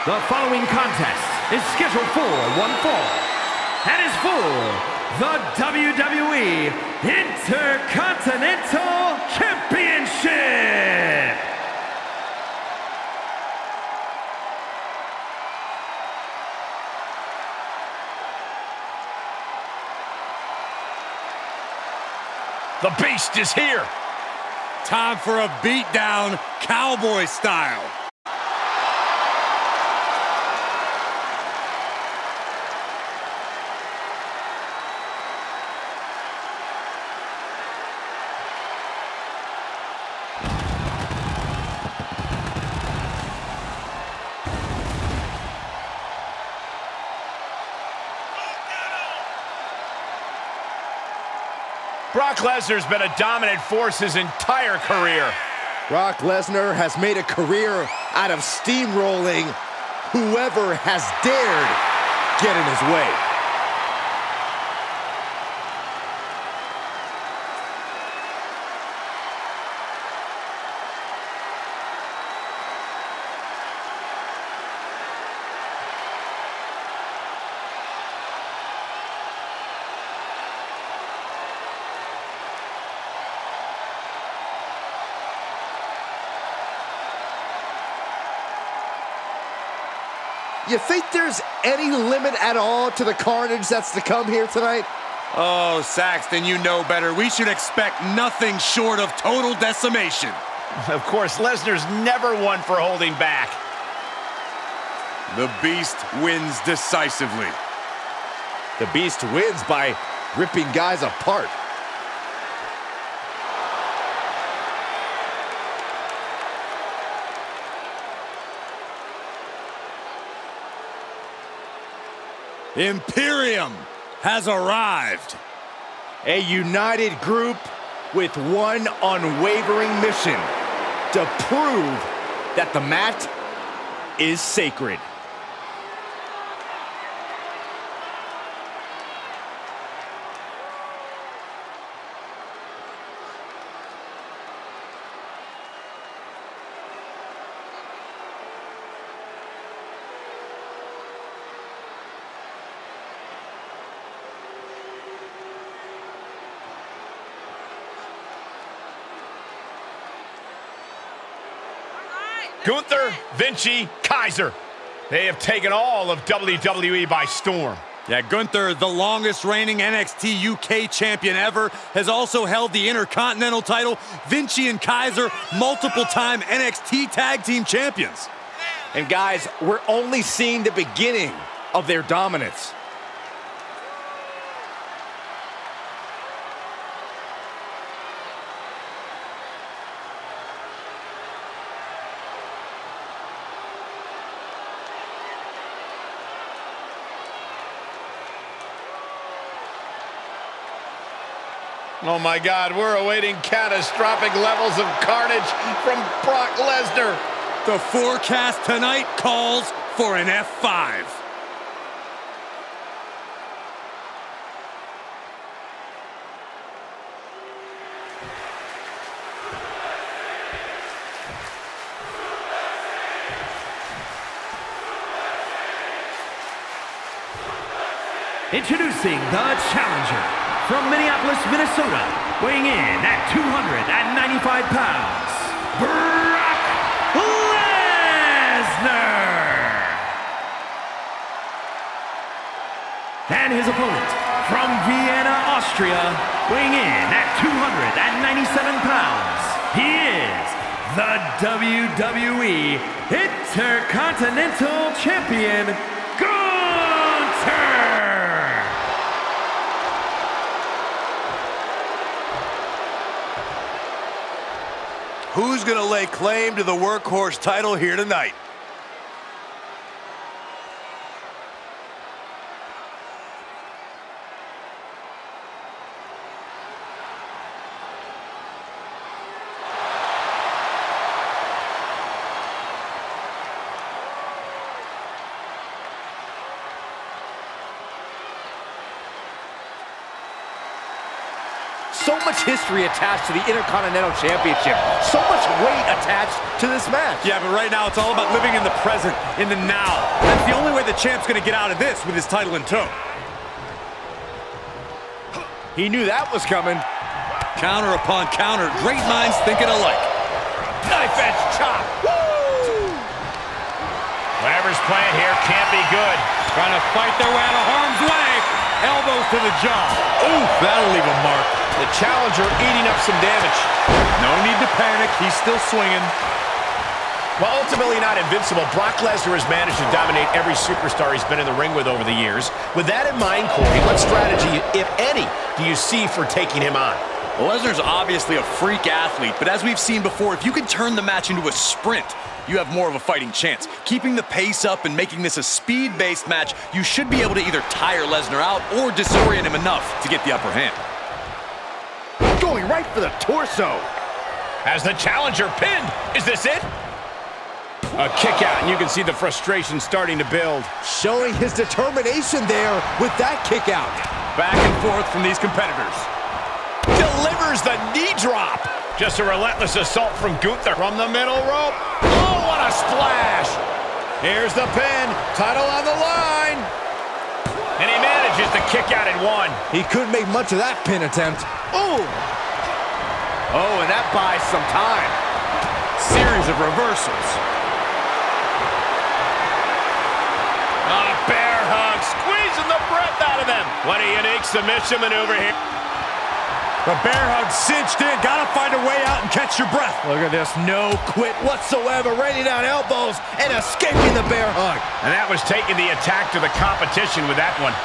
The following contest is scheduled for one fall and is for the WWE Intercontinental Championship. The Beast is here. Time for a beatdown, cowboy style. Brock Lesnar's been a dominant force his entire career. Brock Lesnar has made a career out of steamrolling whoever has dared get in his way. You think there's any limit at all to the carnage that's to come here tonight? Oh, Saxton, you know better. We should expect nothing short of total decimation. Of course, Lesnar's never one for holding back. The Beast wins decisively. The Beast wins by ripping guys apart. Imperium has arrived. A united group with one unwavering mission: to prove that the mat is sacred. Gunther, Vinci, Kaiser. They have taken all of WWE by storm. Yeah, Gunther, the longest reigning NXT UK champion ever, has also held the Intercontinental title. Vinci and Kaiser, multiple-time NXT Tag Team Champions. And guys, we're only seeing the beginning of their dominance. Oh my God, we're awaiting catastrophic levels of carnage from Brock Lesnar. The forecast tonight calls for an F5. Introducing the challenger from Minneapolis, Minnesota, weighing in at 295 pounds, Brock Lesnar. And his opponent from Vienna, Austria, weighing in at 297 pounds, he is the WWE Intercontinental Champion, Gunther. Who's gonna lay claim to the workhorse title here tonight? so much history attached to the Intercontinental Championship. So much weight attached to this match. Yeah, but right now it's all about living in the present, in the now. That's the only way the champ's gonna get out of this with his title in tow. He knew that was coming. Counter upon counter. Great minds thinking alike. Knife edge chop. Woo! Whatever's playing here can't be good. Trying to fight their way out of harm's way. Elbows to the jaw. Ooh, that'll leave a mark. The challenger eating up some damage. No need to panic. He's still swinging. While ultimately not invincible, Brock Lesnar has managed to dominate every superstar he's been in the ring with over the years. With that in mind, Corey, what strategy, if any, do you see for taking him on? Well, Lesnar's obviously a freak athlete, but as we've seen before, if you can turn the match into a sprint, you have more of a fighting chance. Keeping the pace up and making this a speed-based match, you should be able to either tire Lesnar out or disorient him enough to get the upper hand. Going right for the torso. As the challenger pinned. Is this it? A kick out, and you can see the frustration starting to build. Showing his determination there with that kick out. Back and forth from these competitors. Delivers the knee drop. Just a relentless assault from Gunther. From the middle rope. Oh, what a splash. Here's the pin. Title on the line. And he manages to kick out in one. He couldn't make much of that pin attempt. Oh! Oh, and that buys some time. Series of reversals. Bear hug, squeezing the breath out of him. What a unique submission maneuver here. The bear hug cinched in. Gotta find a way out and catch your breath. Look at this, no quit whatsoever. Raining down elbows and escaping the bear hug. And that was taking the attack to the competition with that one.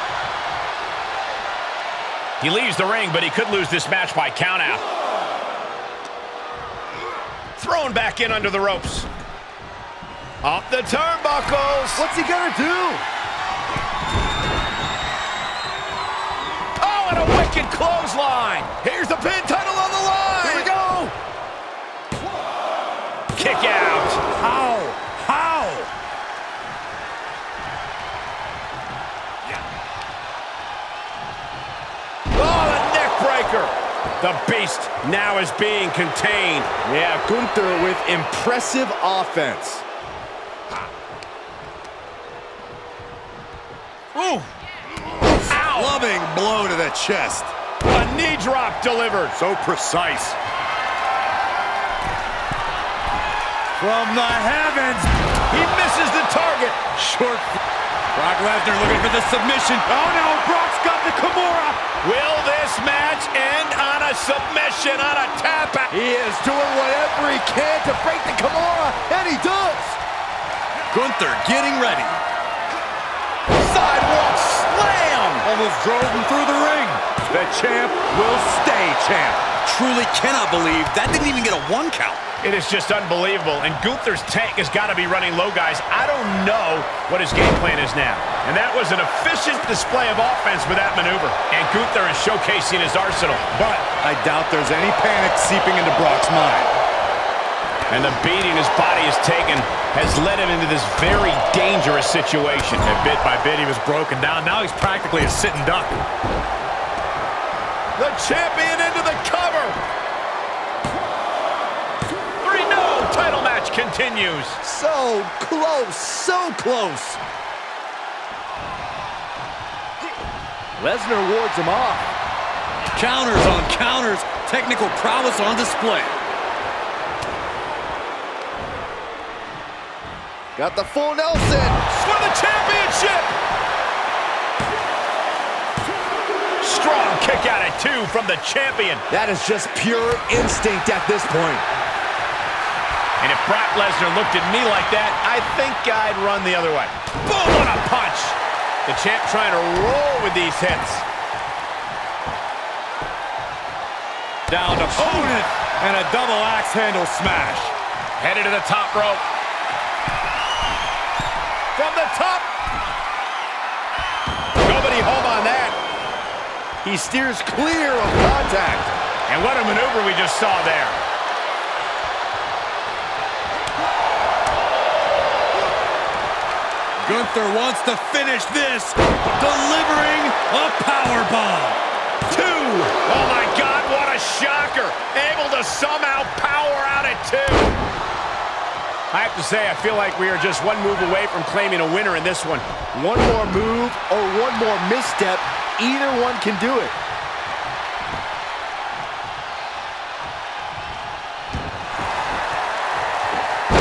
He leaves the ring, but he could lose this match by countout. Thrown back in under the ropes. Up the turnbuckles. What's he gonna do? Oh, and a wicked clothesline. Here's the pin, title on the line. Here we go. Kick out. How? How? Oh, the neck breaker. The beast now is being contained. Yeah, Gunther with impressive offense. Ooh. Ow. Loving blow to the chest. A knee drop delivered. So precise. From the heavens. He misses the target. Short. Brock Lesnar looking for the submission. Oh no, Brock's got the Kimura. Will this match end on a submission, on a tap out? He is doing whatever he can to break the Kimura, and he does. Gunther getting ready. Sidewalk slam! Almost drove him through the ring. The champ will stay champ. Truly cannot believe that didn't even get a 1 count. It is just unbelievable, and Gunther's tank has got to be running low, guys. I don't know what his game plan is now. And that was an efficient display of offense with that maneuver. And Gunther is showcasing his arsenal. But I doubt there's any panic seeping into Brock's mind. And the beating his body has taken has led him into this very dangerous situation. And bit by bit, he was broken down. Now he's practically a sitting duck. The champion into the cover. 3-0 title match continues. So close, so close. Lesnar wards him off. Counters on counters. Technical prowess on display. Got the full Nelson. For the championship. Strong kick out at 2 from the champion. That is just pure instinct at this point. And if Brock Lesnar looked at me like that, I think I'd run the other way. Boom, what a punch. The champ trying to roll with these hits. Down opponent and a double axe handle smash. Headed to the top rope. From the top. Nobody home on that. He steers clear of contact. And what a maneuver we just saw there. Gunther wants to finish this, delivering a powerbomb. 2. Oh my God, what a a shocker. Able to somehow power out at 2. I have to say, I feel like we are just one move away from claiming a winner in this one. One more move or one more misstep, either one can do it.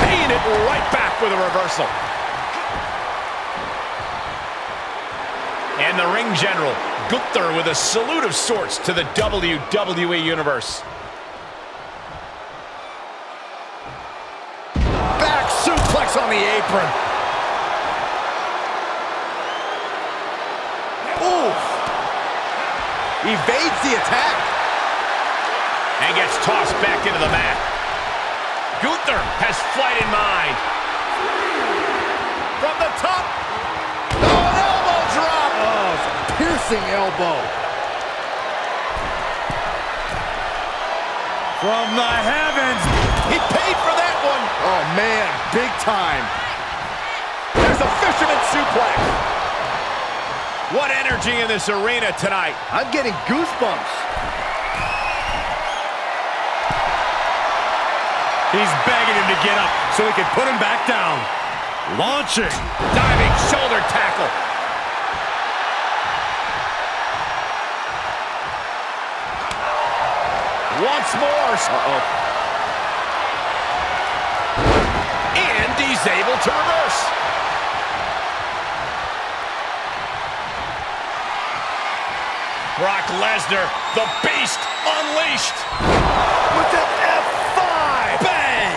Paying it right back with a reversal. And the ring general, Gunther, with a salute of sorts to the WWE Universe. Back suplex on the apron. Oof. Evades the attack. And gets tossed back into the mat. Gunther has flight in mind. From the top. Oh, an elbow drop. Oh, it's a piercing elbow. From the heavens. He paid for that one. Oh, man, big time. There's a fisherman suplex. What energy in this arena tonight. I'm getting goosebumps. He's begging him to get up so he can put him back down. Launching. Diving shoulder tackle. Once more. Uh-oh. And he's able to reverse. Brock Lesnar, the beast, unleashed. With an F5. Bang!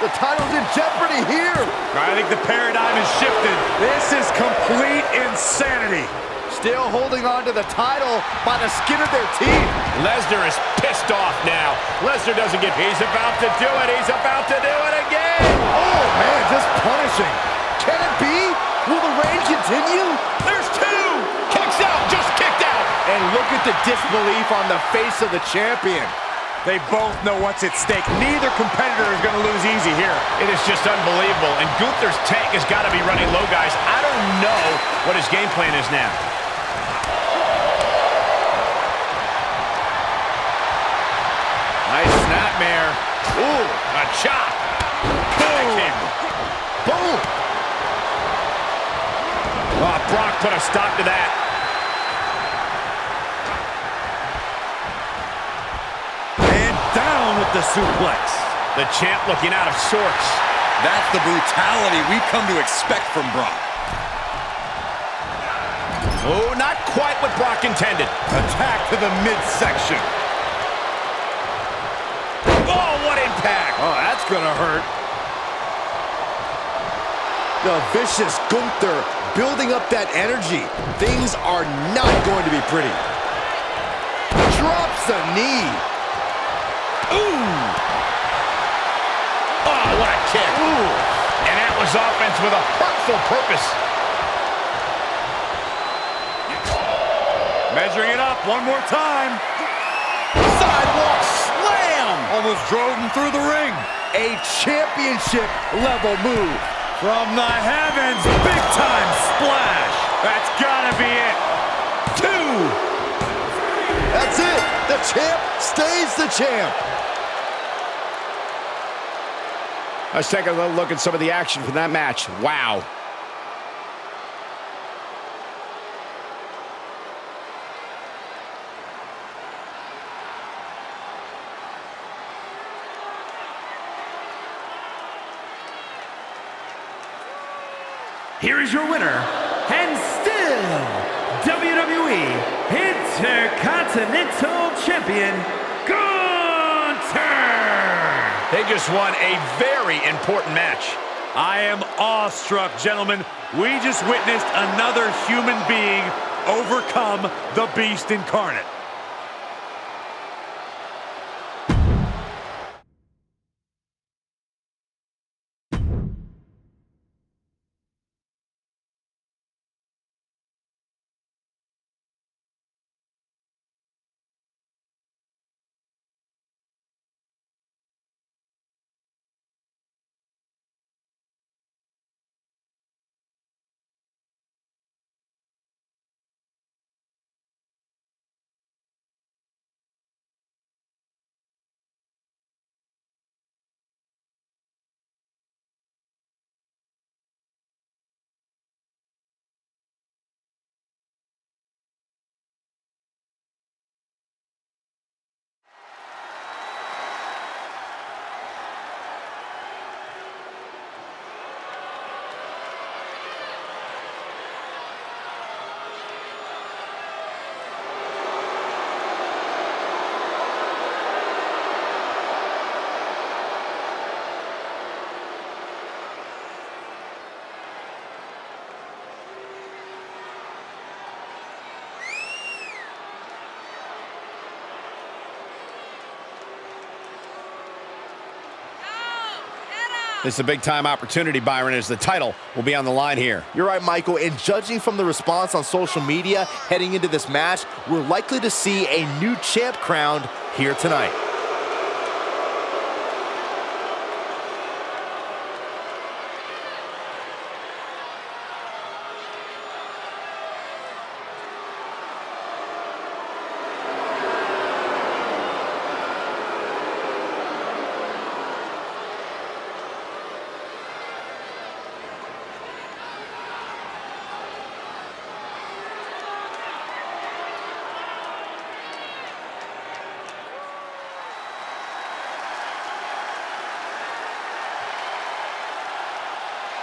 The title's in jeopardy here. I think the paradigm has shifted. This is complete insanity. Still holding on to the title by the skin of their teeth. Lesnar is pissed off now. Lesnar doesn't get... He's about to do it. He's about to do it again. Oh, man, just punishing. Can it be? Will the reign continue? There's 2. Kicks out. Just kicked out. And look at the disbelief on the face of the champion. They both know what's at stake. Neither competitor is going to lose easy here. It is just unbelievable. And Gunther's tank has got to be running low, guys. I don't know what his game plan is now. Nice snapmare. Ooh, a chop. Boom. Boom. Oh, Brock put a stop to that. And down with the suplex. The champ looking out of sorts. That's the brutality we've come to expect from Brock. Oh, not quite what Brock intended. Attack to the midsection. Oh, what impact. Oh, that's gonna hurt. The vicious Gunther building up that energy. Things are not going to be pretty. Drops a knee. Ooh. Oh, what a kick. Ooh. And that was offense with a hurtful purpose. Measuring it up one more time. Sidewalk slam. Almost drove him through the ring. A championship level move. From the heavens, big time splash. That's gotta be it. 2. That's it. The champ stays the champ. Let's take a little look at some of the action from that match. Wow. Here is your winner, and still WWE Intercontinental Champion, Gunther! They just won a very important match. I am awestruck, gentlemen. We just witnessed another human being overcome the beast incarnate. This is a big-time opportunity, Byron, as the title will be on the line here. You're right, Michael, and judging from the response on social media heading into this match, we're likely to see a new champ crowned here tonight.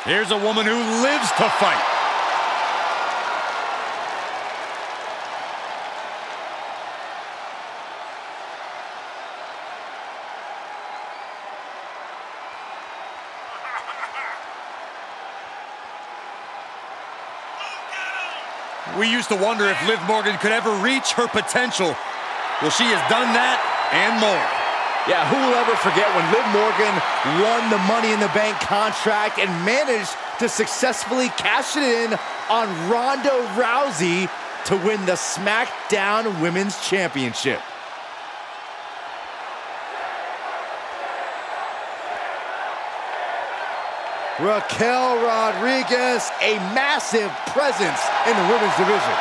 Here's a woman who lives to fight. We used to wonder if Liv Morgan could ever reach her potential. Well, she has done that and more. Yeah, who will ever forget when Liv Morgan won the Money in the Bank contract and managed to successfully cash it in on Ronda Rousey to win the SmackDown Women's Championship. Raquel Rodriguez, a massive presence in the women's division.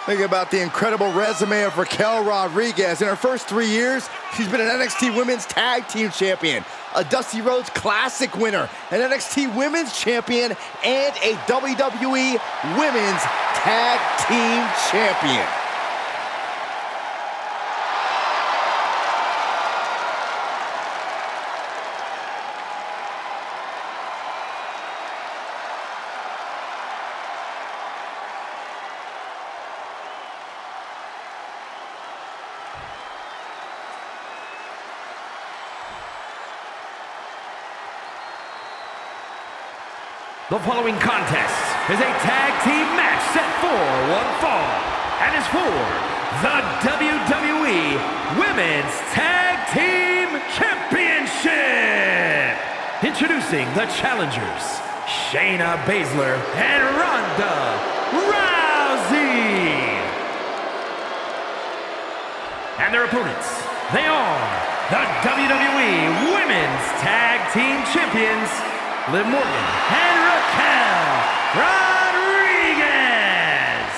Think about the incredible resume of Raquel Rodriguez. In her first 3 years, she's been an NXT Women's Tag Team Champion, a Dusty Rhodes Classic winner, an NXT Women's Champion, and a WWE Women's Tag Team Champion. The following contest is a tag team match set for one fall and is for the WWE Women's Tag Team Championship. Introducing the challengers, Shayna Baszler and Ronda Rousey. And their opponents, they are the WWE Women's Tag Team Champions, Liv Morgan and Raquel Rodriguez.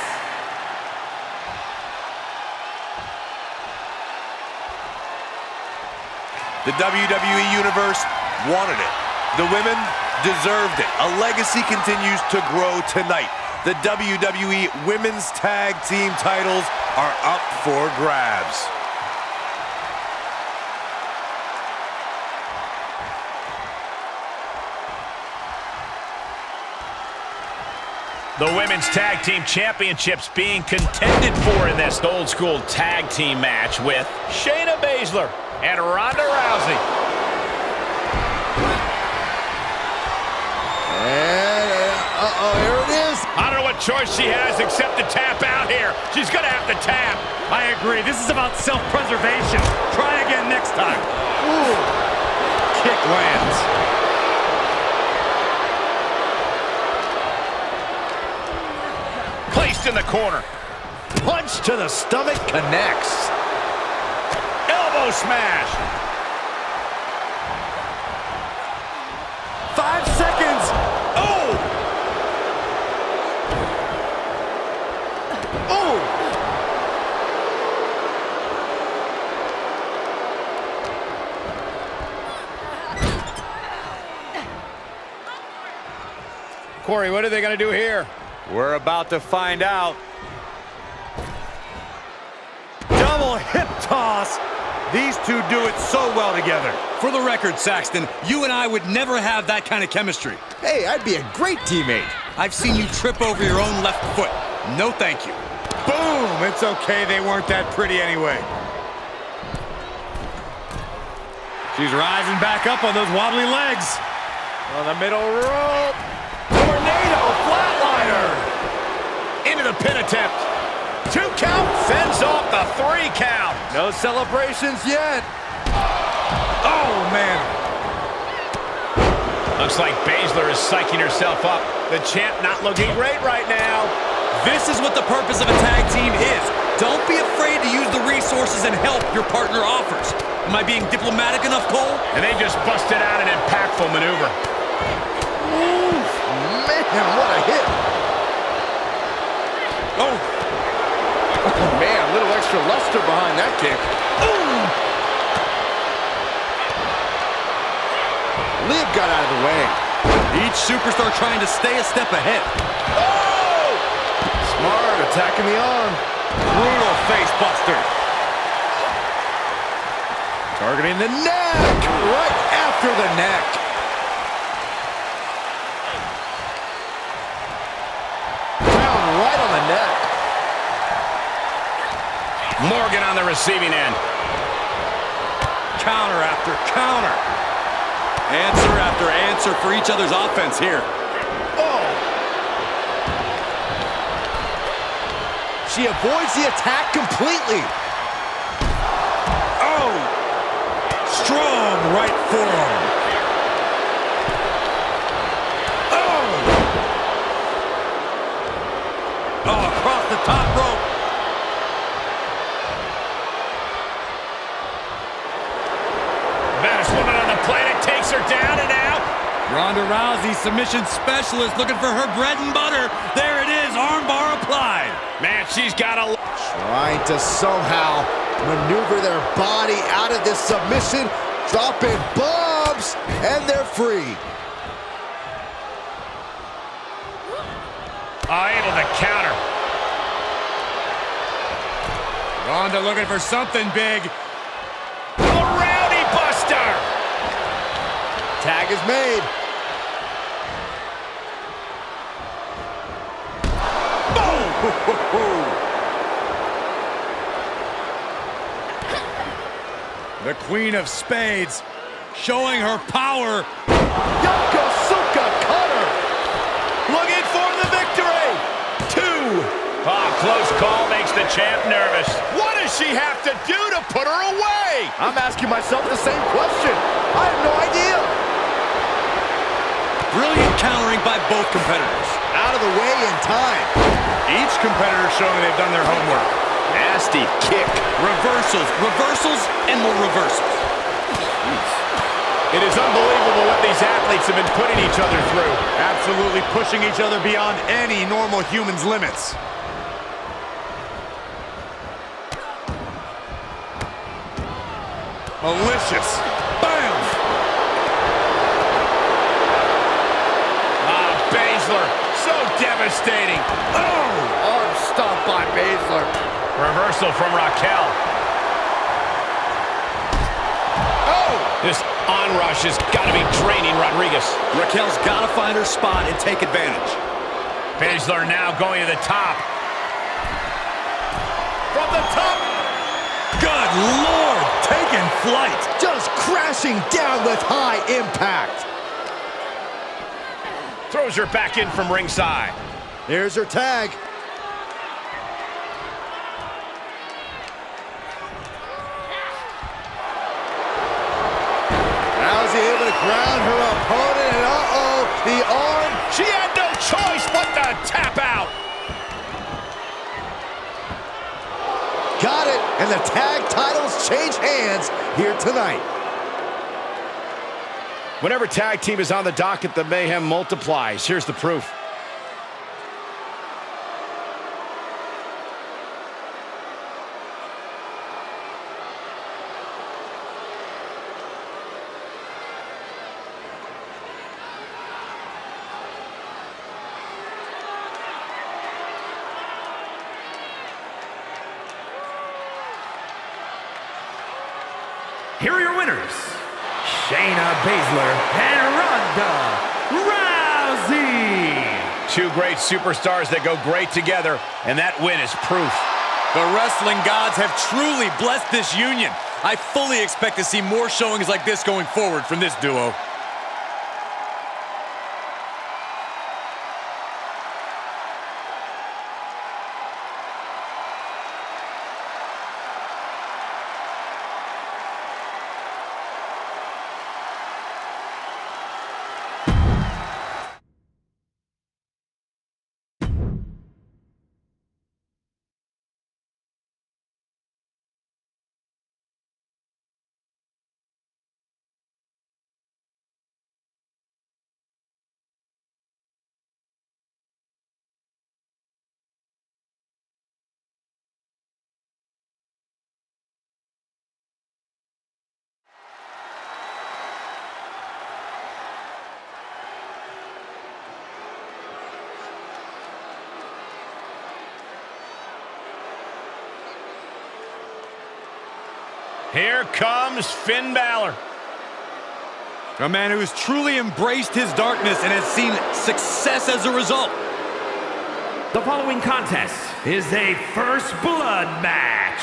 The WWE Universe wanted it. The women deserved it. A legacy continues to grow tonight. The WWE Women's Tag Team titles are up for grabs. The Women's Tag Team Championships being contended for in this old school tag team match with Shayna Baszler and Ronda Rousey. And, here it is. I don't know what choice she has except to tap out here. She's going to have to tap. I agree. This is about self-preservation. Try again next time. Ooh. Kick lands. Placed in the corner. Punch to the stomach connects. Elbow smash. 5 seconds. Oh! Oh! Corey, what are they going to do here? We're about to find out. Double hip toss. These two do it so well together. For the record, Saxton, you and I would never have that kind of chemistry. Hey, I'd be a great teammate. I've seen you trip over your own left foot. No thank you. Boom! It's okay, they weren't that pretty anyway. She's rising back up on those wobbly legs. On the middle rope. Tornado flatliner. Into the pin attempt. 2 count, fends off the 3 count. No celebrations yet. Oh, man. Looks like Baszler is psyching herself up. The champ not looking great right now. This is what the purpose of a tag team is. Don't be afraid to use the resources and help your partner offers. Am I being diplomatic enough, Cole? And they just busted out an impactful maneuver. Ooh, man, what a hit. Oh. Oh, man, a little extra luster behind that kick. Ooh. Liv got out of the way. Each superstar trying to stay a step ahead. Oh! Smart, attacking the arm. Brutal face buster. Targeting the neck, right after the neck. Down right on the neck. Morgan on the receiving end. Counter after counter. Answer after answer for each other's offense here. Oh! She avoids the attack completely. Oh! Strong right forearm. Oh! Oh, across the top rope. Baddest woman on the planet takes her down and out. Ronda Rousey, submission specialist, looking for her bread and butter. There it is, armbar applied. Man, she's got a... Trying to somehow maneuver their body out of this submission, dropping bombs, and they're free. Able to counter. Ronda looking for something big. The Rowdy Buster. Tag is made. The Queen of Spades showing her power. Yokosuka cutter. Looking for the victory. 2. Close call makes the champ nervous. What does she have to do to put her away? I'm asking myself the same question. I have no idea. Brilliant countering by both competitors. Out of the way in time. Each competitor showing they've done their homework. Nasty kick. Reversals, reversals, and more reversals. It is unbelievable what these athletes have been putting each other through. Absolutely pushing each other beyond any normal human's limits. Malicious. Bam! Baszler, so devastating. Oh! Arm stomp by Baszler. Reversal from Raquel. Oh! This onrush has got to be draining Rodriguez. Raquel's got to find her spot and take advantage. Baszler now going to the top. From the top. Good Lord, taking flight. Just crashing down with high impact. Throws her back in from ringside. Here's her tag. Rousey able to ground her opponent, and uh-oh, the arm. She had no choice but to tap out. Got it, and the tag titles change hands here tonight. Whenever tag team is on the docket, the mayhem multiplies. Here's the proof. Here are your winners, Shayna Baszler and Ronda Rousey. Two great superstars that go great together, and that win is proof. The wrestling gods have truly blessed this union. I fully expect to see more showings like this going forward from this duo. Here comes Finn Balor. A man who has truly embraced his darkness and has seen success as a result. The following contest is a first blood match.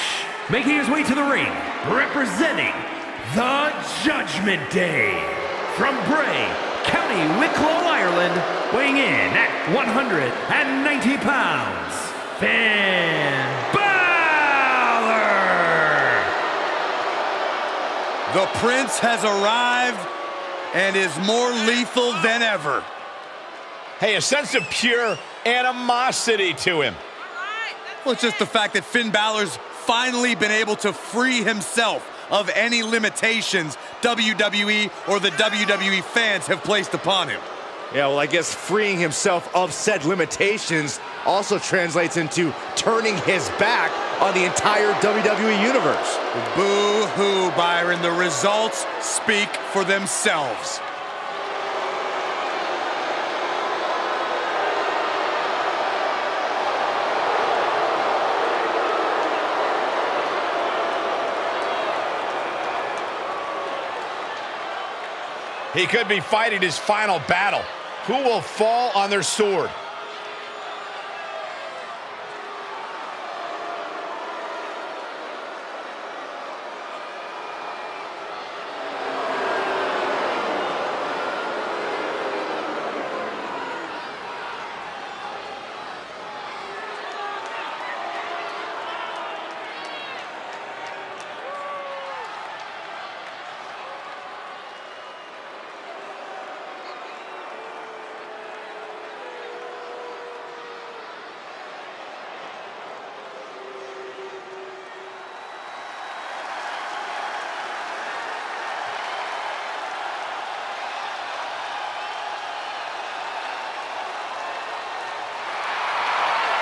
Making his way to the ring, representing the Judgment Day. From Bray, County Wicklow, Ireland, weighing in at 190 pounds, Finn Balor. The Prince has arrived and is more lethal than ever. Hey, a sense of pure animosity to him. Well, it's just the fact that Finn Balor's finally been able to free himself of any limitations WWE or the WWE fans have placed upon him. Yeah, well, I guess freeing himself of said limitations also translates into turning his back on the entire WWE Universe. Boo-hoo, Byron. The results speak for themselves. He could be fighting his final battle. Who will fall on their sword?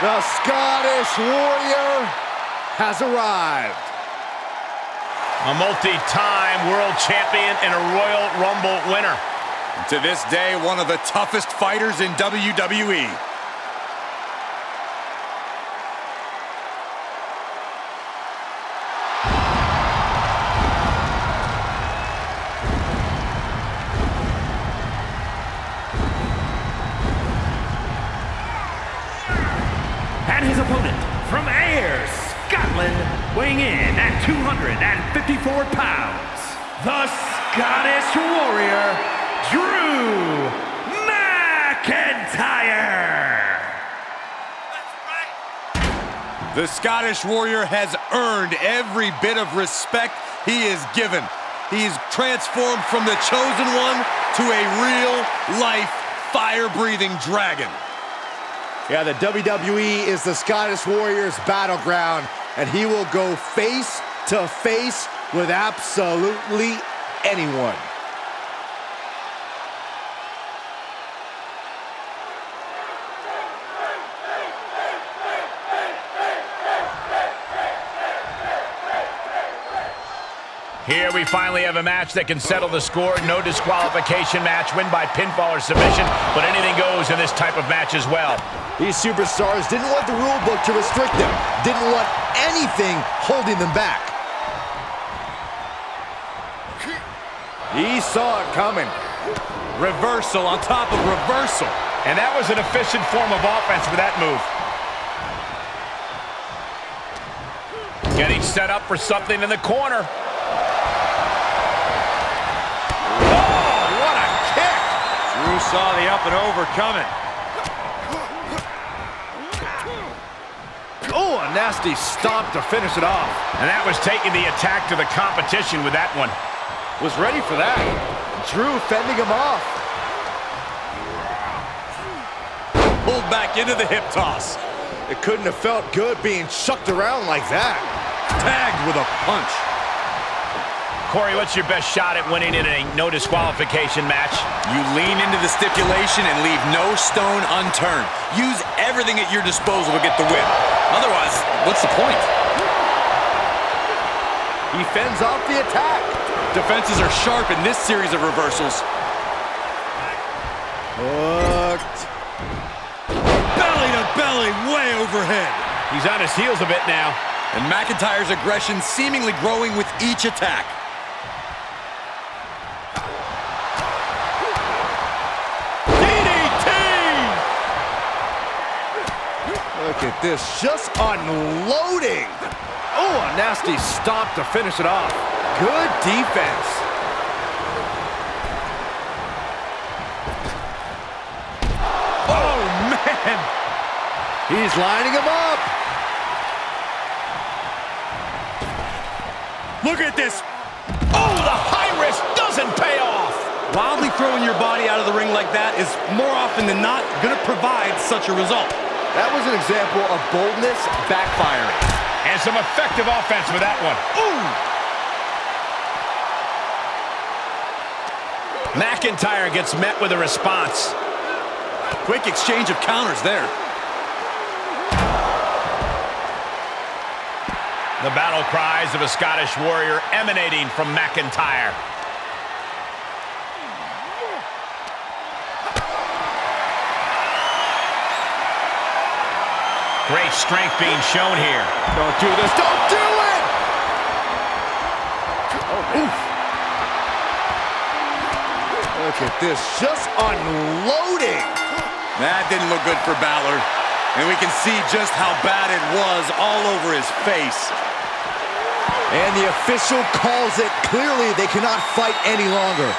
The Scottish Warrior has arrived. A multi-time world champion and a Royal Rumble winner. To this day, one of the toughest fighters in WWE. And his opponent from Ayr, Scotland, weighing in at 254 pounds, the Scottish Warrior, Drew McIntyre. The Scottish Warrior has earned every bit of respect he is given. He's transformed from the chosen one to a real-life, fire-breathing dragon. Yeah, the WWE is the Scottish Warrior's battleground, and he will go face to face with absolutely anyone. Here we finally have a match that can settle the score. No disqualification match, win by pinfall or submission, but anything goes in this type of match as well. These superstars didn't want the rule book to restrict them, didn't want anything holding them back. He saw it coming. Reversal on top of reversal. And that was an efficient form of offense for that move. Getting set up for something in the corner. Who saw the up and over coming? Oh, a nasty stomp to finish it off. And that was taking the attack to the competition with that one. Was ready for that. Drew fending him off. Pulled back into the hip toss. It couldn't have felt good being chucked around like that. Tagged with a punch. Corey, what's your best shot at winning in a no disqualification match? You lean into the stipulation and leave no stone unturned. Use everything at your disposal to get the win. Otherwise, what's the point? He fends off the attack. Defenses are sharp in this series of reversals. Hooked. Belly to belly, way overhead. He's on his heels a bit now. And McIntyre's aggression seemingly growing with each attack. Look at this, just unloading. Oh, a nasty stomp to finish it off. Good defense. Oh, man. He's lining him up. Look at this. Oh, the high risk doesn't pay off. Wildly throwing your body out of the ring like that is more often than not going to provide such a result. That was an example of boldness backfiring. And some effective offense with that one. Ooh! McIntyre gets met with a response. Quick exchange of counters there. The battle cries of a Scottish warrior emanating from McIntyre. Great strength being shown here. Don't do this. Don't do it! Oh, oof. Look at this. Just unloading. That didn't look good for Balor. And we can see just how bad it was all over his face. And the official calls it. Clearly, they cannot fight any longer.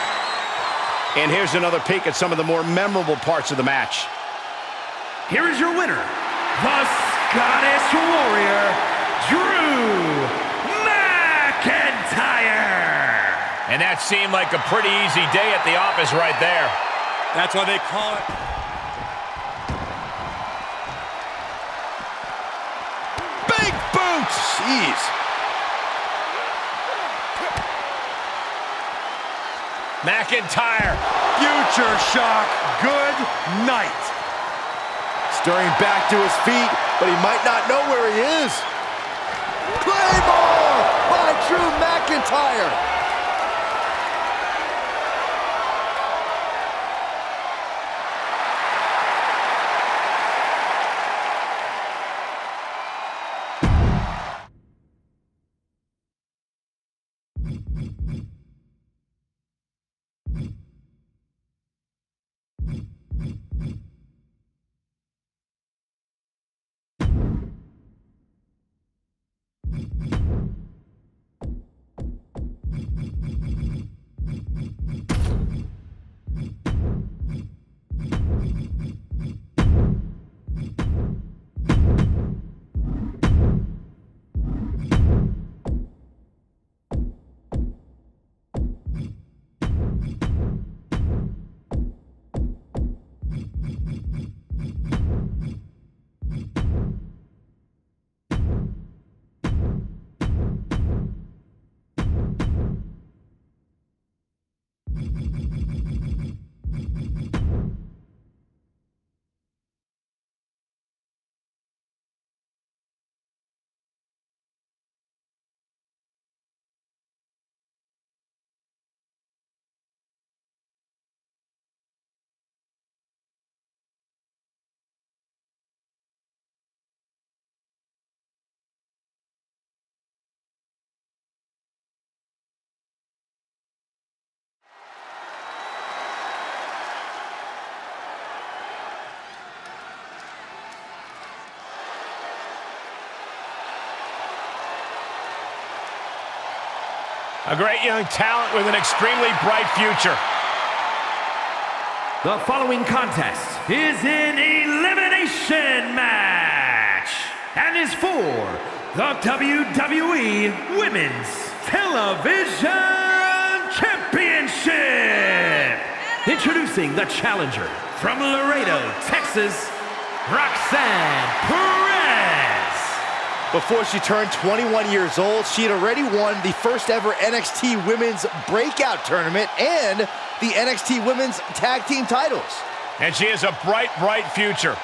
And here's another peek at some of the more memorable parts of the match. Here is your winner, the Scottish Warrior, Drew McIntyre. And that seemed like a pretty easy day at the office right there. That's why they call it. Big boot! Jeez. McIntyre. Future shock. Good night. Stirring back to his feet, but he might not know where he is. Claymore by Drew McIntyre. A great young talent with an extremely bright future. The following contest is an elimination match and is for the WWE Women's Television Championship. Introducing the challenger from Laredo, Texas, Roxanne Perez. Before she turned 21 years old, she had already won the first ever NXT Women's Breakout Tournament and the NXT Women's Tag Team titles. And she has a bright, bright future.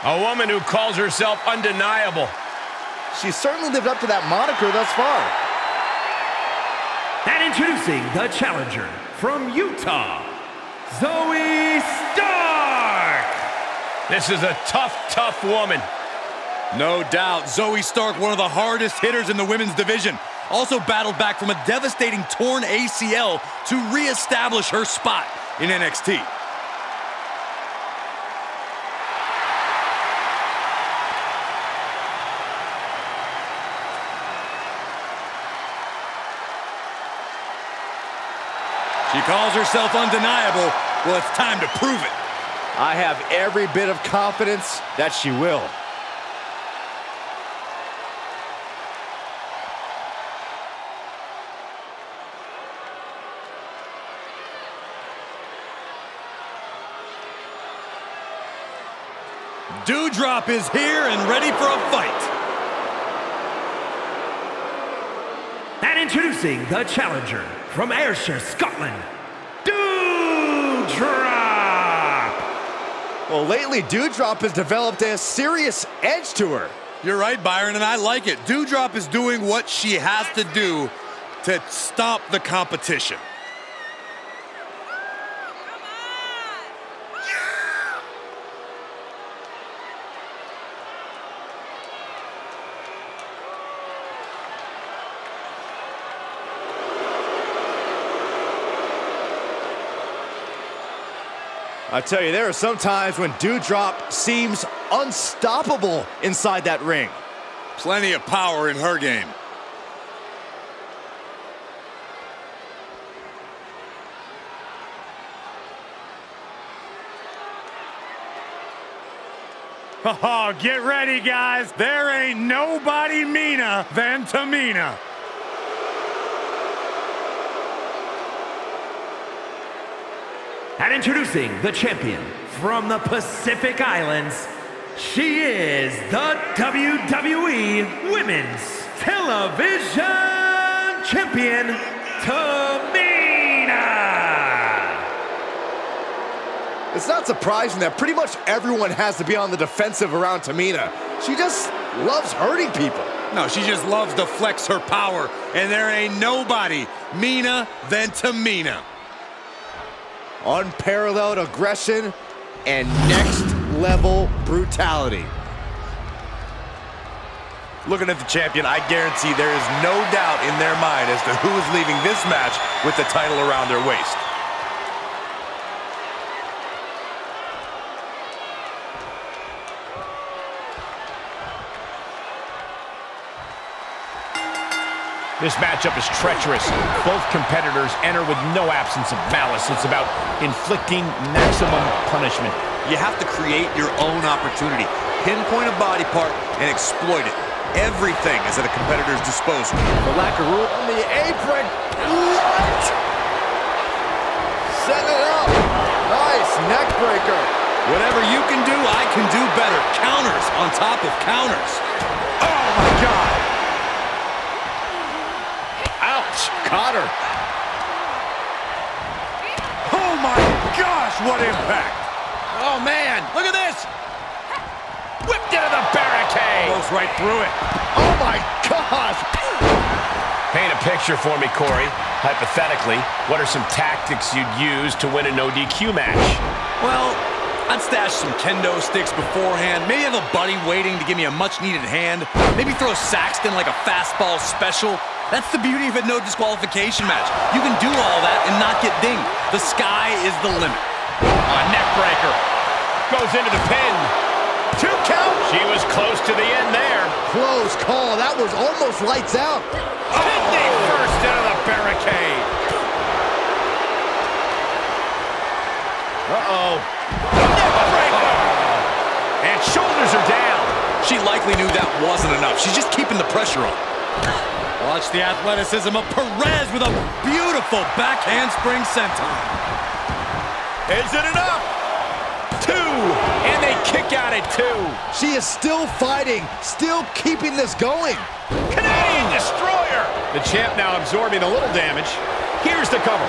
A woman who calls herself undeniable. She's certainly lived up to that moniker thus far. And introducing the challenger from Utah, Zoe Stark. This is a tough, tough woman. No doubt, Zoe Stark, one of the hardest hitters in the women's division. Also battled back from a devastating torn ACL to reestablish her spot in NXT. She calls herself undeniable. Well, it's time to prove it. I have every bit of confidence that she will. Dewdrop is here and ready for a fight. And introducing the challenger from Ayrshire, Scotland, Dewdrop. Well, lately, Dewdrop has developed a serious edge to her. You're right, Byron, and I like it. Dewdrop is doing what she has to do to stop the competition. I tell you, there are some times when Dewdrop seems unstoppable inside that ring. Plenty of power in her game. Oh, get ready, guys. There ain't nobody meaner than Tamina. And introducing the champion from the Pacific Islands, she is the WWE Women's Television Champion, Tamina. It's not surprising that pretty much everyone has to be on the defensive around Tamina. She just loves hurting people. No, she just loves to flex her power, and there ain't nobody meaner than Tamina. Unparalleled aggression and next-level brutality. Looking at the champion, I guarantee there is no doubt in their mind as to who is leaving this match with the title around their waist. This matchup is treacherous. Both competitors enter with no absence of malice. It's about inflicting maximum punishment. You have to create your own opportunity. Pinpoint a body part and exploit it. Everything is at a competitor's disposal. The lack of room on the apron. What? Set it up. Nice neck breaker. Whatever you can do, I can do better. Counters on top of counters. Oh, my God. Caught her. Oh my gosh, what impact! Oh, man. Look at this. Whipped into the barricade. Goes right through it. Oh my gosh. Paint a picture for me, Corey. Hypothetically, what are some tactics you'd use to win a no DQ match? Well, I'd stash some kendo sticks beforehand, maybe have a buddy waiting to give me a much-needed hand, maybe throw Saxton like a fastball special. That's the beauty of a no disqualification match. You can do all that and not get dinged. The sky is the limit. Neck breaker. Goes into the pin. 2 count. She was close to the end there. Close call. That was almost lights out. Kidney first into the barricade. Uh-oh. Neck breaker. And shoulders are down. She likely knew that wasn't enough. She's just keeping the pressure on. Watch the athleticism of Perez with a beautiful backhand spring senton. Is it enough? 2. And they kick out at 2. She is still fighting, still keeping this going. Canadian Destroyer. The champ now absorbing a little damage. Here's the cover.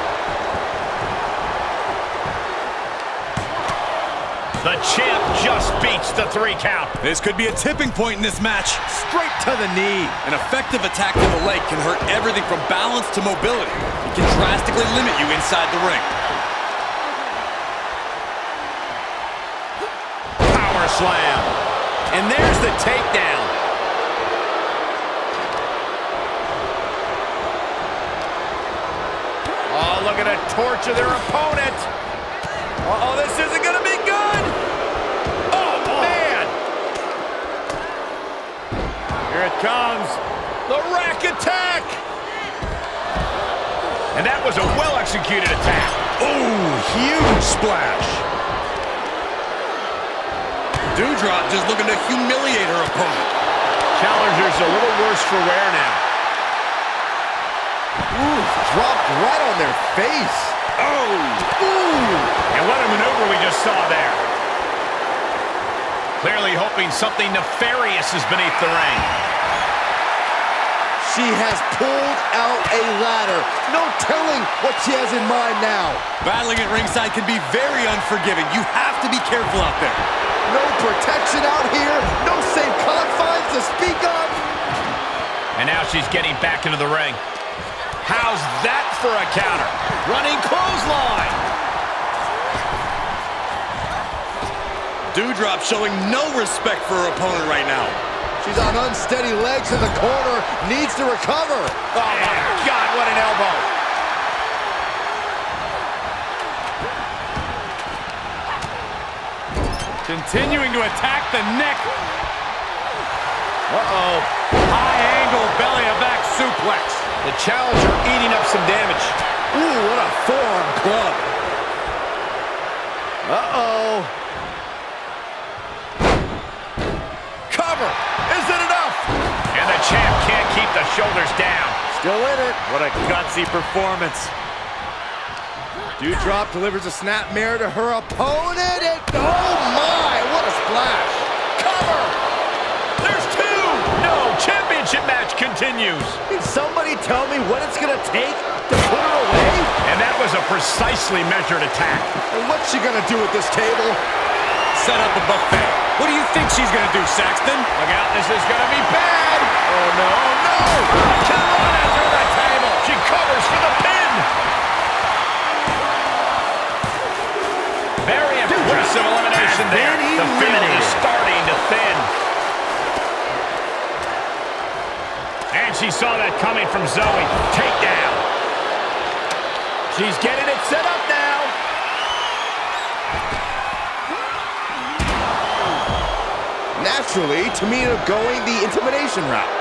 The champ just beats the 3 count. This could be a tipping point in this match. Straight to the knee. An effective attack to the leg can hurt everything from balance to mobility. It can drastically limit you inside the ring. Power slam. And there's the takedown. Oh, look at it torture their opponent. Uh-oh, this isn't going to be good. Oh, man. Here it comes. The rack attack. And that was a well-executed attack. Oh, huge splash. Doudrop just looking to humiliate her opponent. Challenger's a little worse for wear now. Ooh, dropped right on their face. Oh! Ooh! And what a maneuver we just saw there. Clearly hoping something nefarious is beneath the ring. She has pulled out a ladder. No telling what she has in mind now. Battling at ringside can be very unforgiving. You have to be careful out there. No protection out here. No safe confines to speak of. And now she's getting back into the ring. How's that for a counter? Running clothesline. Doudrop showing no respect for her opponent right now. She's on unsteady legs in the corner. Needs to recover. Oh, my God, what an elbow. Continuing to attack the neck. Uh-oh. High angle belly to back suplex. The challenger eating up some damage. Ooh, what a forearm club. Uh-oh. Cover. Is it enough? And the champ can't keep the shoulders down. Still in it. What a gutsy performance. Doudrop delivers a snapmare to her opponent, and oh my, what a splash. Cover. There's 2. No, championship match continues. Can somebody tell me what it's gonna take to put her away? And that was a precisely measured attack. And what's she gonna do at this table? Set up a buffet. What do you think she's gonna do, Saxton? Look out, this is gonna be bad. Oh no, oh no. Kill run after the table. She covers for the pin. Very impressive elimination there. The field is starting to thin. And she saw that coming from Zoe. Takedown. She's getting it set up now. Naturally, Tamina going the intimidation route.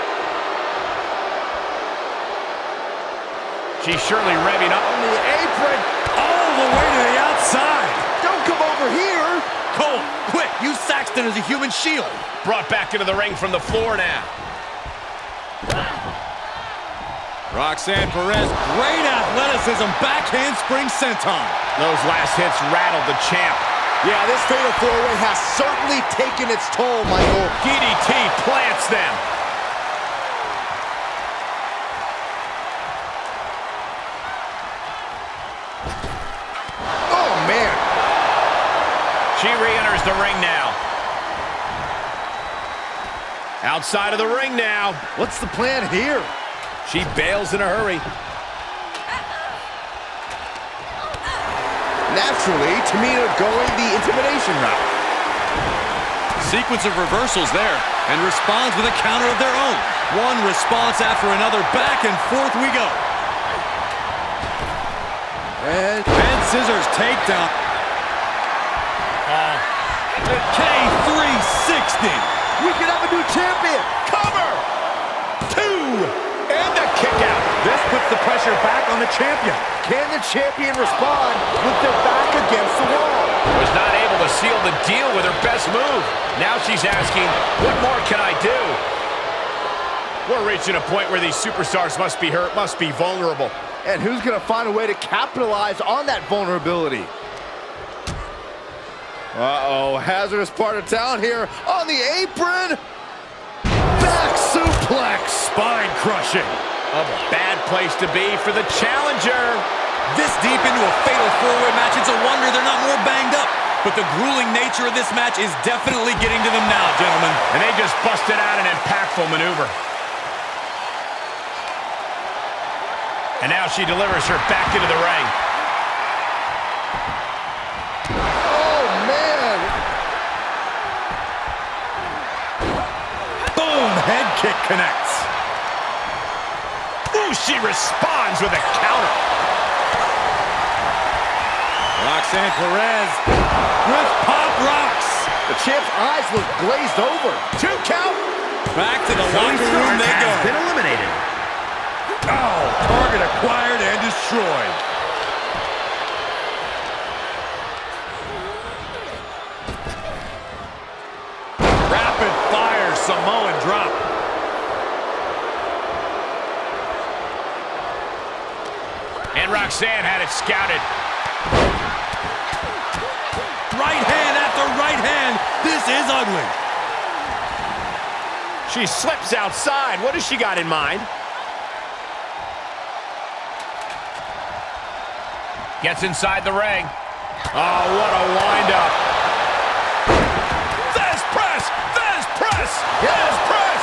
She's surely revving up. On the apron. All the way to the outside. Don't come over here. Cole, quick, use Saxton as a human shield. Brought back into the ring from the floor now. Roxanne Perez, great athleticism, backhand spring senton. Those last hits rattled the champ. Yeah, this fatal four-way has certainly taken its toll, Michael. DDT plants them. Oh, man. She re-enters the ring now. Outside of the ring now. What's the plan here? She bails in a hurry. naturally, Tamina going the intimidation route. Sequence of reversals there, and responds with a counter of their own. One response after another, back and forth we go. And scissors takedown. K360. we could have a new champion. Cover! 2! And a kick out. This puts the pressure back on the champion. Can the champion respond with their back against the wall? Was not able to seal the deal with her best move. Now she's asking, what more can I do? We're reaching a point where these superstars must be hurt, must be vulnerable. And who's going to find a way to capitalize on that vulnerability? Uh-oh, hazardous part of town here on the apron. Back suplex. Spine crushing. A bad place to be for the challenger. This deep into a fatal four-way match, it's a wonder they're not more banged up. But the grueling nature of this match is definitely getting to them now, gentlemen. And they just busted out an impactful maneuver. And now she delivers her back into the ring. Oh, man. Boom, head kick connects. Ooh, she responds with a counter. Roxanne Perez with pop rocks. The champ's eyes look glazed over. 2 count. Back to the locker room they go. Has been eliminated. Oh, target acquired and destroyed. Rapid fire Samoan drop. And Roxanne had it scouted. Right hand after right hand. This is ugly. She slips outside. What has she got in mind? Gets inside the ring. Oh, what a wind-up. There's press! There's press! There's press!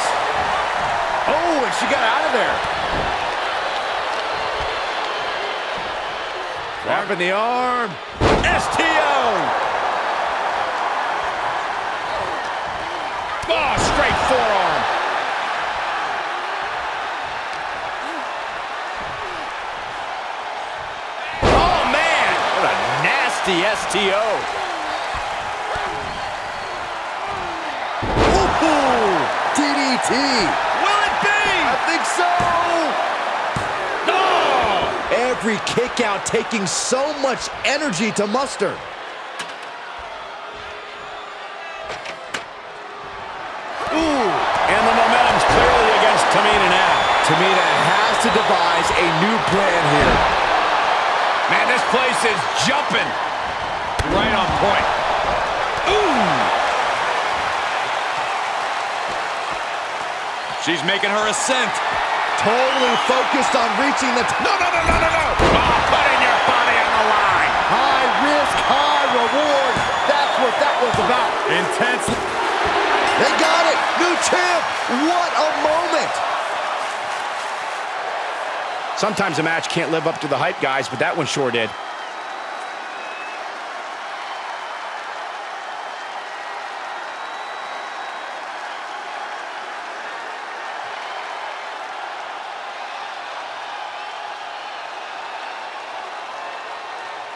Oh, and she got out of there. Grabbing the arm. STO! Oh, straight forearm. Oh, man! What a nasty STO. Ooh, DDT. Will it be? I think so. Oh! Every kick out taking so much energy to muster. And the momentum's clearly against Tamina now. Tamina has to devise a new plan here. Man, this place is jumping. Right on point. Ooh! She's making her ascent. Totally focused on reaching the... No! Oh, putting your body on the line. High risk, high reward. That's what that was about. Intense. They got it. New champ. What a moment. Sometimes a match can't live up to the hype, guys, but that one sure did.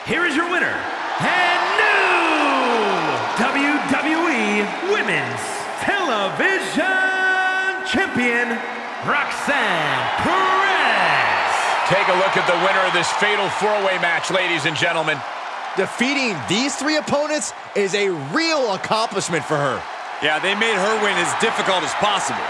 Here is your winner, and new WWE Women's Television Champion, Roxanne Perez. Take a look at the winner of this fatal four-way match, ladies and gentlemen. Defeating these three opponents is a real accomplishment for her. Yeah, they made her win as difficult as possible.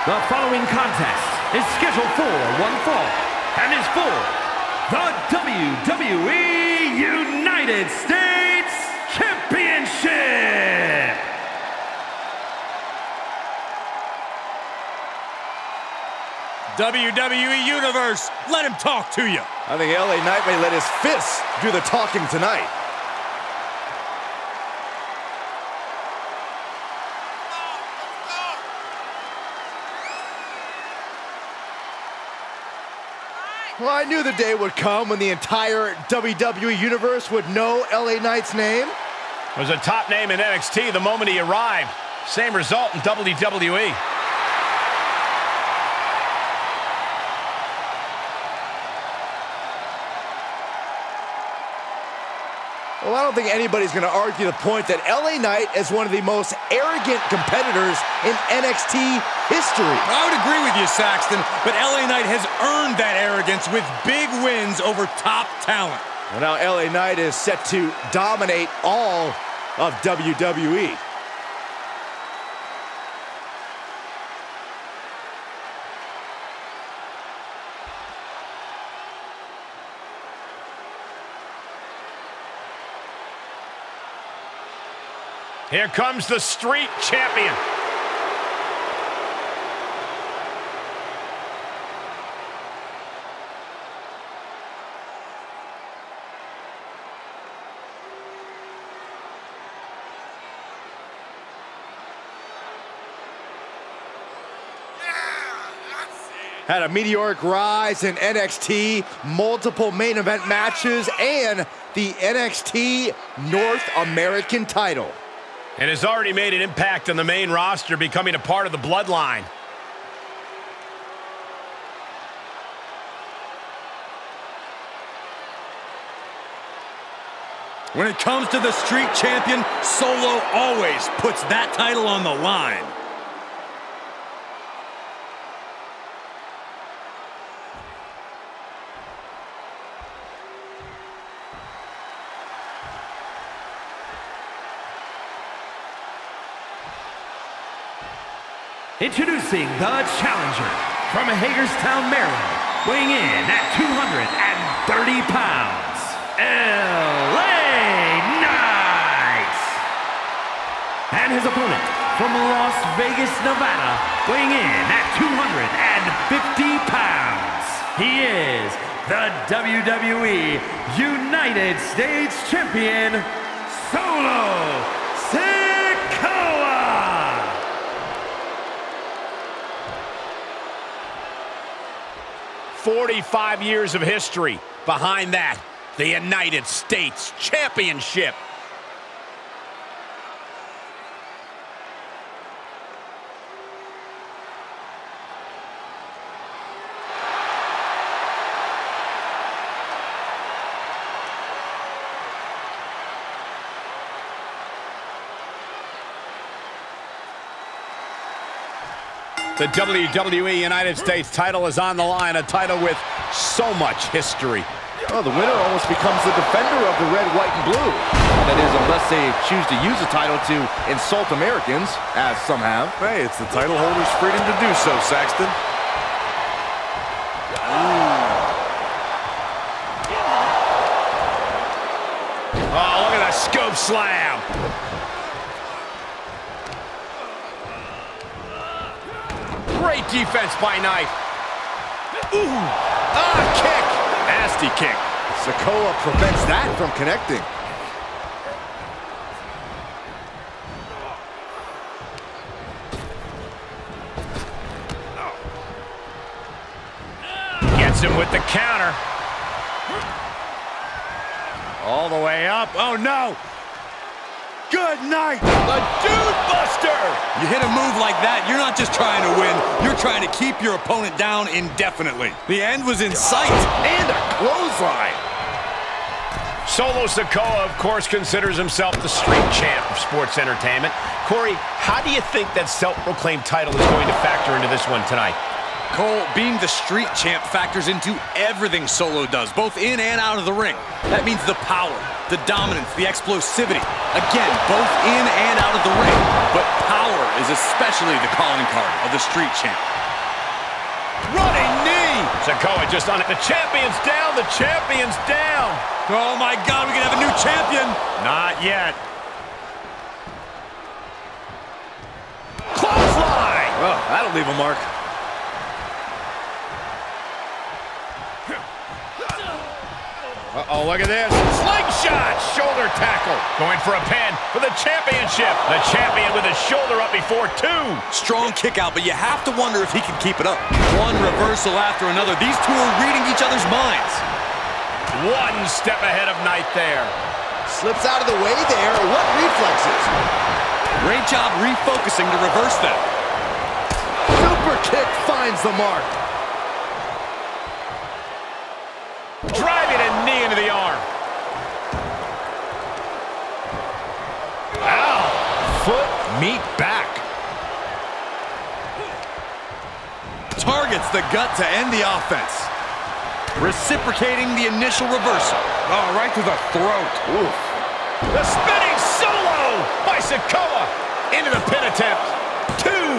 The following contest is scheduled for one fall and is for the WWE United States Championship. WWE Universe, let him talk to you. I think LA Knight may let his fists do the talking tonight. Well, I knew the day would come when the entire WWE Universe would know LA Knight's name. Was a top name in NXT the moment he arrived. Same result in WWE. Well, I don't think anybody's going to argue the point that LA Knight is one of the most arrogant competitors in NXT history. I would agree with you, Saxton, but LA Knight has earned that arrogance with big wins over top talent. Well, now LA Knight is set to dominate all of WWE. Here comes the Street Champion. Had a meteoric rise in NXT, multiple main event matches, and the NXT North American title. And has already made an impact on the main roster, becoming a part of the bloodline. When it comes to the Street Champion, Solo always puts that title on the line. Introducing the challenger from Hagerstown, Maryland, weighing in at 230 pounds, LA Knight. And his opponent from Las Vegas, Nevada, weighing in at 250 pounds. He is the WWE United States Champion, Solo Sikoa. 45 years of history. Behind that, the United States Championship. The WWE United States title is on the line, a title with so much history. Oh, the winner almost becomes the defender of the red, white, and blue. That is, unless they choose to use the title to insult Americans, as some have. Hey, it's the title holder's freedom to do so, Saxton. Oh, look at that scope slam. Great defense by Knight. Ooh, kick. Nasty kick. Sikoa prevents that from connecting. Gets him with the counter. All the way up. Oh, no. Good night. The Dude Buster. You hit a move like that, you're not just trying to win, you're trying to keep your opponent down indefinitely. The end was in sight. And a clothesline. Solo Sikoa, of course, considers himself the street champ of sports entertainment. Corey, how do you think that self-proclaimed title is going to factor into this one tonight? Cole, being the street champ factors into everything Solo does, both in and out of the ring. That means the power, the dominance, the explosivity. Again, both in and out of the ring. But power is especially the calling card of the street champ. Running knee! Sikoa just on it. The champion's down! The champion's down! Oh my God, we can have a new champion! Not yet. Clothesline! Oh, that'll leave a mark. Uh-oh, look at this. Slingshot! Shoulder tackle. Going for a pin for the championship. The champion with his shoulder up before two. Strong kick out, but you have to wonder if he can keep it up. One reversal after another. These two are reading each other's minds. One step ahead of Knight there. Slips out of the way there. What reflexes? Great job refocusing to reverse that. Super kick finds the mark. Driving a knee into the arm. Ow! Foot, meet back. Targets the gut to end the offense. Reciprocating the initial reversal. Oh, right to the throat. Oof. The spinning solo by Sikoa. Into the pin attempt. Two.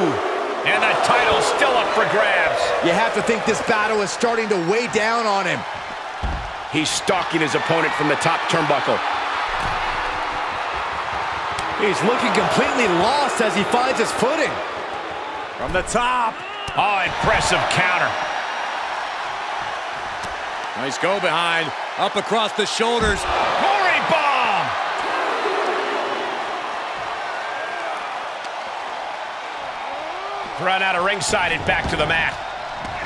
And the title's still up for grabs. You have to think this battle is starting to weigh down on him. He's stalking his opponent from the top turnbuckle. He's looking completely lost as he finds his footing. From the top. Oh, impressive counter. Nice go behind. Up across the shoulders. Glory bomb! Run out of ringside and back to the mat.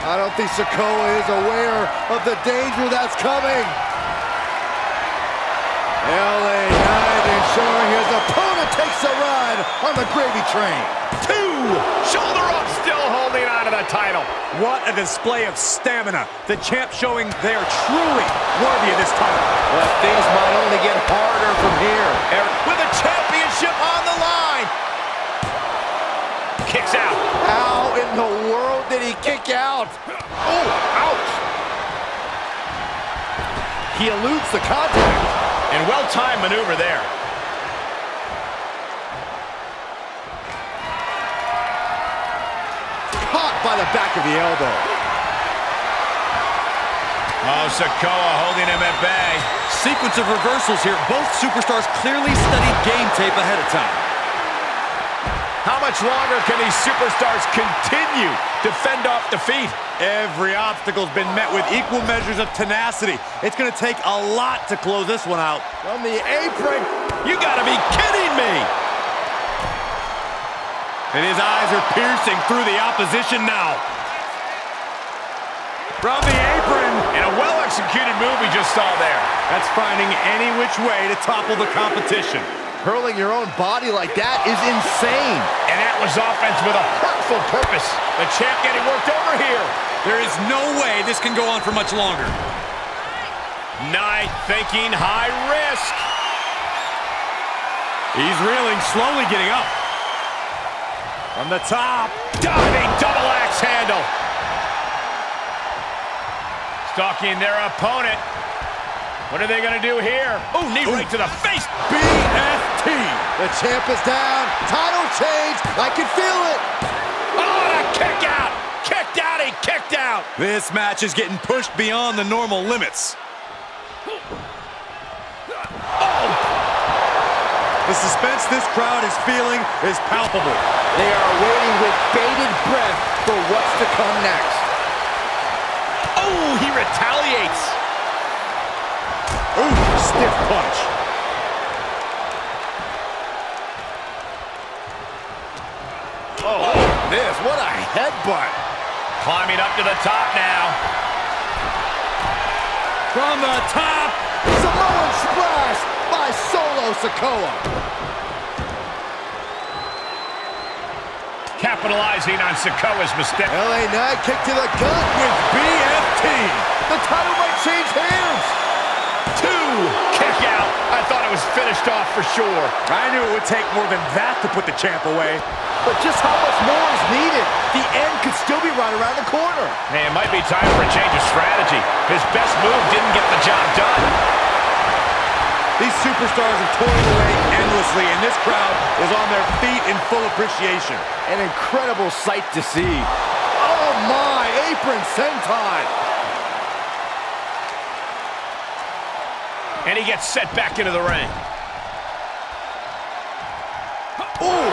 I don't think Sikoa is aware of the danger that's coming. LA Knight ensuring his opponent takes a ride on the gravy train. Two! Shoulder up, still holding on to the title. What a display of stamina. The champ showing they are truly worthy of this title. But things might only get harder from here. With a championship on the line. Kicks out. How in the world did he kick out? Oh, ouch. He eludes the contact. And well-timed maneuver there. Caught by the back of the elbow. Oh, Sikoa holding him at bay. Sequence of reversals here. Both superstars clearly studied game tape ahead of time. How much longer can these superstars continue to fend off defeat? Every obstacle's been met with equal measures of tenacity. It's going to take a lot to close this one out. From the apron. You gotta be kidding me! And his eyes are piercing through the opposition now. From the apron. And a well-executed move we just saw there. That's finding any which way to topple the competition. Hurling your own body like that is insane. And that was offense with a hurtful purpose. The champ getting worked over here. There is no way this can go on for much longer. Knight thinking high risk. He's reeling, slowly getting up. From the top. Diving double axe handle. Stalking their opponent. What are they going to do here? Oh, knee right to the face. BFT. The champ is down. Title change. I can feel it. Oh, a kick out. Kicked out. He kicked out. This match is getting pushed beyond the normal limits. The suspense this crowd is feeling is palpable. They are waiting with bated breath for what's to come next. Oh, he retaliates. Ooh, stiff punch. Oh, this, what a headbutt. Climbing up to the top now. From the top. Samoan splash by Solo Sikoa. Capitalizing on Sikoa's mistake. LA Knight kick to the gut with BFT. The title might change hands. Two, kick kick out. I thought it was finished off for sure. I knew it would take more than that to put the champ away. But just how much more is needed? The end could still be right around the corner. Hey, it might be time for a change of strategy. His best move didn't get the job done. These superstars have toiled away endlessly, and this crowd is on their feet in full appreciation. An incredible sight to see. Oh my, apron senton. And he gets set back into the ring. Ooh.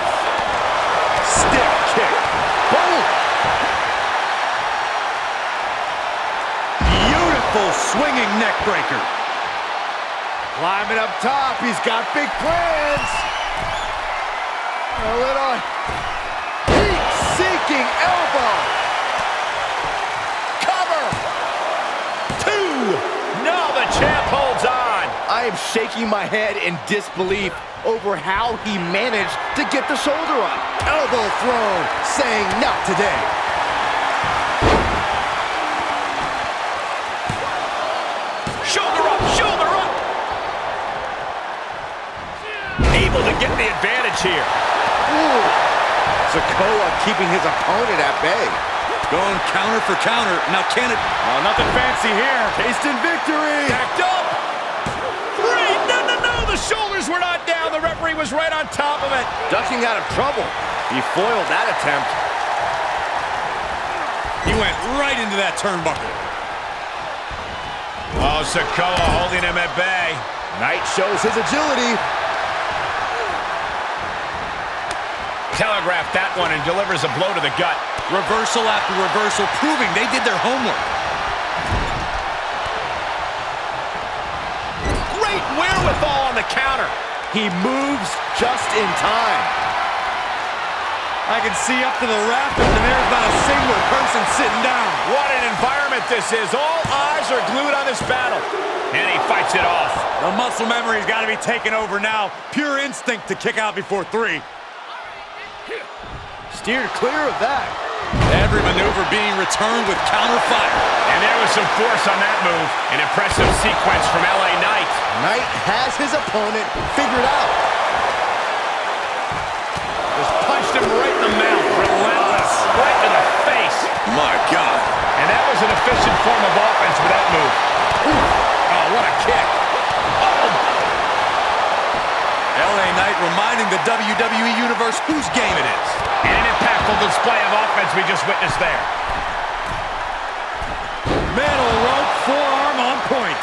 Stiff kick. Boom. Beautiful swinging neck breaker. Climbing up top, he's got big plans. A little heat-seeking elbow. Cover. 2. No, the champ holds on. I am shaking my head in disbelief over how he managed to get the shoulder up. Elbow thrown, saying not today. Shoulder up, shoulder up. Able to get the advantage here. Ooh. Sikoa keeping his opponent at bay. Going counter for counter. Now can it... Oh, nothing fancy here. Tasting victory. Backed up. 3. No. The shoulders were not down. The referee was right on top of it. Ducking out of trouble. He foiled that attempt. He went right into that turnbuckle. Oh, Sikoa holding him at bay. Knight shows his agility. Telegraphed that one and delivers a blow to the gut. Reversal after reversal, proving they did their homework. Great wherewithal on the counter. He moves just in time. I can see up to the rafters, and there's not a single person sitting down. What an environment this is. All eyes are glued on this battle. And he fights it off. The muscle memory's got to be taken over now. Pure instinct to kick out before 3. Steered clear of that. Every maneuver being returned with counter fire. And there was some force on that move. An impressive sequence from LA Knight. Knight has his opponent figured out. Just punched him right in the mouth. Relentless. Right to the face. My God. And that was an efficient form of offense with that move. Ooh. Oh, what a kick. LA Knight reminding the WWE Universe whose game it is. And an impactful display of offense we just witnessed there. Middle rope, forearm on point.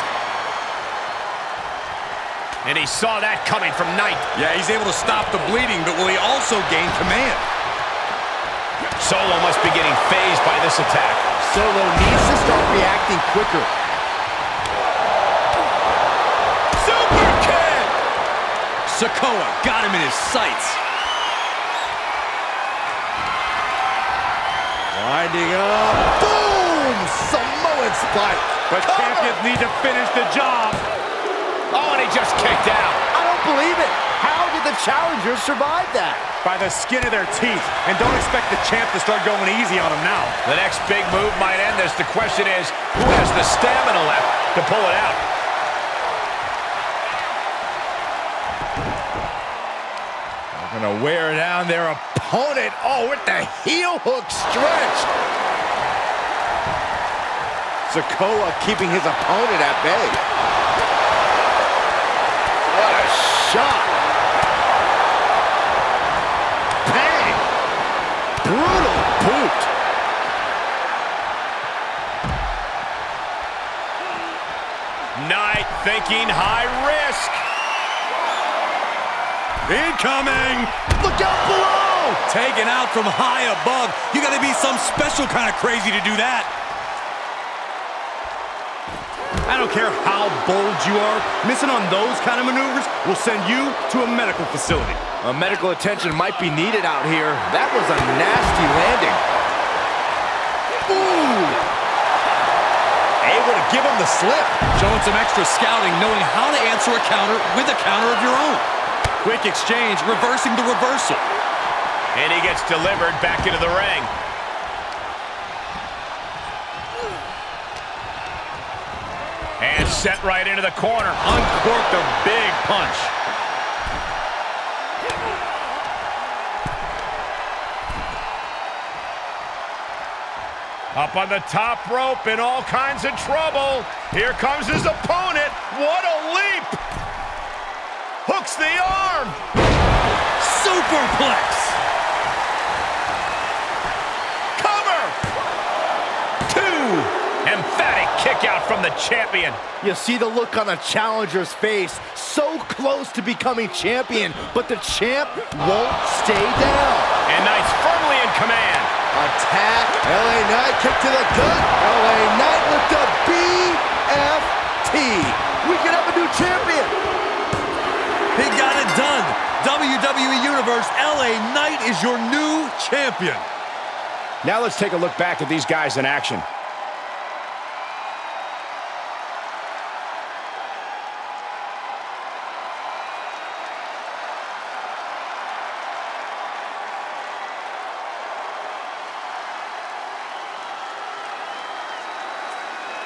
And he saw that coming from Knight. Yeah, he's able to stop the bleeding, but will he also gain command? Solo must be getting phased by this attack. Solo needs to start reacting quicker. Super kick! Sikoa got him in his sights. Winding up. Boom! Samoan spike. But champions need to finish the job. Oh, and he just kicked out. I don't believe it. How did the challengers survive that? By the skin of their teeth. And don't expect the champ to start going easy on him now. The next big move might end this. The question is, who has the stamina left to pull it out? They're gonna wear down their opponent. Oh, with the heel hook stretch. Sikoa keeping his opponent at bay. What a shot. Bang. Brutal boot. Knight thinking high risk. Incoming! Look out below! Taken out from high above. You gotta be some special kind of crazy to do that. I don't care how bold you are, missing on those kind of maneuvers will send you to a medical facility. Medical attention might be needed out here. That was a nasty landing. Ooh! Able to give him the slip. Showing some extra scouting, knowing how to answer a counter with a counter of your own. Quick exchange, reversing the reversal. And he gets delivered back into the ring. And set right into the corner. Uncorked a big punch. Up on the top rope in all kinds of trouble. Here comes his opponent. What a leap! Hooks the arm. Superplex. Cover. 2. Emphatic kick out from the champion. You see the look on a challenger's face. So close to becoming champion, but the champ won't stay down. And Knight's firmly in command. Attack. LA Knight kick to the gut. LA Knight with the BFT. We could have a new champion. He got it done. WWE Universe, LA Knight is your new champion. Now let's take a look back at these guys in action.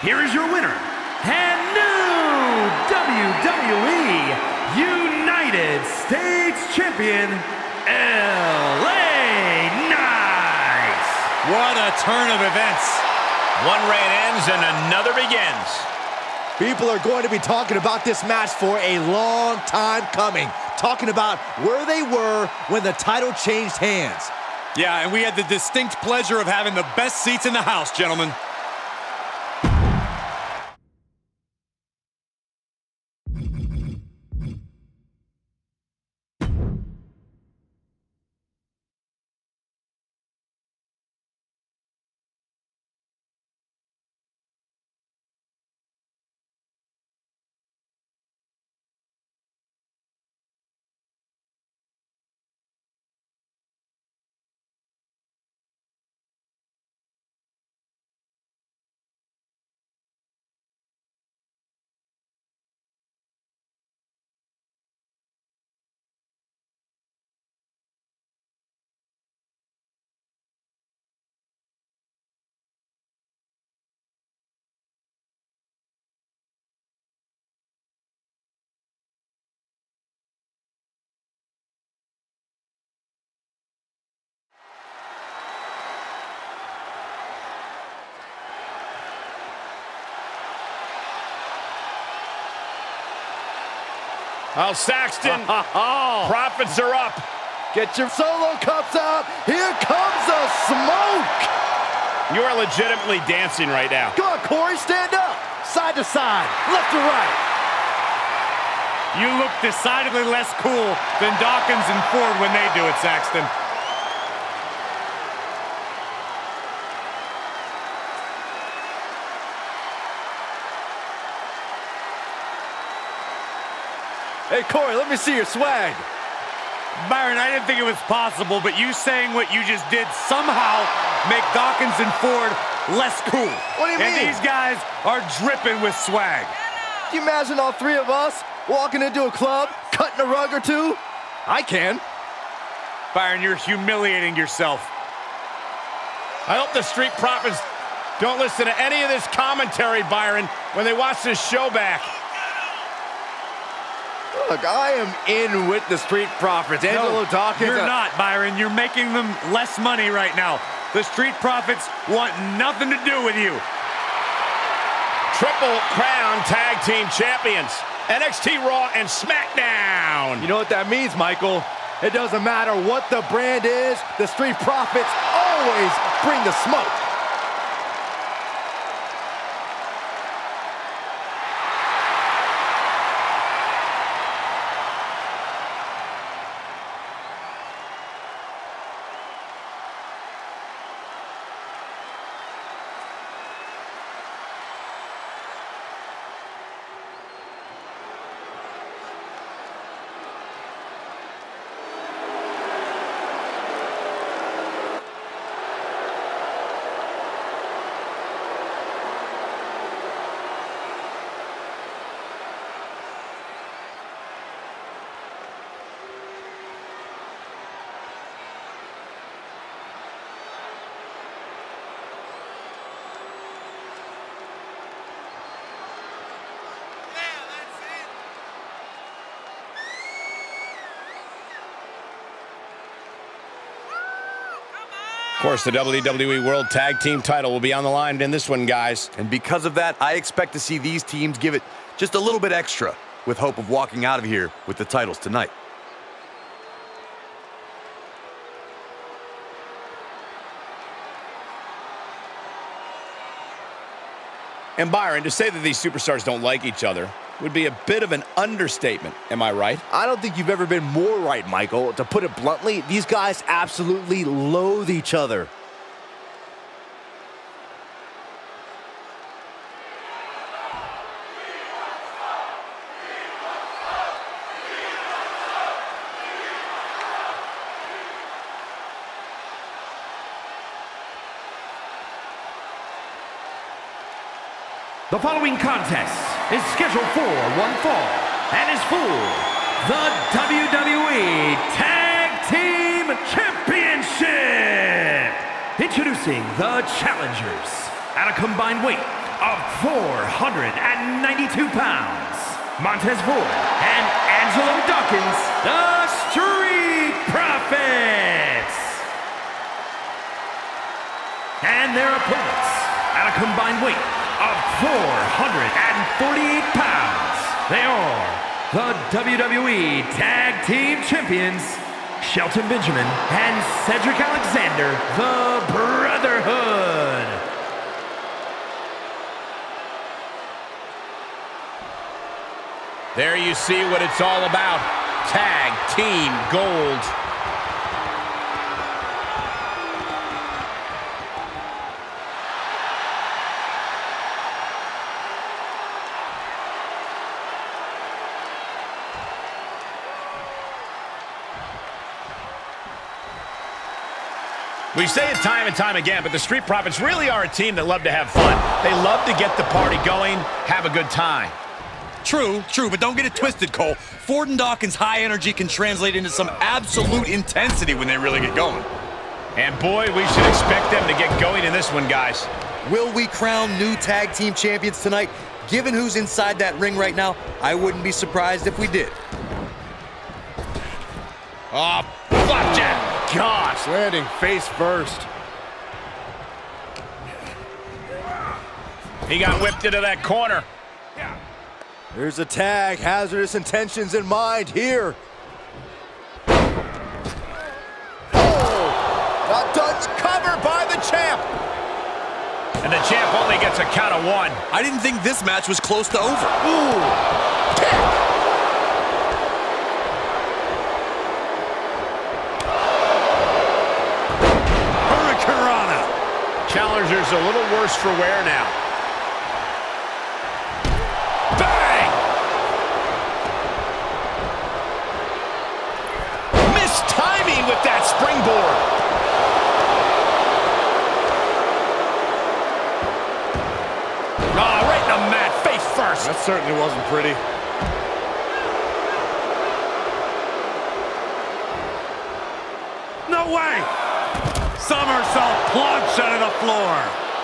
Here is your winner, and new WWE United States Champion, LA Knight. What a turn of events. One reign ends and another begins. People are going to be talking about this match for a long time coming. Talking about where they were when the title changed hands. Yeah, and we had the distinct pleasure of having the best seats in the house, gentlemen. Oh, Saxton, profits are up. Get your solo cups out. Here comes the smoke. You are legitimately dancing right now. Come on, Corey, stand up. Side to side, left to right. You look decidedly less cool than Dawkins and Ford when they do it, Saxton. Hey, Corey, let me see your swag. Byron, I didn't think it was possible, but you saying what you just did somehow make Dawkins and Ford less cool. What do you mean? And these guys are dripping with swag. Can you imagine all three of us walking into a club, cutting a rug or two? I can. Byron, you're humiliating yourself. I hope the Street Profits don't listen to any of this commentary, Byron, when they watch this show back. Look, I am in with the Street Profits. Angelo Dawkins. You're not, Byron. You're making them less money right now. The Street Profits want nothing to do with you. Triple Crown Tag Team Champions. NXT Raw and SmackDown. You know what that means, Michael? It doesn't matter what the brand is, the Street Profits always bring the smoke. Of course, the WWE World Tag Team title will be on the line in this one, guys. And because of that, I expect to see these teams give it just a little bit extra, with hope of walking out of here with the titles tonight. And Byron, to say that these superstars don't like each other would be a bit of an understatement. Am I right? I don't think you've ever been more right, Michael. To put it bluntly, these guys absolutely loathe each other. The following contest is scheduled for one fall and is for the WWE Tag Team Championship. Introducing the challengers at a combined weight of 492 pounds. Montez Ford and Angelo Dawkins, the Street Profits. And their opponents at a combined weight of 448 pounds. They are the WWE Tag Team Champions, Shelton Benjamin and Cedric Alexander, the Brotherhood. There you see what it's all about. Tag Team Gold. We say it time and time again, but the Street Profits really are a team that love to have fun. They love to get the party going, have a good time. True, but don't get it twisted, Cole. Ford and Dawkins' high energy can translate into some absolute intensity when they really get going. And boy, we should expect them to get going in this one, guys. Will we crown new tag team champions tonight? Given who's inside that ring right now, I wouldn't be surprised if we did. Oh, flapjack. Gosh, landing face first. He got whipped into that corner. There's a tag, hazardous intentions in mind here. Oh, not done. Cover by the champ. And the champ only gets a count of one. I didn't think this match was close to over. Ooh, kick. Challenger's a little worse for wear now. Bang! Missed timing with that springboard. Oh, right in the mat, face first. That certainly wasn't pretty. No way! Somersault plunge out of the floor.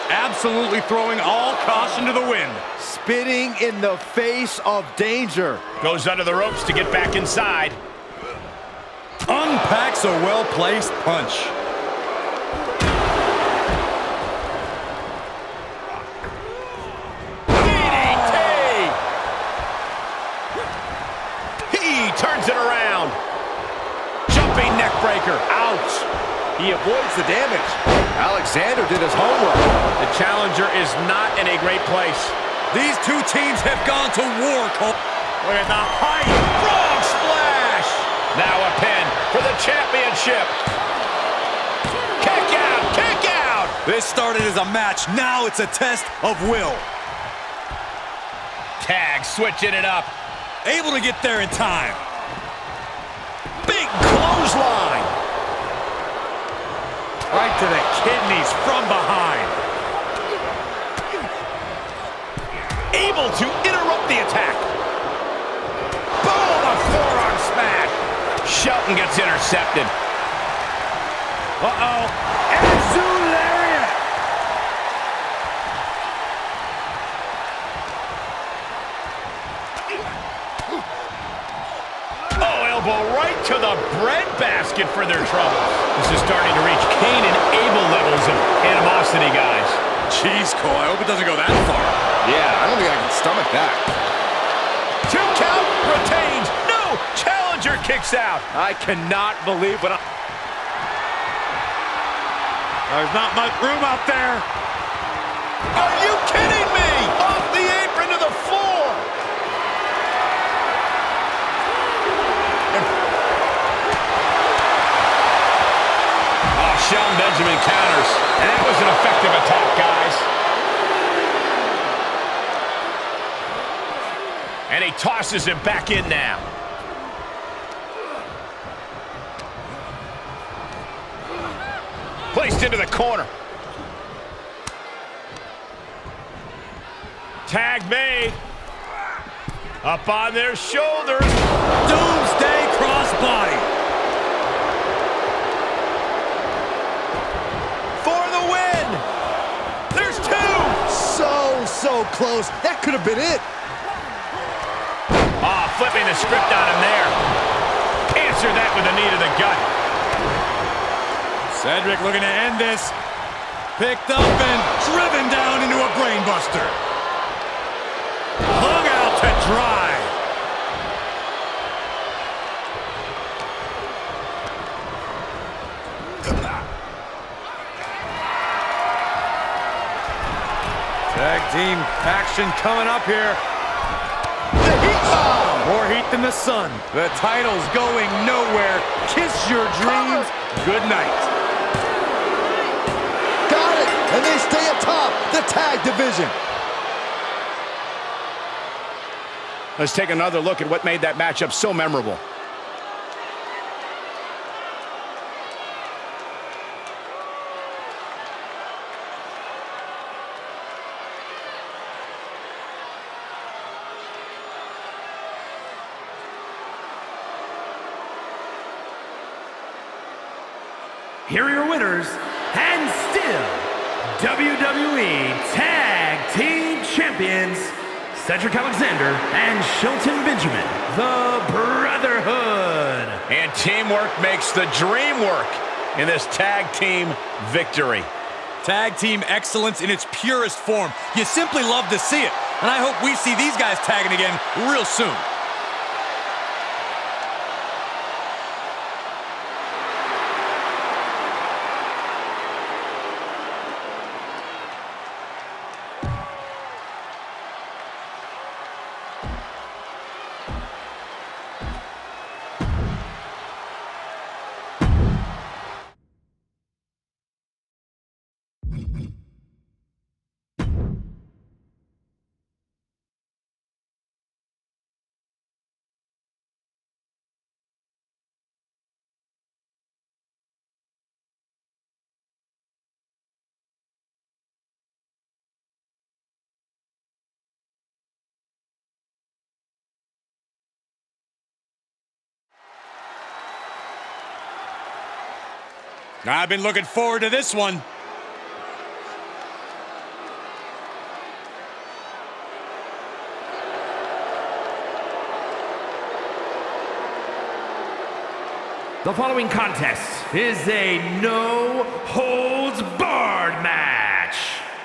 Absolutely throwing all caution to the wind. Spitting in the face of danger. Goes under the ropes to get back inside. Unpacks a well-placed punch. DDT! He turns it around. Jumping neck breaker. Ouch! He avoids the damage. Alexander did his homework. The challenger is not in a great place. These two teams have gone to war, Cole. Look at the height. Frog splash. Now a pin for the championship. Kick out. Kick out. This started as a match. Now it's a test of will. Tag switching it up. Able to get there in time. Big clothesline. Right to the kidneys from behind. Able to interrupt the attack. Boom, a forearm smash. Shelton gets intercepted. Uh-oh. Absolute lariat. Oh, elbow right to the breadbasket for their troubles. This is starting to reach Cain and Abel levels of animosity, guys. Jeez, Cole, I hope it doesn't go that far. Yeah, I don't think I can stomach that. 2 count, retains. No, challenger kicks out. I cannot believe what There's not much room out there. Are you kidding me? Off the apron to the floor. Oh, Shelton Benjamin counters. And that was an effective attack, guys. And he tosses him back in now. Placed into the corner. Tag made. Up on their shoulders. Doomsday crossbody. For the win. There's 2. So close. That could have been it. Ah, flipping the script on him there. Answer that with a knee to the gut. Cedric looking to end this. Picked up and driven down into a brainbuster. Hung out to dry. Tag team action coming up here. The heat bomb. More heat than the sun. The title's going nowhere. Kiss your dreams. Good night. Got it. And they stay atop the tag division. Let's take another look at what made that matchup so memorable. Here are your winners, and still WWE Tag Team Champions, Cedric Alexander and Shelton Benjamin, the Brotherhood. And teamwork makes the dream work in this tag team victory. Tag team excellence in its purest form. You simply love to see it. And I hope we see these guys tagging again real soon. I've been looking forward to this one. The following contest is a no-holds-barred match.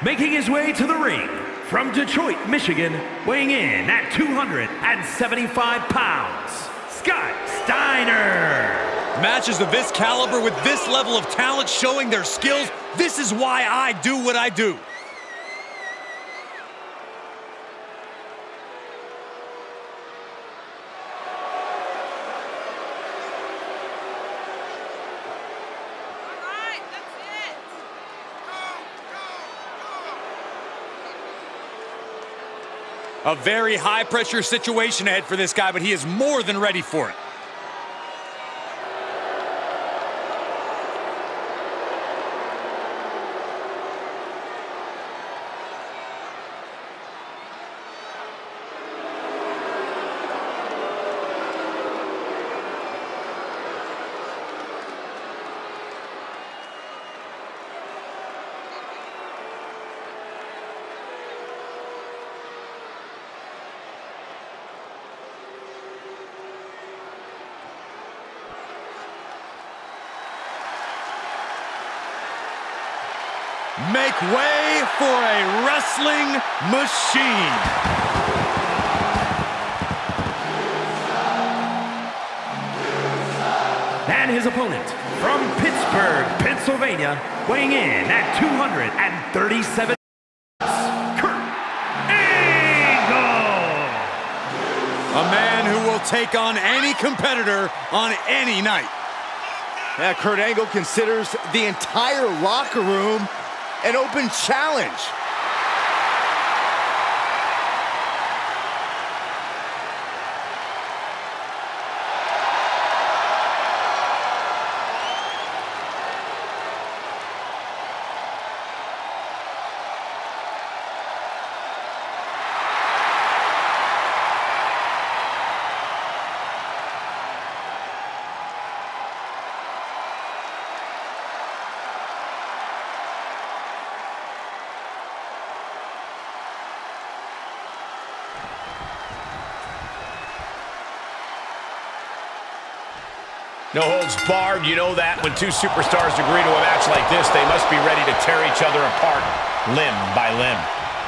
Making his way to the ring from Detroit, Michigan, weighing in at 275 pounds, Scott Steiner. Matches of this caliber with this level of talent showing their skills, this is why I do what I do. A very high-pressure situation ahead for this guy, but he is more than ready for it. Make way for a wrestling machine. And his opponent, from Pittsburgh, Pennsylvania, weighing in at 237 Kurt Angle! A man who will take on any competitor on any night. Yeah, Kurt Angle considers the entire locker room an open challenge. No holds barred, you know that. When two superstars agree to a match like this, they must be ready to tear each other apart, limb by limb.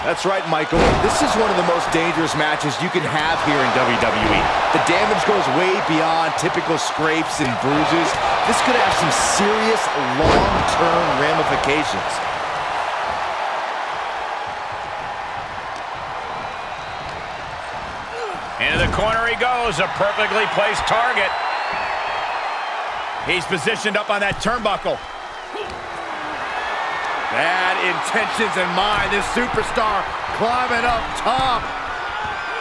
That's right, Michael. This is one of the most dangerous matches you can have here in WWE. The damage goes way beyond typical scrapes and bruises. This could have some serious long-term ramifications. Into the corner he goes, a perfectly placed target. He's positioned up on that turnbuckle. Bad intentions in mind. This superstar climbing up top.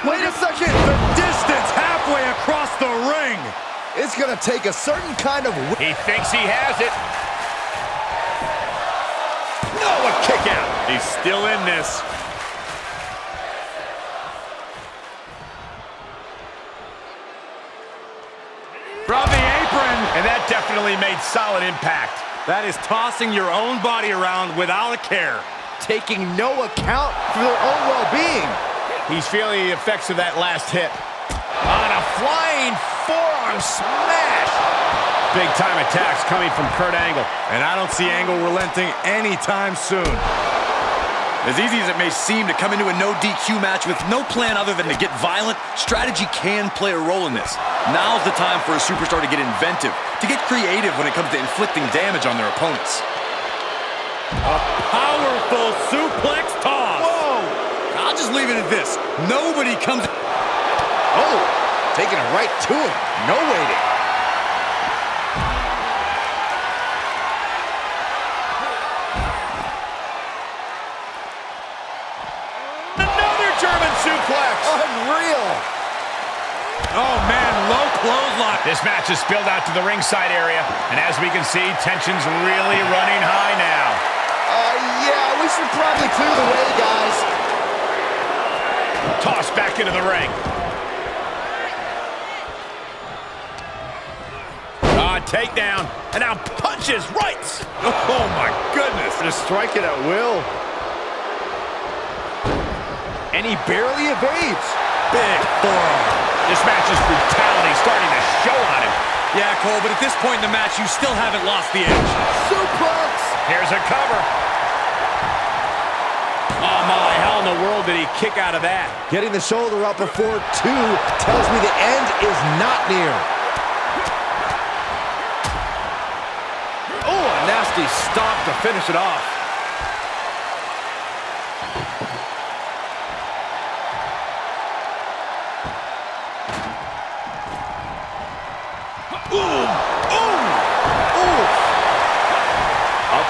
Wait a second. The distance halfway across the ring. It's going to take a certain kind of... He thinks he has it. No, a kick out. He's still in this. From the apron. And that definitely made solid impact. That is tossing your own body around without a care. Taking no account for their own well-being. He's feeling the effects of that last hit. On a flying forearm smash. Big-time attacks coming from Kurt Angle. And I don't see Angle relenting anytime soon. As easy as it may seem to come into a no DQ match with no plan other than to get violent, strategy can play a role in this. Now's the time for a superstar to get inventive, to get creative when it comes to inflicting damage on their opponents. A powerful suplex toss. Whoa! I'll just leave it at this. Nobody comes... Oh, taking it right to him. No waiting. German suplex. Unreal. Oh, man, low clothesline. This match is spilled out to the ringside area, and as we can see, tension's really running high now. Yeah, we should probably clear the way, guys. Tossed back into the ring. Takedown, and now punches, rights. Oh, my goodness. Just strike it at will. And he barely evades. Big forearm. This match's brutality starting to show on him. Yeah, Cole, but at this point in the match, you still haven't lost the edge. Suplex. Here's a cover. Oh, my, how in the world did he kick out of that? Getting the shoulder up before 2 tells me the end is not near. Oh, a nasty stop to finish it off.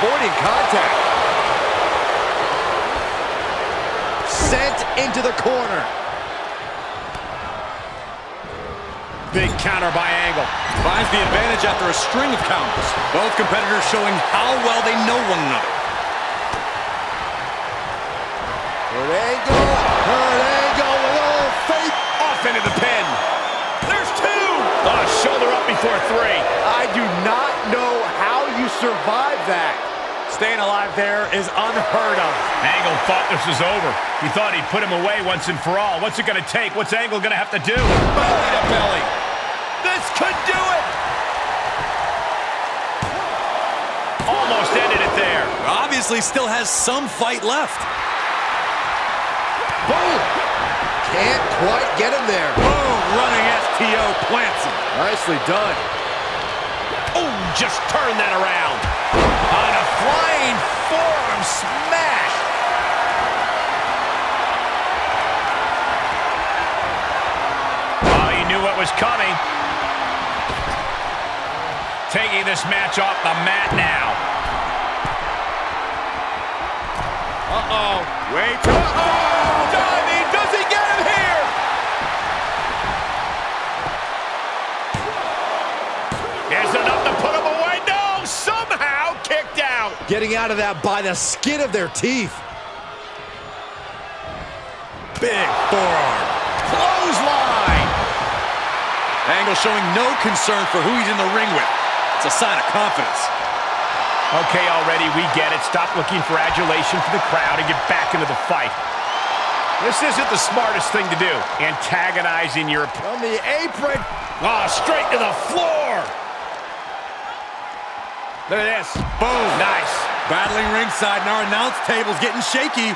Avoiding contact. Sent into the corner. Big counter by Angle. Finds the advantage after a string of counters. Both competitors showing how well they know one another. Kurt Angle with all faith. Off into the pin. There's 2. Oh, shoulder up before 3. I do not know how you survive that. Staying alive there is unheard of. Angle thought this was over. He thought he'd put him away once and for all. What's it going to take? What's Angle going to have to do? Belly to belly. This could do it. Almost ended it there. obviously still has some fight left. Boom! Can't quite get him there. Boom! Running STO plants him. Nicely done. Oh, just turn that around. On a flying forearm smash. Oh, he knew what was coming. Taking this match off the mat now. Uh-oh. Wait. Uh-oh! Diving. Does he get him here? Is enough to put him away? No! Somehow kicked out. Getting out of that by the skin of their teeth. Big forearm. Clothesline. Angle showing no concern for who he's in the ring with. It's a sign of confidence. Okay, already, we get it. Stop looking for adulation from the crowd and get back into the fight. This isn't the smartest thing to do. Antagonizing your opponent. On the apron. Oh, straight to the floor. Look at this. Boom. Nice. Battling ringside, and our announce table's getting shaky.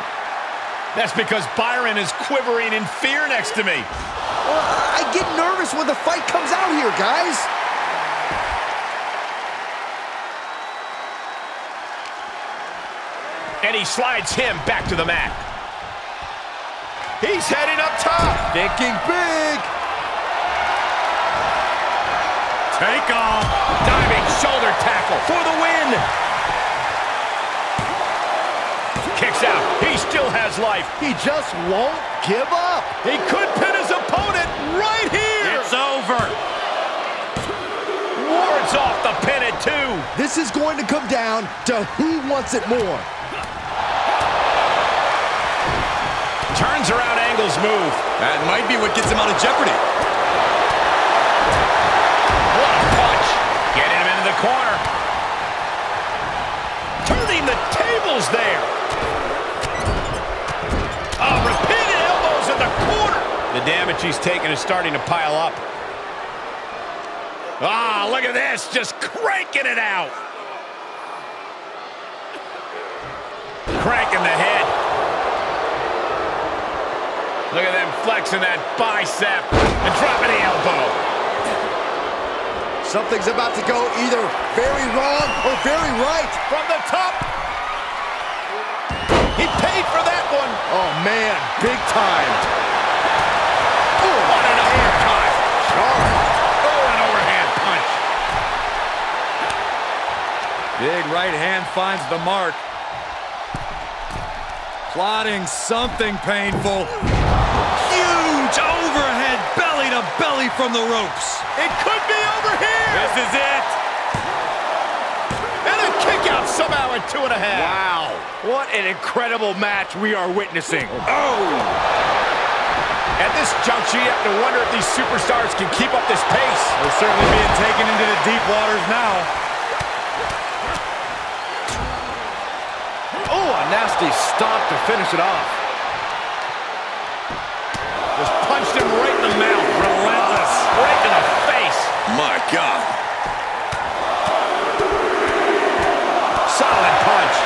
That's because Byron is quivering in fear next to me. Well, I get nervous when the fight comes out here, guys. And he slides him back to the mat. He's heading up top. Thinking big. Take off. Diving shoulder tackle for the win. Kicks out. He still has life. He just won't give up. He could pin his opponent right here. It's over. Wards off the pin at 2. This is going to come down to who wants it more. Turns around Angle's move. That might be what gets him out of jeopardy. What a punch. Getting him into the corner. Turning the tables there. Oh, repeated elbows in the corner. The damage he's taken is starting to pile up. Ah, look at this. Just cranking it out. Cranking the head. Look at them flexing that bicep and dropping the elbow. Something's about to go either very wrong or very right. From the top. He paid for that one. Oh, man, big time. Oh, what an uppercut. Oh, an overhand punch. Big right hand finds the mark. Plotting something painful. Huge overhead belly to belly from the ropes. It could be over here. This is it. And a kick out somehow at 2.5. Wow. What an incredible match we are witnessing. Oh. At this juncture, you have to wonder if these superstars can keep up this pace. They're certainly being taken into the deep waters now. Oh, a nasty stop to finish it off. Just punched him right in the mouth. Relentless. Right in the face. My God. Solid punch.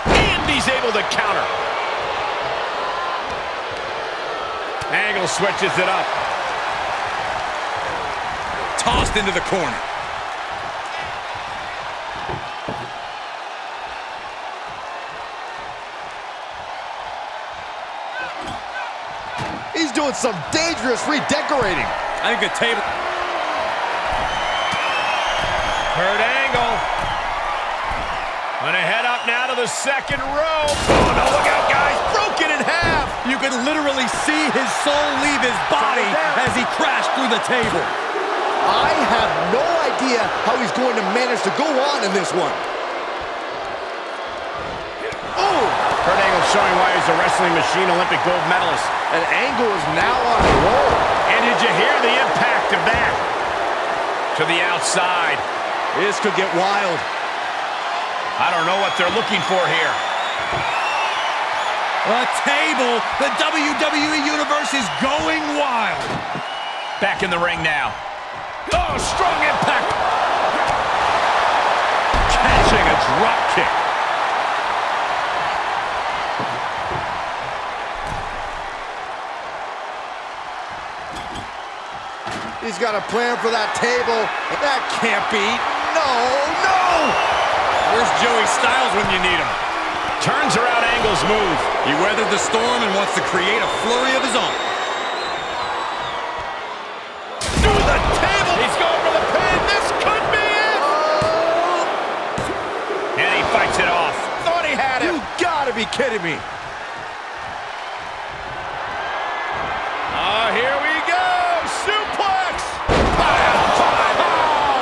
And he's able to counter. Angle switches it up. Tossed into the corner. He's doing some dangerous redecorating. I think the table... Kurt Angle. Gonna head up now to the second row. Oh, no, look out, guys. Broken in half. You could literally see his soul leave his body as he crashed through the table. I have no idea how he's going to manage to go on in this one. Oh! Kurt Angle showing why he's a wrestling machine Olympic gold medalist. And Angle is now on a roll. And did you hear the impact of that? To the outside. This could get wild. I don't know what they're looking for here. A table. The WWE Universe is going wild. Back in the ring now. Oh, strong impact. drop kick. He's got a plan for that table. That can't be. No, no! Where's Joey Styles when you need him? Turns around Angle's move. He weathered the storm and wants to create a flurry of his own. Through the table. He's going for the pin. This could be it. And he fights it off. Thought he had it. You gotta be kidding me. Here we go. Suplex.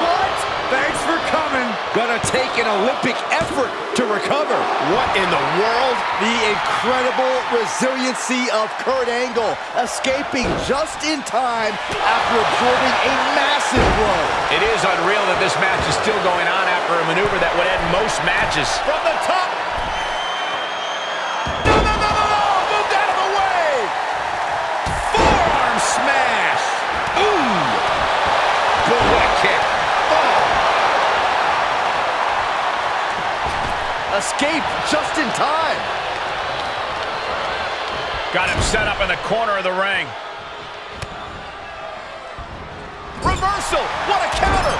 What? Thanks for coming. Gonna take an Olympic effort to recover. What in the world? The incredible resiliency of Kurt Angle, escaping just in time after absorbing a massive blow. It is unreal that this match is still going on after a maneuver that would end most matches. From the top. No, no, no, no, no. Moved out of the way. Forearm smash. Ooh. Boom, what a kick. Escape just in time. Got him set up in the corner of the ring. Reversal. What a counter.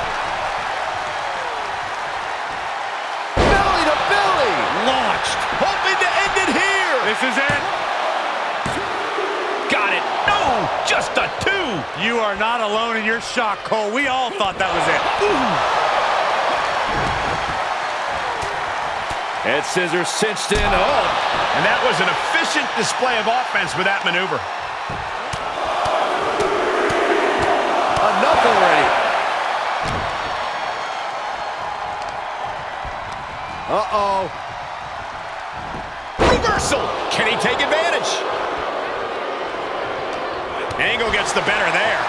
Belly to belly. Launched. Hoping to end it here. This is it. Got it. No, just a 2. You are not alone in your shock, Cole. We all thought that was it. Ooh. Head scissors cinched in. Oh. And that was an efficient display of offense with that maneuver. Enough already. Uh-oh. Reversal. Can he take advantage? Angle gets the better there.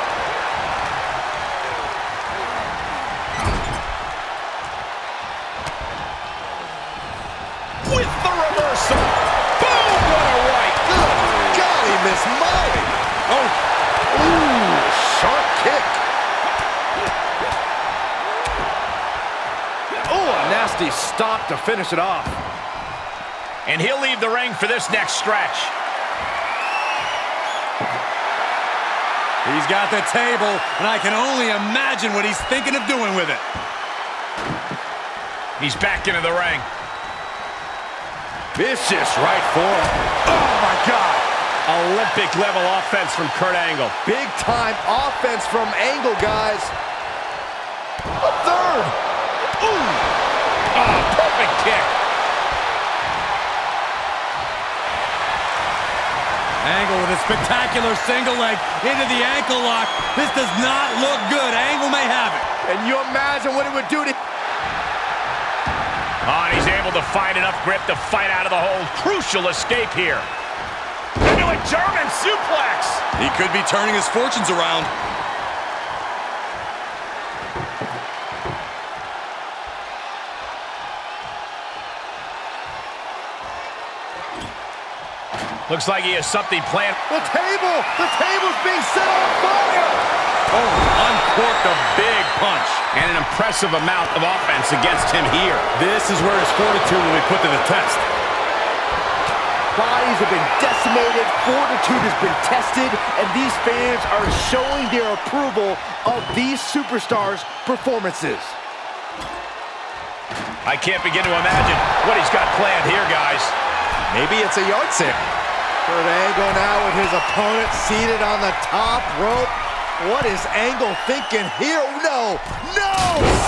With the reversal. Boom! What a right. Good golly, Miss Molly. Oh. Ooh, sharp kick. Oh, a nasty stop to finish it off. And he'll leave the ring for this next stretch. He's got the table, and I can only imagine what he's thinking of doing with it. He's back into the ring. Vicious right forearm. Oh, my God. Olympic-level offense from Kurt Angle. Big-time offense from Angle, guys. A third. Ooh. Oh, perfect kick. Angle with a spectacular single leg into the ankle lock. This does not look good. Angle may have it. And you imagine what it would do to... Oh, and he's able to find enough grip to fight out of the hold. Crucial escape here. Into a German suplex. He could be turning his fortunes around. Looks like he has something planned. The table's being set on fire. Oh, uncorked a big punch. And an impressive amount of offense against him here. This is where his fortitude will be put to the test. Bodies have been decimated, fortitude has been tested, and these fans are showing their approval of these superstars' performances. I can't begin to imagine what he's got planned here, guys. Maybe it's a yard sale. Kurt Angle now with his opponent seated on the top rope. What is Angle thinking here? No!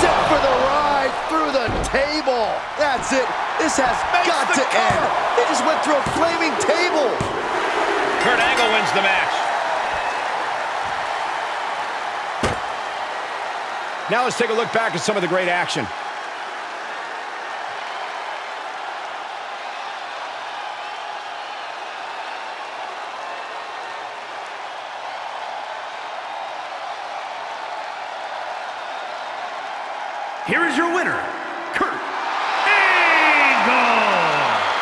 Set for the ride through the table. That's it. This has got to end. He just went through a flaming table. Kurt Angle wins the match. Now let's take a look back at some of the great action. Here is your winner, Kurt Angle.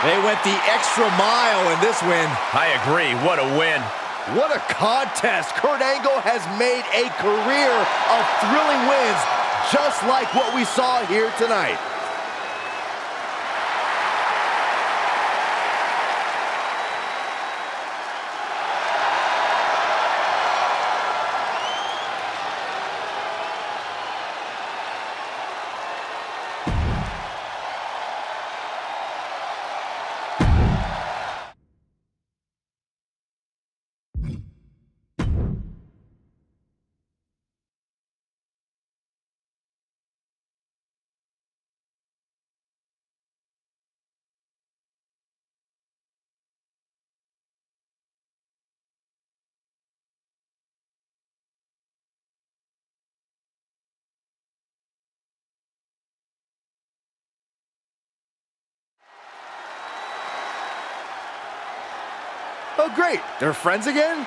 They went the extra mile in this win. I agree. What a win. What a contest. Kurt Angle has made a career of thrilling wins, just like what we saw here tonight. Oh, great. They're friends again?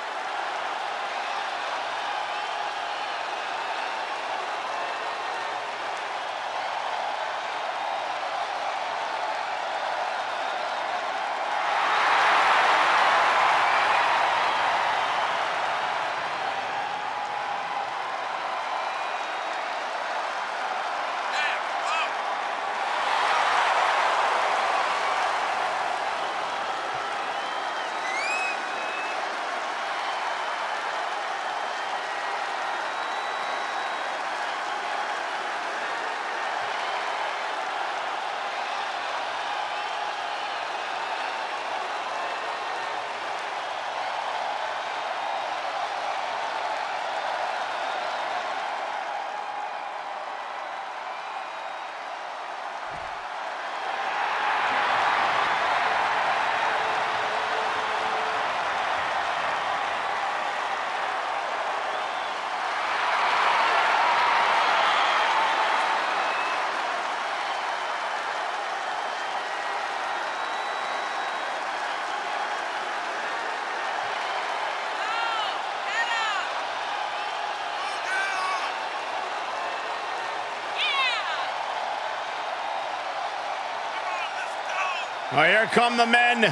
Oh, here come the men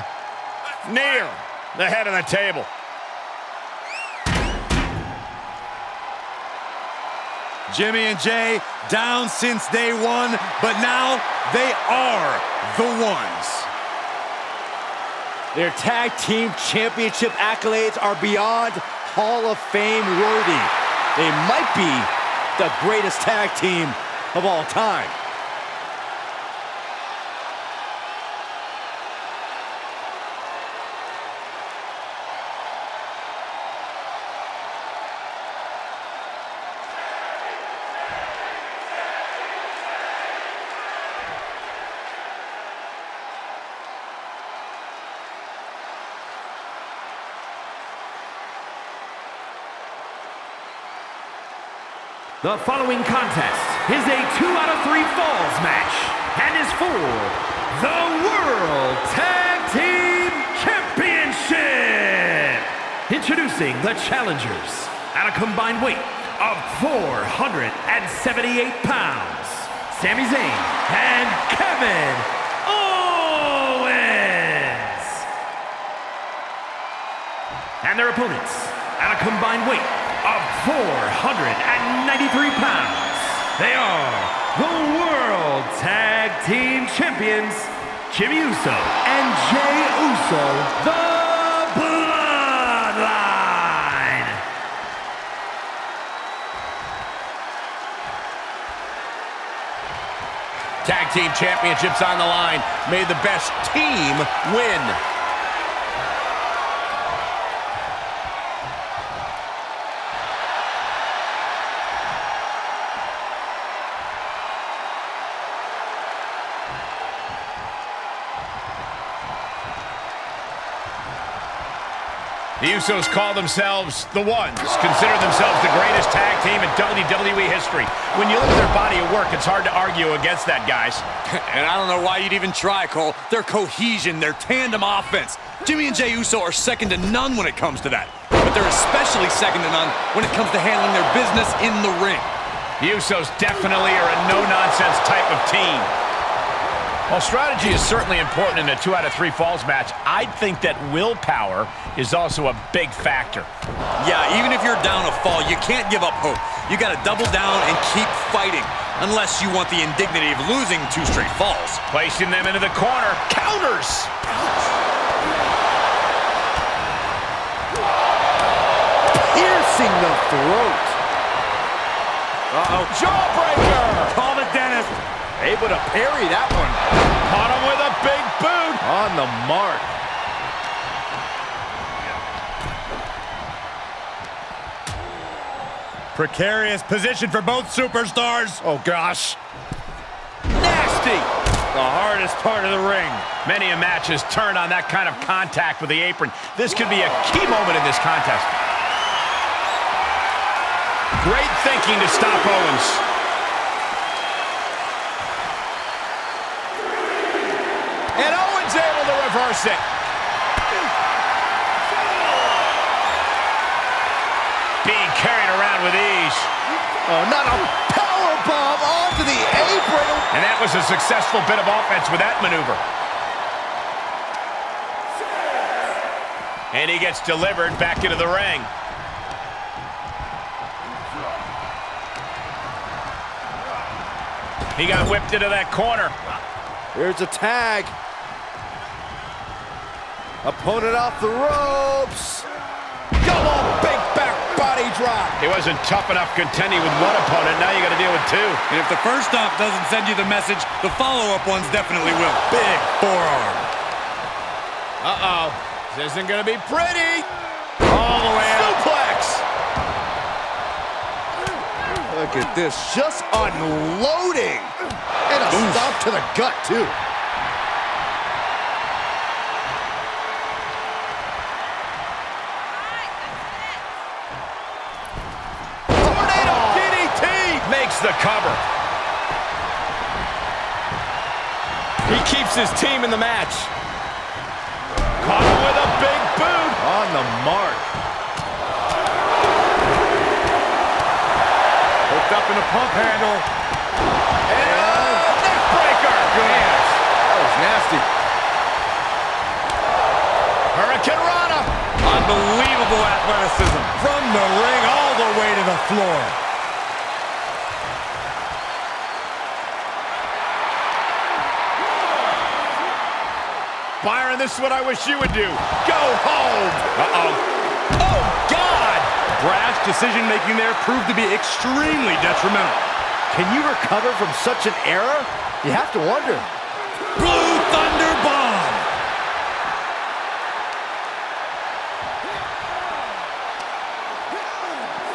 near the head of the table. Jimmy and Jay down since day one, but now they are the ones. Their tag team championship accolades are beyond Hall of Fame worthy. They might be the greatest tag team of all time. The following contest is a 2-out-of-3 falls match and is for the World Tag Team Championship. Introducing the challengers at a combined weight of 478 pounds, Sami Zayn and Kevin Owens. And their opponents at a combined weight of 493 pounds. They are the World Tag Team Champions, Jimmy Uso and Jey Uso, the Bloodline. Tag Team Championships on the line. May the best team win. The Usos call themselves the Ones, consider themselves the greatest tag team in WWE history. When you look at their body of work, it's hard to argue against that, guys. And I don't know why you'd even try, Cole. Their cohesion, their tandem offense. Jimmy and Jey Uso are second to none when it comes to that. But they're especially second to none when it comes to handling their business in the ring. The Usos definitely are a no-nonsense type of team. While strategy is certainly important in a 2-out-of-3 falls match, I'd think that willpower is also a big factor. Yeah, even if you're down a fall, you can't give up hope. You got to double down and keep fighting, unless you want the indignity of losing 2 straight falls. Placing them into the corner. Counters! Piercing the throat. Uh-oh, jawbreaker! Call the dentist. Able to parry that one. Caught him with a big boot. On the mark. Precarious position for both superstars. Oh, gosh. Nasty! The hardest part of the ring. Many a match has turned on that kind of contact with the apron. This could be a key moment in this contest. Great thinking to stop Owens. And Owens able to reverse it. being carried around with ease. Oh, not a powerbomb onto the apron. And that was a successful bit of offense with that maneuver. And he gets delivered back into the ring. He got whipped into that corner. Here's a tag. Opponent off the ropes. Double big back body drop. He wasn't tough enough contending with one opponent. Now you got to deal with two. And if the first stomp doesn't send you the message, the follow-up ones definitely will. Big forearm. Uh-oh. This isn't going to be pretty. All the way out. Suplex. Look at this, just unloading. And a stomp to the gut, too. Tornado DDT makes the cover. He keeps his team in the match. Caught him with a big boot. On the mark. Hooked up in a pump handle. And a neck breaker. Yes. That was nasty. Hurricane Rana. Unbelievable athleticism. From the ring all the way to the floor. Byron, this is what I wish you would do. Go home. Uh-oh. Oh, God. Brash decision-making there proved to be extremely detrimental. Can you recover from such an error? You have to wonder. Blue Thunder Bomb.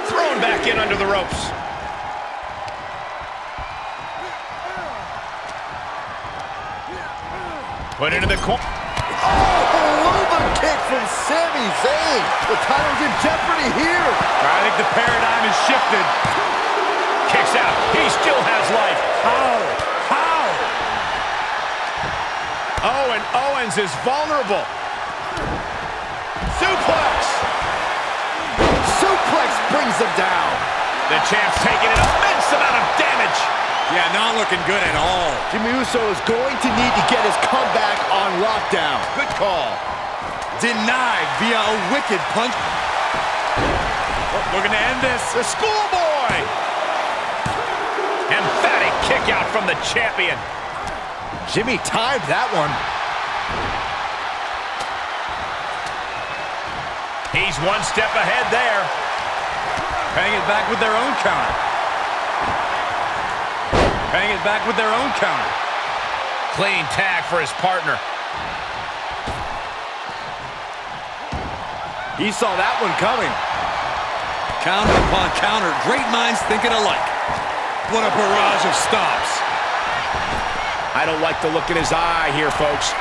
Thrown back in under the ropes. Put into the corner. Oh, Luba kick from Sami Zayn. The title's in jeopardy here. I think the paradigm has shifted. Kicks out. He still has life. How? Oh, and Owens is vulnerable. Suplex. Suplex brings him down. The champ's taking an immense amount of damage. Yeah, not looking good at all. Jimmy Uso is going to need to get his comeback on lockdown. Good call. Denied via a wicked punch. Looking to end this. The schoolboy. Emphatic kick out from the champion. Jimmy timed that one. He's one step ahead there. Paying it back with their own counter. Paying it back with their own counter. Clean tag for his partner. He saw that one coming. Counter upon counter. Great minds thinking alike. What a barrage of stops. I don't like the look in his eye here, folks.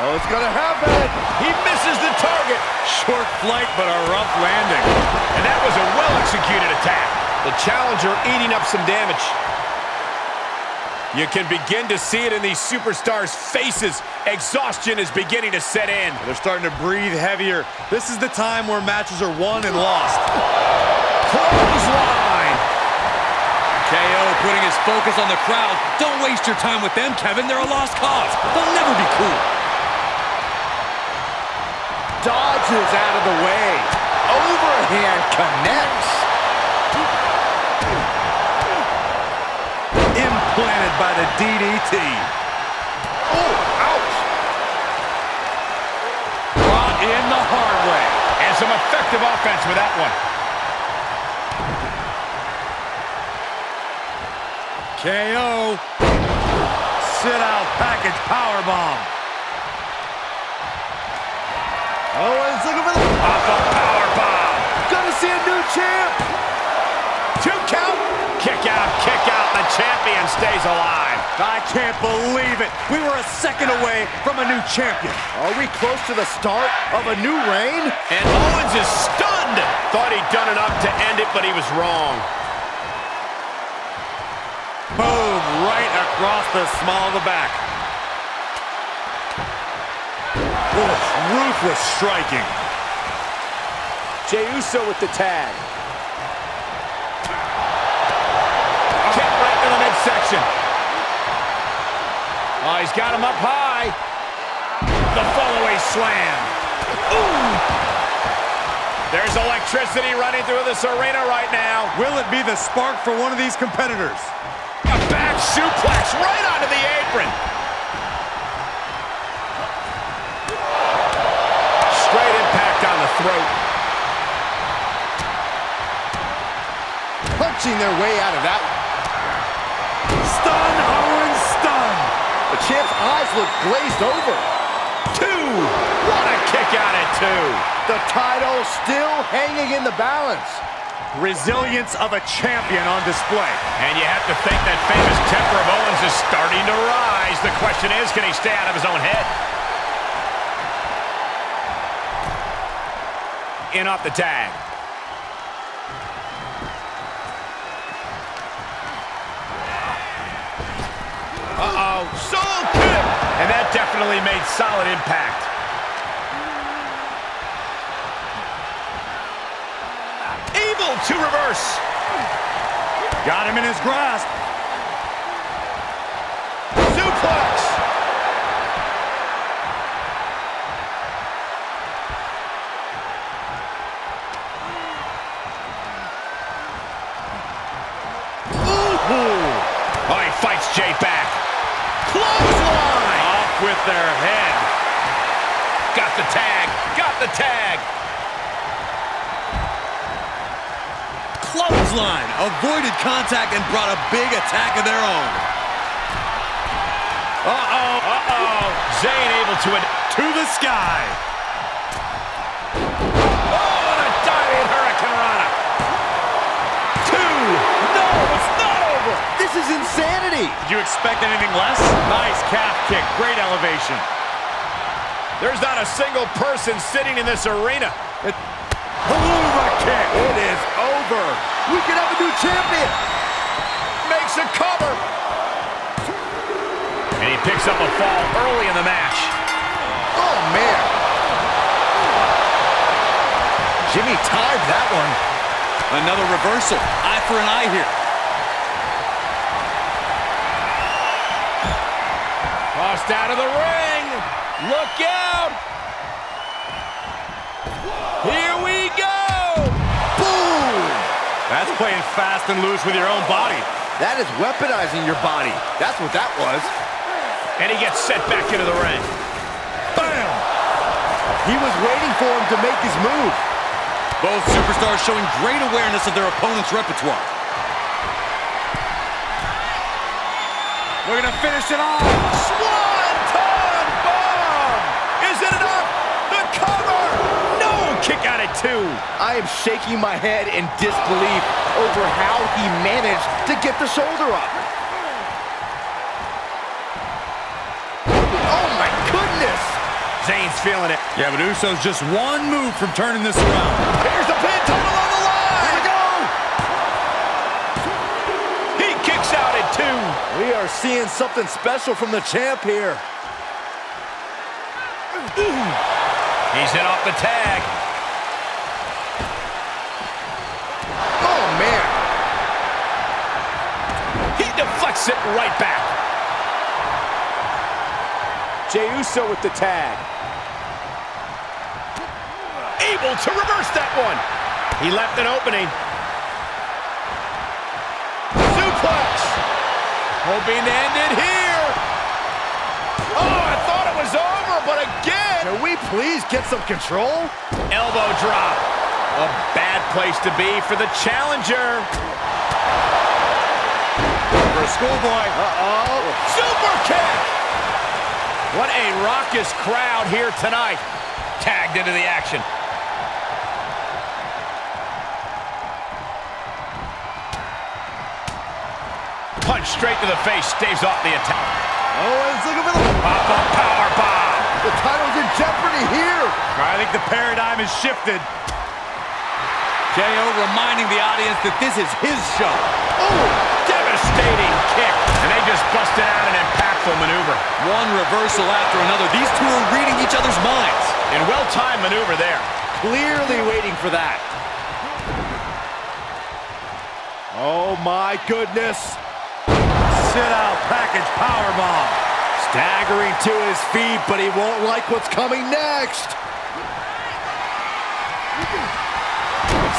Oh, it's gonna happen. He misses the target. Short flight, but a rough landing. And that was a well-executed attack. The challenger eating up some damage. You can begin to see it in these superstars' faces. Exhaustion is beginning to set in. They're starting to breathe heavier. This is the time where matches are won and lost. Clothesline. KO putting his focus on the crowd. Don't waste your time with them, Kevin. They're a lost cause. They'll never be cool. Dodges out of the way. Overhand connects. Implanted by the DDT. Oh, ouch. Brought in the hard way. And some effective offense with that one. KO. Sit-out package powerbomb. Owens looking for the Off a powerbomb. Gonna see a new champ. 2 count. Kick out. The champion stays alive. I can't believe it. We were a second away from a new champion. Are we close to the start of a new reign? And Owens is stunned. Thought he'd done enough to end it, but he was wrong. Boom, right across the small of the back. Ruthless striking. Jey Uso with the tag. Kick right to the midsection. Oh, he's got him up high. The fallaway slam. Ooh! There's electricity running through this arena right now. Will it be the spark for one of these competitors? A back suplex right onto the apron. Straight impact on the throat. Punching their way out of that. Stun, Owens, stun. The champ's eyes look glazed over. 2. What a kick out at 2. The title still hanging in the balance. Resilience of a champion on display. And you have to think that famous temper of Owens is starting to rise. The question is, can he stay out of his own head? In off the tag. Uh-oh, solo kick! And that definitely made solid impact. Able to reverse. Got him in his grasp. Suplex. Oh, he fights Jey back. Clothesline! Off with their head. Got the tag. Got the tag. Clothesline. Avoided contact and brought a big attack of their own. Uh-oh. Uh-oh. Zayn able to the sky. Oh, and a diving Hurricane Rana. 2. No, it's not over. This is insanity. Did you expect anything less? Nice calf kick. Great elevation. There's not a single person sitting in this arena. Haluva kick. It is over. We can have a new champion. Makes a cover. And he picks up a fall early in the match. Oh, man. Jimmy timed that one. Another reversal. Eye for an eye here. Tossed out of the ring. Look out. Here we go. Boom. That's playing fast and loose with your own body. That is weaponizing your body. That's what that was. And he gets set back into the ring. Bam. He was waiting for him to make his move. Both superstars showing great awareness of their opponent's repertoire. We're going to finish it off. Swanton bomb! Is it enough? The cover! No! Kick out at 2. I am shaking my head in disbelief over how he managed to get the shoulder up. Oh my goodness! Zayn's feeling it. Yeah, but Uso's just one move from turning this around. Here's the pin, title on the line! Here we go! He kicks out at 2. We are seeing something special from the champ here. He's in off the tag. Oh, man. He deflects it right back. Jey Uso with the tag. Able to reverse that one. He left an opening. Suplex. Hoping to end it here. Oh, I thought it was over, but again. Can we please get some control? Elbow drop. A bad place to be for the challenger. For a schoolboy. Uh-oh. Super kick. What a raucous crowd here tonight. Tagged into the action. Punch straight to the face, staves off the attack. Owens looking for the... Pop-up power bomb. The title's in jeopardy here. I think the paradigm has shifted. KO reminding the audience that this is his show. Oh, devastating kick. And they just busted out an impactful maneuver. One reversal after another. These two are reading each other's minds. And well-timed maneuver there. clearly waiting for that. Oh my goodness. Sit-out package powerbomb. Staggering to his feet, but he won't like what's coming next.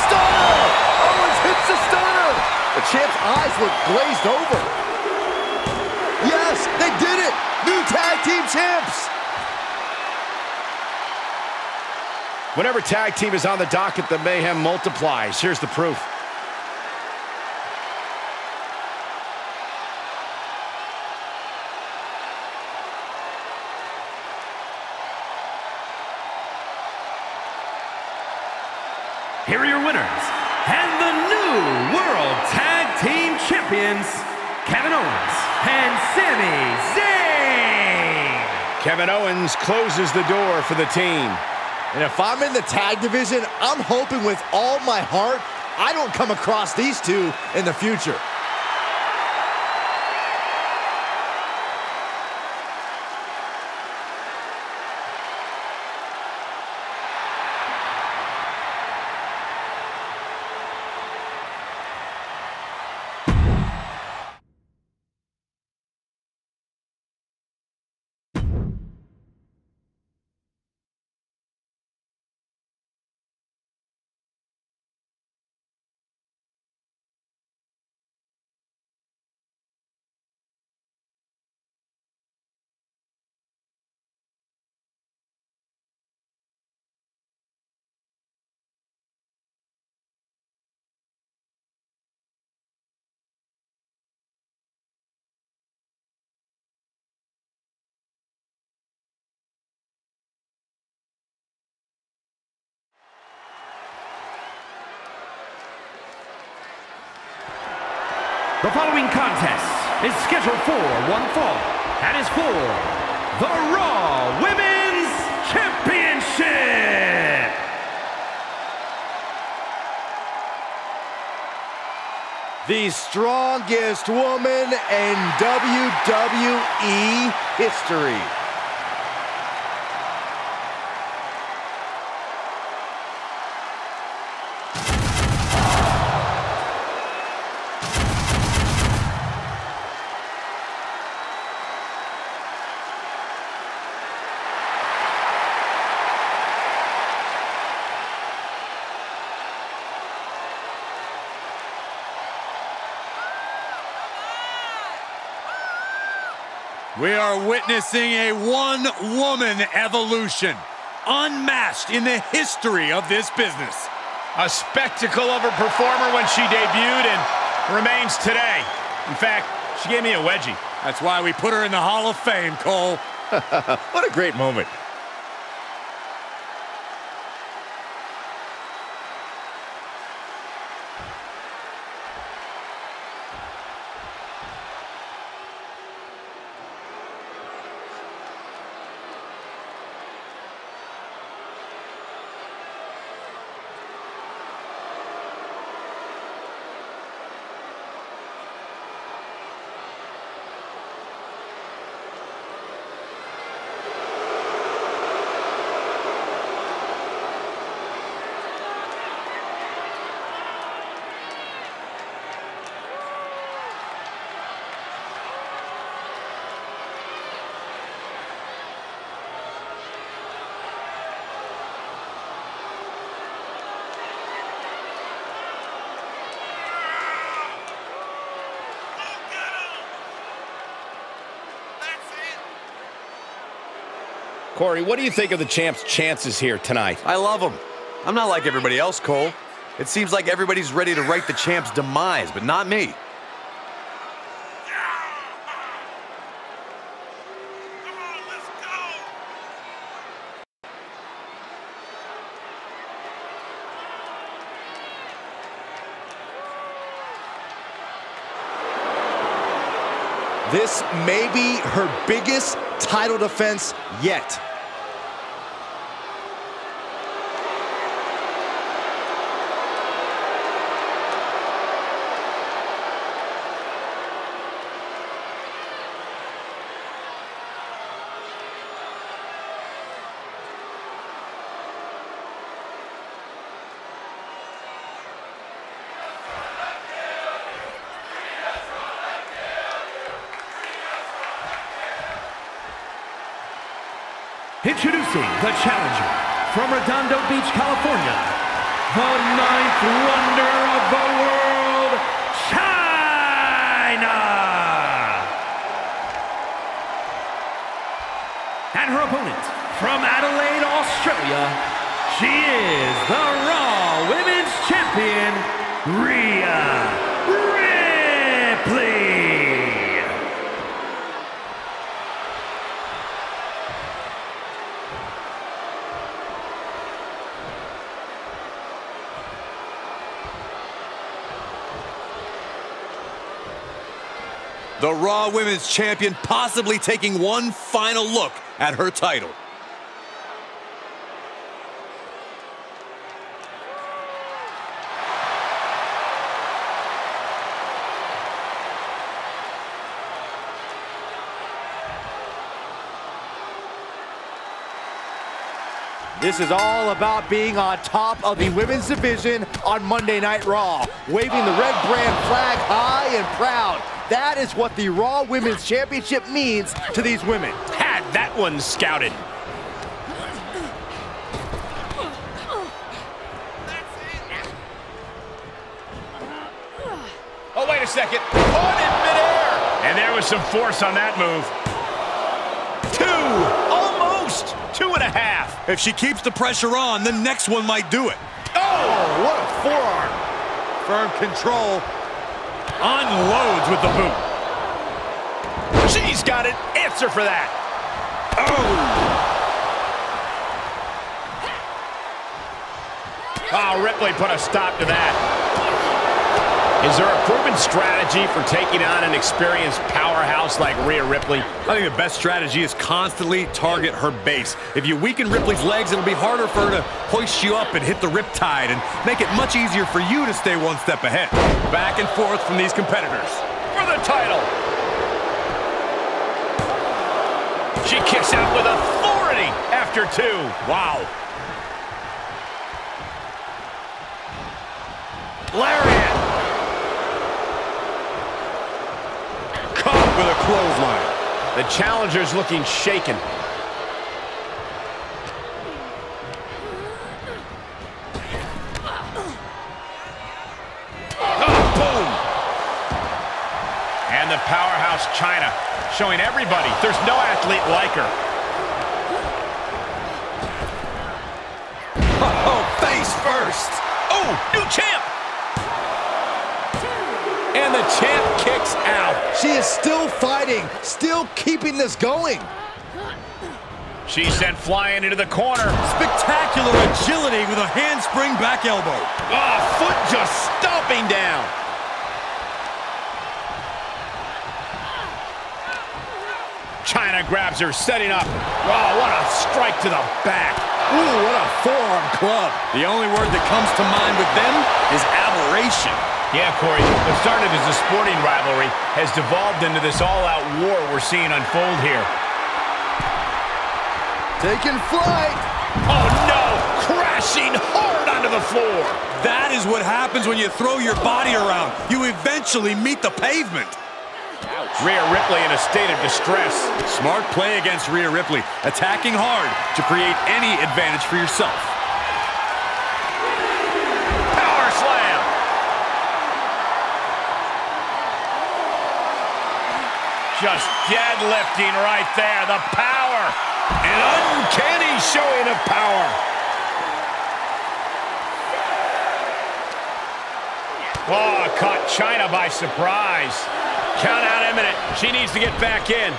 Stunner! Owens hits the stunner! The champ's eyes look glazed over. Yes, they did it! New tag team champs! Whenever tag team is on the docket, the mayhem multiplies. Here's the proof. Here are your winners, and the new World Tag Team Champions, Kevin Owens and Sami Zayn. Kevin Owens closes the door for the team. And if I'm in the tag division, I'm hoping with all my heart I don't come across these two in the future. The following contest is scheduled for one fall and is for the Raw Women's Championship. The strongest woman in WWE history. We are witnessing a one-woman evolution, unmatched in the history of this business. A spectacle of a performer when she debuted and remains today. In fact, she gave me a wedgie. That's why we put her in the Hall of Fame, Cole. What a great moment. Corey, what do you think of the champ's chances here tonight? I love him. I'm not like everybody else, Cole. It seems like everybody's ready to write the champ's demise, but not me. This may be her biggest title defense yet. Introducing the challenger from Redondo Beach, California, the ninth wonder of the world, China! And her opponent from Adelaide, Australia, she is the Raw Women's Champion, Rhea Ripley! The Raw Women's Champion possibly taking one final look at her title. This is all about being on top of the women's division on Monday Night Raw, waving the red brand flag high and proud. That is what the Raw Women's Championship means to these women. Had that one scouted. Oh, wait a second. Caught in midair. And there was some force on that move. Almost 2.5. If she keeps the pressure on, the next one might do it. Oh, what a forearm. Firm control. Unloads with the boot. She's got an answer for that. Oh, Ripley put a stop to that. Is there a proven strategy for taking on an experienced powerhouse like Rhea Ripley? I think the best strategy is constantly target her base. If you weaken Ripley's legs, it'll be harder for her to hoist you up and hit the riptide and make it much easier for you to stay one step ahead. Back and forth from these competitors. For the title. She kicks out with authority after 2. Wow. Lariat. With a clothesline. The challenger's looking shaken. Oh, boom! And the powerhouse China showing everybody there's no athlete like her. Oh, face first. Oh, new champ! And the champ kicks out. She is still fighting, still keeping this going. She's sent flying into the corner. Spectacular agility with a handspring back elbow. Oh, foot just stomping down. China grabs her, setting up. Oh, what a strike to the back. Ooh, what a forearm club. The only word that comes to mind with them is aberration. Yeah, Corey, what started as a sporting rivalry has devolved into this all-out war we're seeing unfold here. Taking flight. Oh, no! Crashing hard onto the floor. That is what happens when you throw your body around. You eventually meet the pavement. Rhea Ripley in a state of distress. Smart play against Rhea Ripley, attacking hard to create any advantage for yourself. Power slam. Just deadlifting right there. The power. An uncanny showing of power. Oh, caught China by surprise. Count out imminent. She needs to get back in.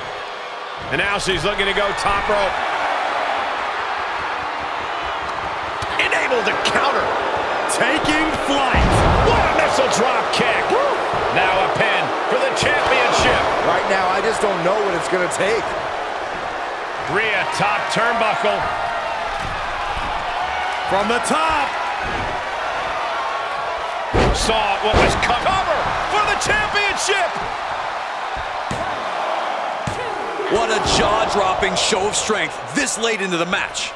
And now she's looking to go top rope. Enabled to counter. Taking flight. What a missile drop kick. Now a pin for the championship. Right now, I just don't know what it's going to take. Rhea top turnbuckle. From the top. Saw what was cover for the championship. What a jaw-dropping show of strength this late into the match.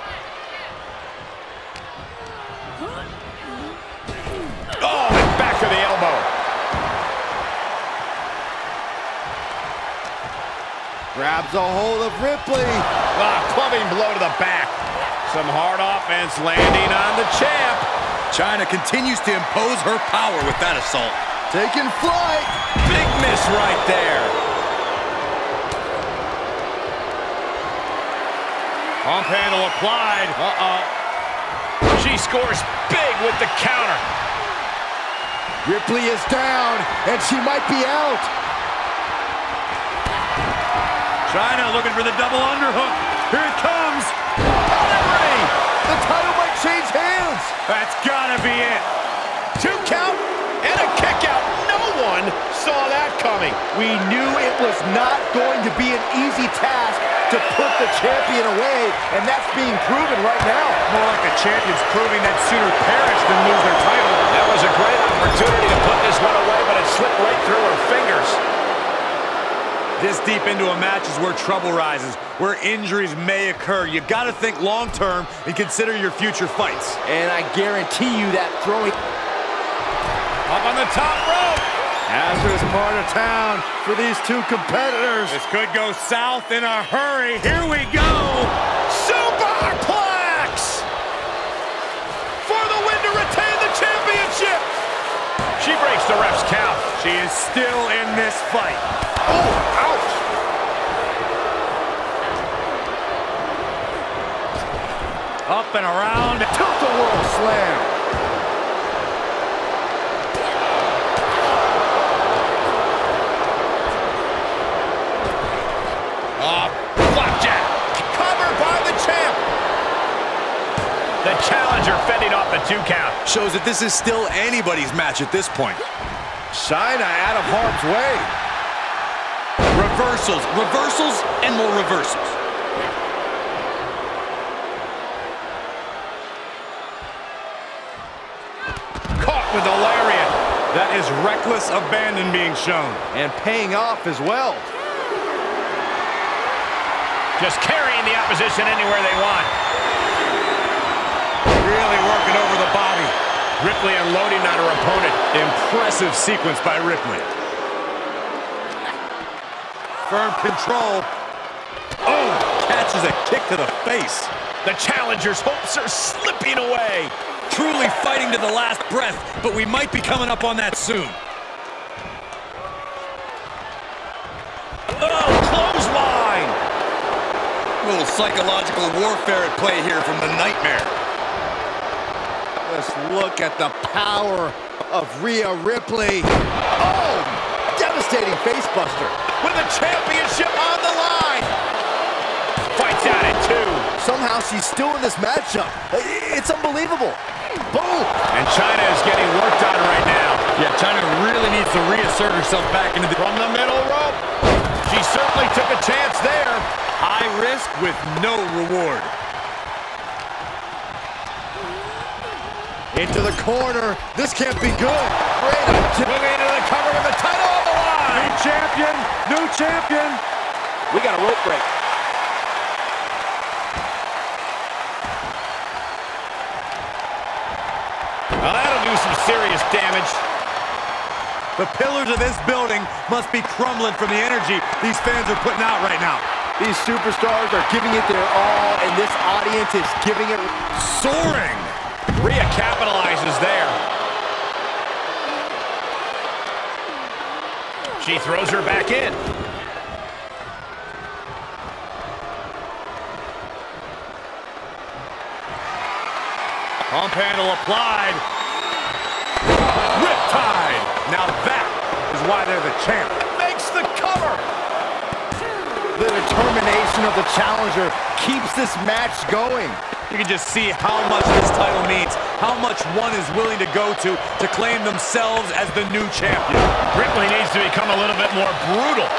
Oh, and back of the elbow. Grabs a hold of Ripley. Clubbing blow to the back. Some hard offense landing on the champ. Chyna continues to impose her power with that assault. Taking flight. Big miss right there. Pump handle applied. She scores big with the counter. Ripley is down, and she might be out. Chyna looking for the double underhook. Here it comes. Delivery! The title might change hands. That's gotta be it. 2 count and a kick out. No one saw that coming. We knew it was not going to be an easy task to put the champion away, and that's being proven right now. More like the champion's proving that sooner perish than lose their title. That was a great opportunity to put this one away, but it slipped right through her fingers. This deep into a match is where trouble rises, where injuries may occur. You got to think long-term and consider your future fights. And I guarantee you that throwing Up on the top rope. hazardous part of town for these two competitors. This could go south in a hurry. Here we go. Superplex for the win to retain the championship. She breaks the ref's count. She is still in this fight. Oh, ouch. Up and around. Tilt-a-whirl slam. Flapjack. Covered by the champ. The challenger fending off the 2 count. Shows that this is still anybody's match at this point. Chyna out of harm's way. Reversals, reversals, and more reversals. Caught with the lariat. That is reckless abandon being shown. And paying off as well. Just carrying the opposition anywhere they want. Really working over the body. Ripley unloading on her opponent. Impressive sequence by Ripley. Firm control. Oh, catches a kick to the face. The challenger's hopes are slipping away. Truly fighting to the last breath, but we might be coming up on that soon. Oh, clothesline. A little psychological warfare at play here from the Nightmare. Let's look at the power of Rhea Ripley. Oh, devastating facebuster. With the championship on the line. Fights out at 2. Somehow she's still in this matchup. It's unbelievable. Boom. And Chyna is getting worked on right now. Yeah, Chyna really needs to reassert herself back into the... From the middle rope. She certainly took a chance there. High risk with no reward. Into the corner. This can't be good. Moving into the cover with the title on the line. New champion, new champion. We got a rope break. Well, that'll do some serious damage. The pillars of this building must be crumbling from the energy these fans are putting out right now. These superstars are giving it their all, and this audience is giving it Soaring. Rhea capitalizes there. She throws her back in. Pump handle applied. Riptide. Now that is why they're the champ. Makes the cover. the determination of the challenger keeps this match going. You can just see how much this title means, how much one is willing to go to claim themselves as the new champion. Ripley needs to become a little bit more brutal.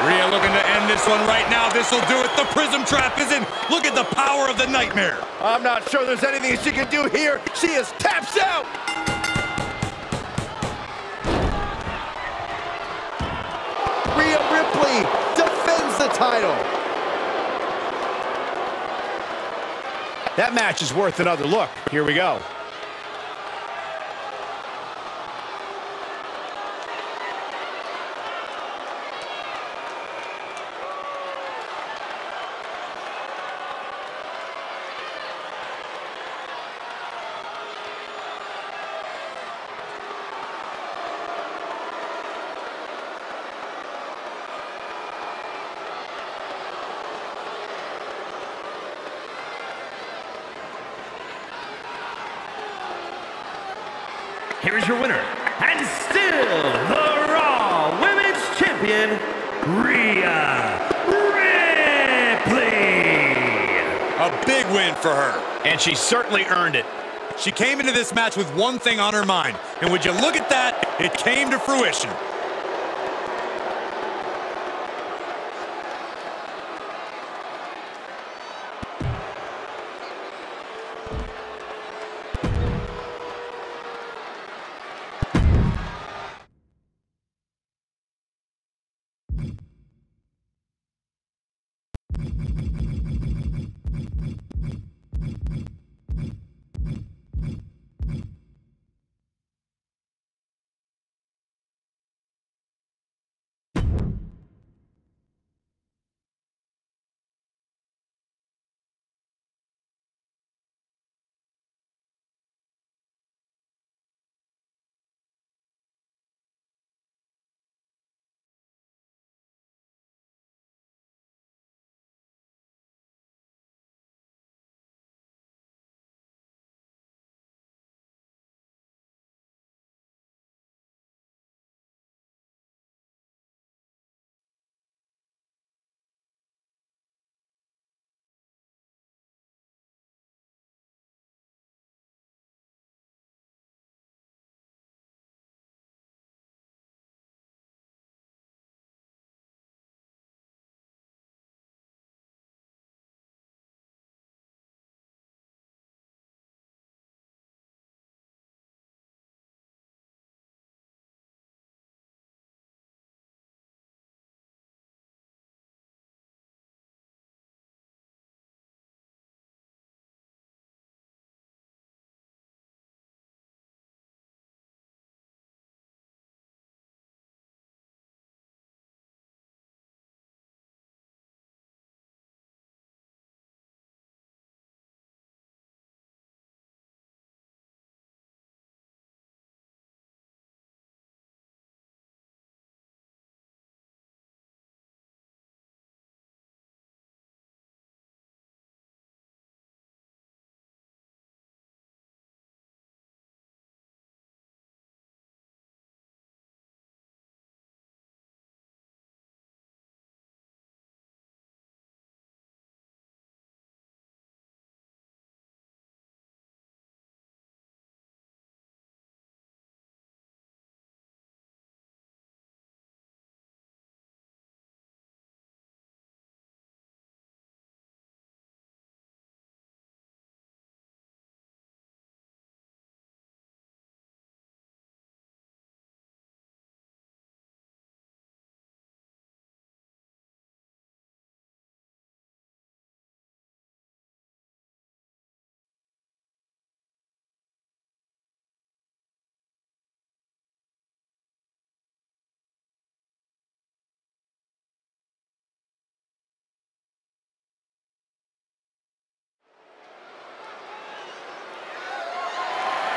Rhea looking to end this one right now. This will do it. The Prism Trap is in. Look at the power of the Nightmare. I'm not sure there's anything she can do here. She is tapped out. Rhea Ripley defends the title. That match is worth another look. Here we go. here is your winner, and still the Raw Women's Champion, Rhea Ripley. A big win for her. And she certainly earned it. She came into this match with one thing on her mind, and would you look at that, it came to fruition.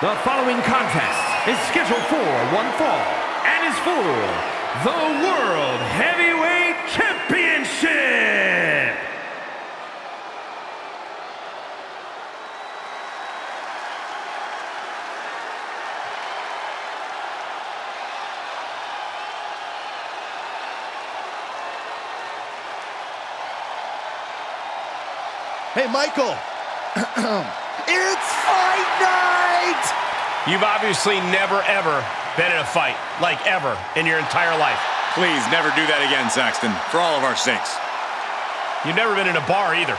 The following contest is scheduled for one fall and is for the World Heavyweight Championship. Hey, Michael. It's fight night! You've obviously never, ever been in a fight, like ever, in your entire life. Please never do that again, Saxton, for all of our sakes. You've never been in a bar either.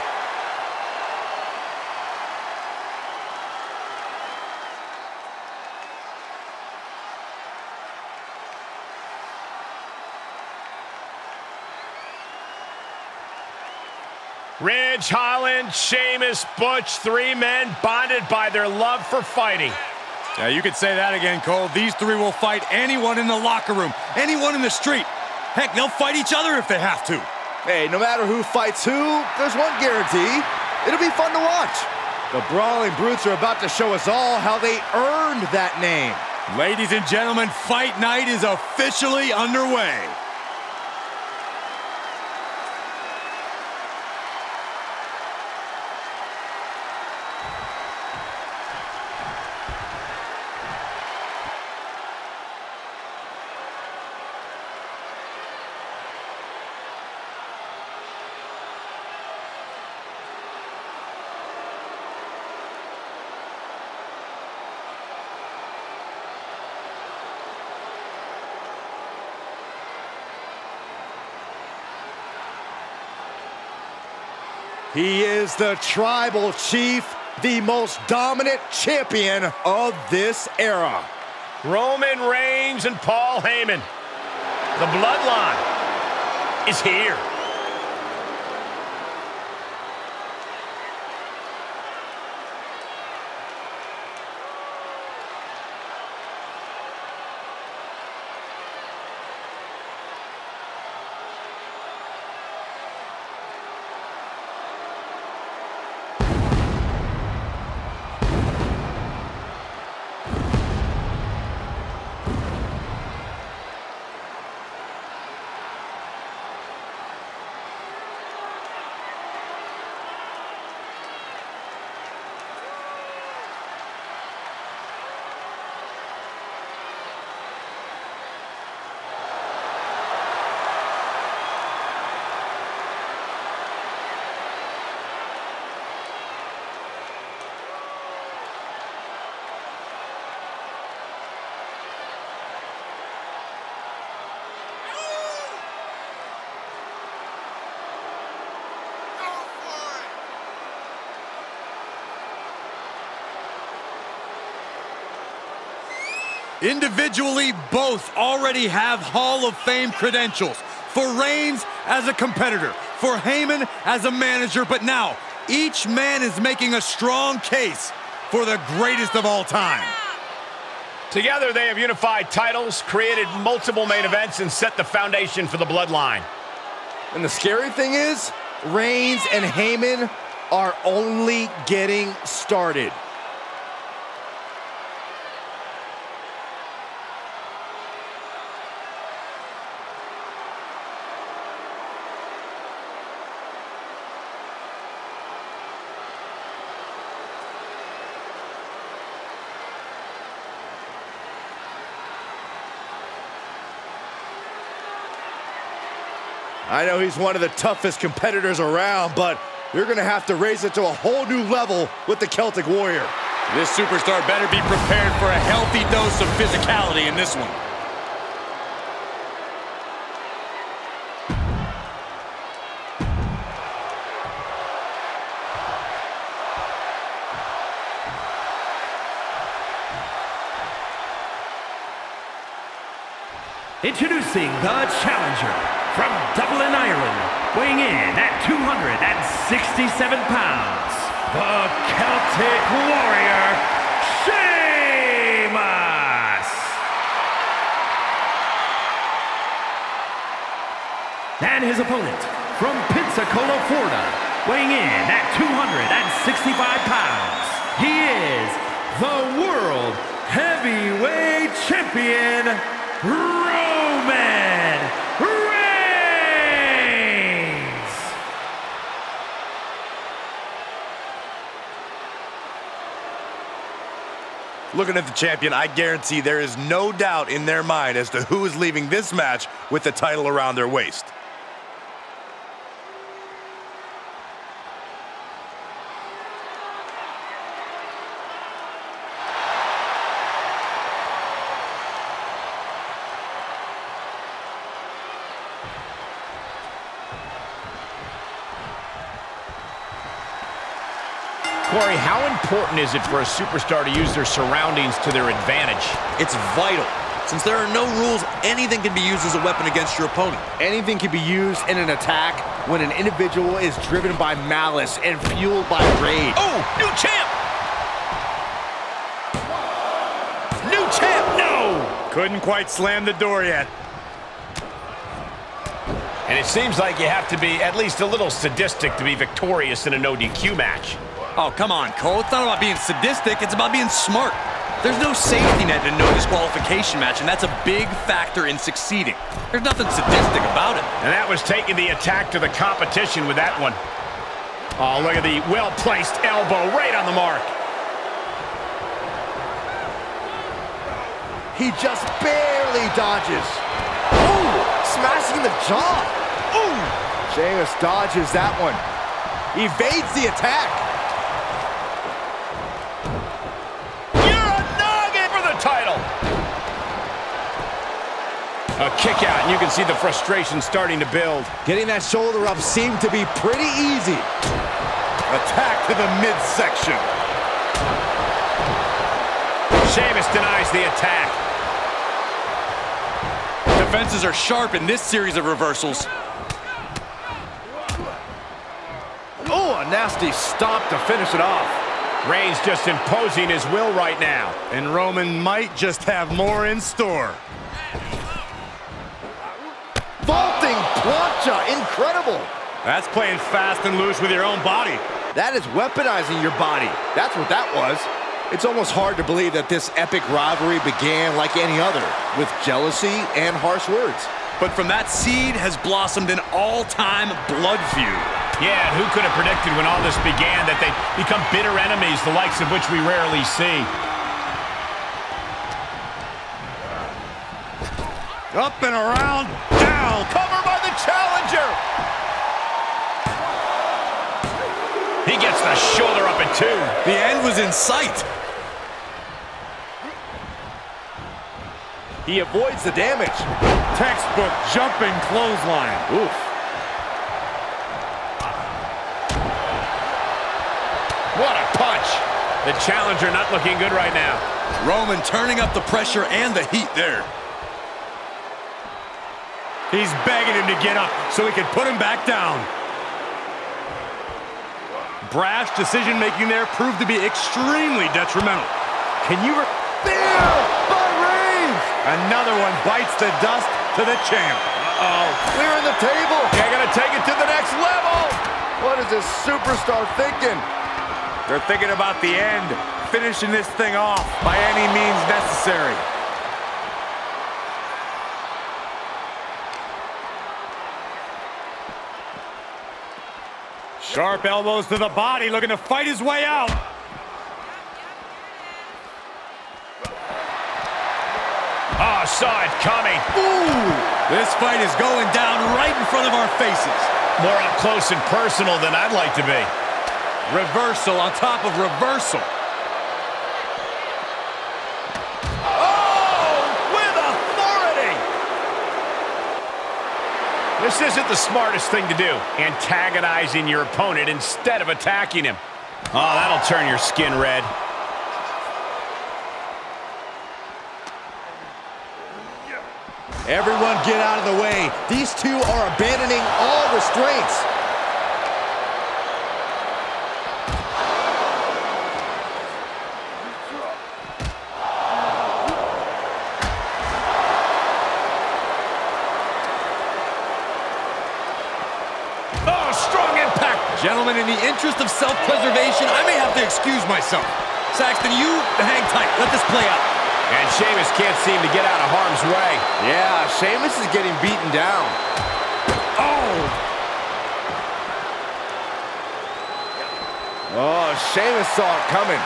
Ridge, Holland, Sheamus, Butch, three men bonded by their love for fighting. Yeah, you could say that again, Cole. These three will fight anyone in the locker room, anyone in the street. Heck, they'll fight each other if they have to. Hey, no matter who fights who, there's one guarantee. It'll be fun to watch. The Brawling Brutes are about to show us all how they earned that name. Ladies and gentlemen, Fight Night is officially underway. He is the Tribal Chief, the most dominant champion of this era. Roman Reigns and Paul Heyman. The bloodline is here. Individually, both already have Hall of Fame credentials. For Reigns as a competitor, for Heyman as a manager, but now each man is making a strong case for the greatest of all time. Together, they have unified titles, created multiple main events, and set the foundation for the bloodline. And the scary thing is, Reigns and Heyman are only getting started. I know he's one of the toughest competitors around, but you're going to have to raise it to a whole new level with the Celtic Warrior. This superstar better be prepared for a healthy dose of physicality in this one. Introducing the challenger from Dublin, Ireland, weighing in at 267 pounds, the Celtic Warrior, Sheamus! And his opponent from Pensacola, Florida, weighing in at 265 pounds, he is the World Heavyweight Champion, Roman Reigns! Looking at the champion, I guarantee there is no doubt in their mind as to who is leaving this match with the title around their waist. Corey, how important is it for a superstar to use their surroundings to their advantage? It's vital. Since there are no rules, anything can be used as a weapon against your opponent. Anything can be used in an attack when an individual is driven by malice and fueled by rage. Oh, new champ! New champ, no! Couldn't quite slam the door yet. And it seems like you have to be at least a little sadistic to be victorious in a no DQ match. Oh, come on, Cole. It's not about being sadistic. It's about being smart. There's no safety net in a no disqualification match, and that's a big factor in succeeding. There's nothing sadistic about it. And that was taking the attack to the competition with that one. Oh, look at the well-placed elbow right on the mark. He just barely dodges. Ooh, smashing the jaw. Ooh, Sheamus dodges that one. Evades the attack. Title. A kick out, and you can see the frustration starting to build. Getting that shoulder up seemed to be pretty easy. Attack to the midsection. Sheamus denies the attack. Defenses are sharp in this series of reversals. Oh, a nasty stomp to finish it off. Reigns just imposing his will right now. And Roman might just have more in store. Vaulting plancha, incredible. That's playing fast and loose with your own body. That is weaponizing your body. That's what that was. It's almost hard to believe that this epic rivalry began like any other, with jealousy and harsh words. But from that seed has blossomed an all-time blood feud. Yeah, and who could have predicted when all this began that they'd become bitter enemies, the likes of which we rarely see. Up and around, down. Cover by the challenger. He gets the shoulder up at 2. The end was in sight. He avoids the damage. Textbook jumping clothesline. Oof. What a punch. The challenger not looking good right now. Roman turning up the pressure and the heat there. He's begging him to get up so he can put him back down. Brash decision-making there proved to be extremely detrimental. Can you... There! By Reigns! Another one bites the dust to the champ. Uh-oh. Clearing the table. They're going to take it to the next level. What is this superstar thinking? They're thinking about the end, finishing this thing off by any means necessary. Sharp elbows to the body, looking to fight his way out. Oh, saw it coming. Ooh! This fight is going down right in front of our faces. More up close and personal than I'd like to be. Reversal on top of reversal. Oh, with authority! This isn't the smartest thing to do, antagonizing your opponent instead of attacking him. Oh, that'll turn your skin red. Everyone get out of the way. These two are abandoning all restraints. Oh, strong impact. Gentlemen, in the interest of self-preservation, I may have to excuse myself. Saxton, you hang tight. Let this play out. And Sheamus can't seem to get out of harm's way. Yeah, Sheamus is getting beaten down. Oh, Sheamus saw it coming.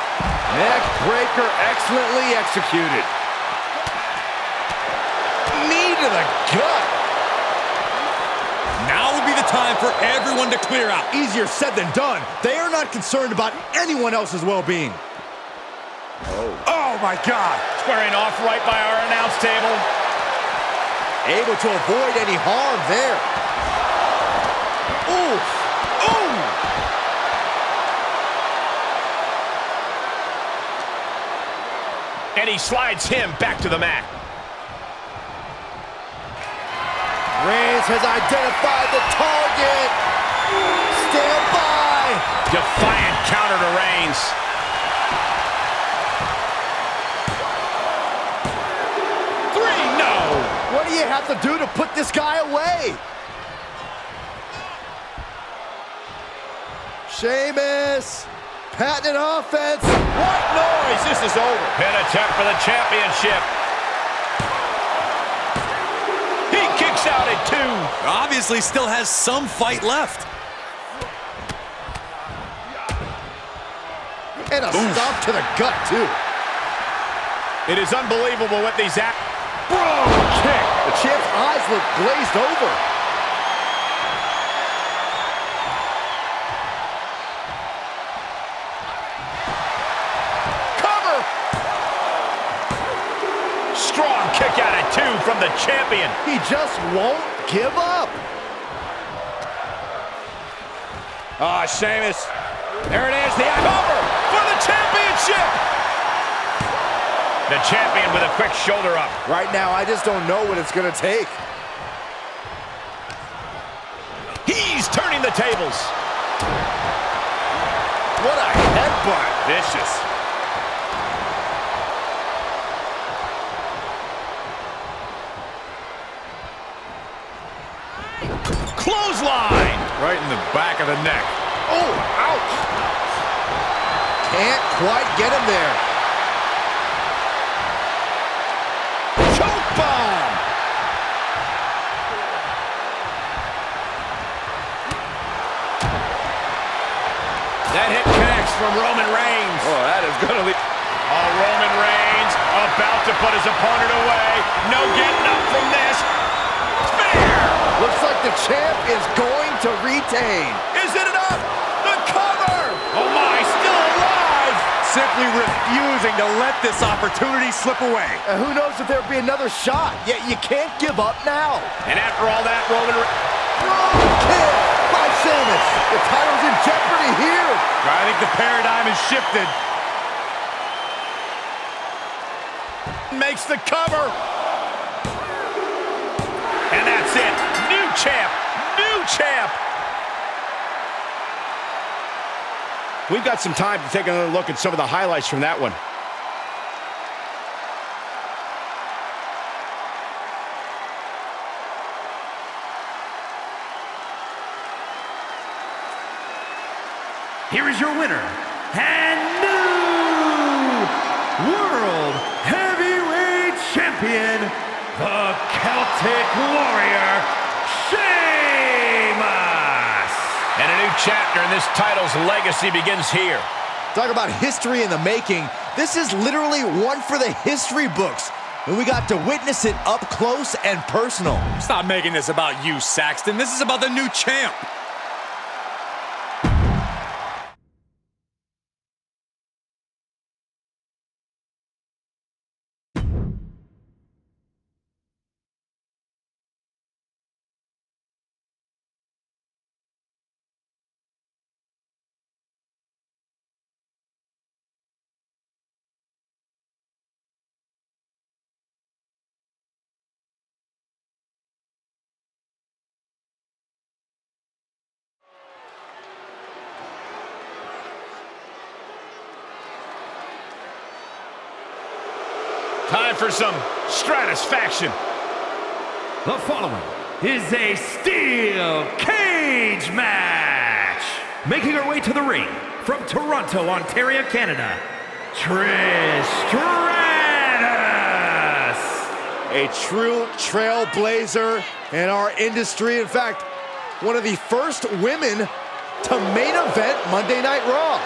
Neck breaker excellently executed. Knee to the gut. Now would be the time for everyone to clear out. Easier said than done. They are not concerned about anyone else's well-being. Oh my God! Squaring off right by our announce table. Able to avoid any harm there. Oof. Ooh. And he slides him back to the mat. Reigns has identified the target. Stand by. Defiant counter to Reigns. What do you have to do to put this guy away? Sheamus, patented offense. What noise? This is over. Pin attempt for the championship. He kicks out at 2. Obviously still has some fight left. And a stomp to the gut, too. It is unbelievable what these Bro, kick. The champ's eyes look glazed over. Cover. Strong kick out at 2 from the champion. He just won't give up. Ah, Sheamus There it is, the cover for the championship. The champion with a quick shoulder up. Right now, I just don't know what it's going to take. He's turning the tables. What a headbutt. Vicious. Clothesline. Right in the back of the neck. Oh, ouch. Can't quite get him there. Choke bomb. That hit connects from Roman Reigns. Oh, that is going to be... Oh, Roman Reigns about to put his opponent away. No getting up from this. Spear. Looks like the champ is going to retain. Is it enough? The cover. Oh my, still alive. Simply refusing to let this opportunity slip away. And who knows if there'll be another shot, yet you can't give up now. And after all that, Roman Reigns. Kick by Sheamus. The title's in jeopardy here. I think the paradigm has shifted. Makes the cover. And that's it. New champ. New champ. We've got some time to take another look at some of the highlights from that one. Here is your winner, and new World Heavyweight Champion, the Celtic Warrior, Sheamus! And a new chapter in this title's legacy begins here. Talk about history in the making. This is literally one for the history books. And we got to witness it up close and personal. Stop making this about you, Saxton. This is about the new champ. Time for some stratisfaction. The following is a steel cage match. Making her way to the ring from Toronto, Ontario, Canada, Trish Stratus. A true trailblazer in our industry. In fact, one of the first women to main event Monday Night Raw.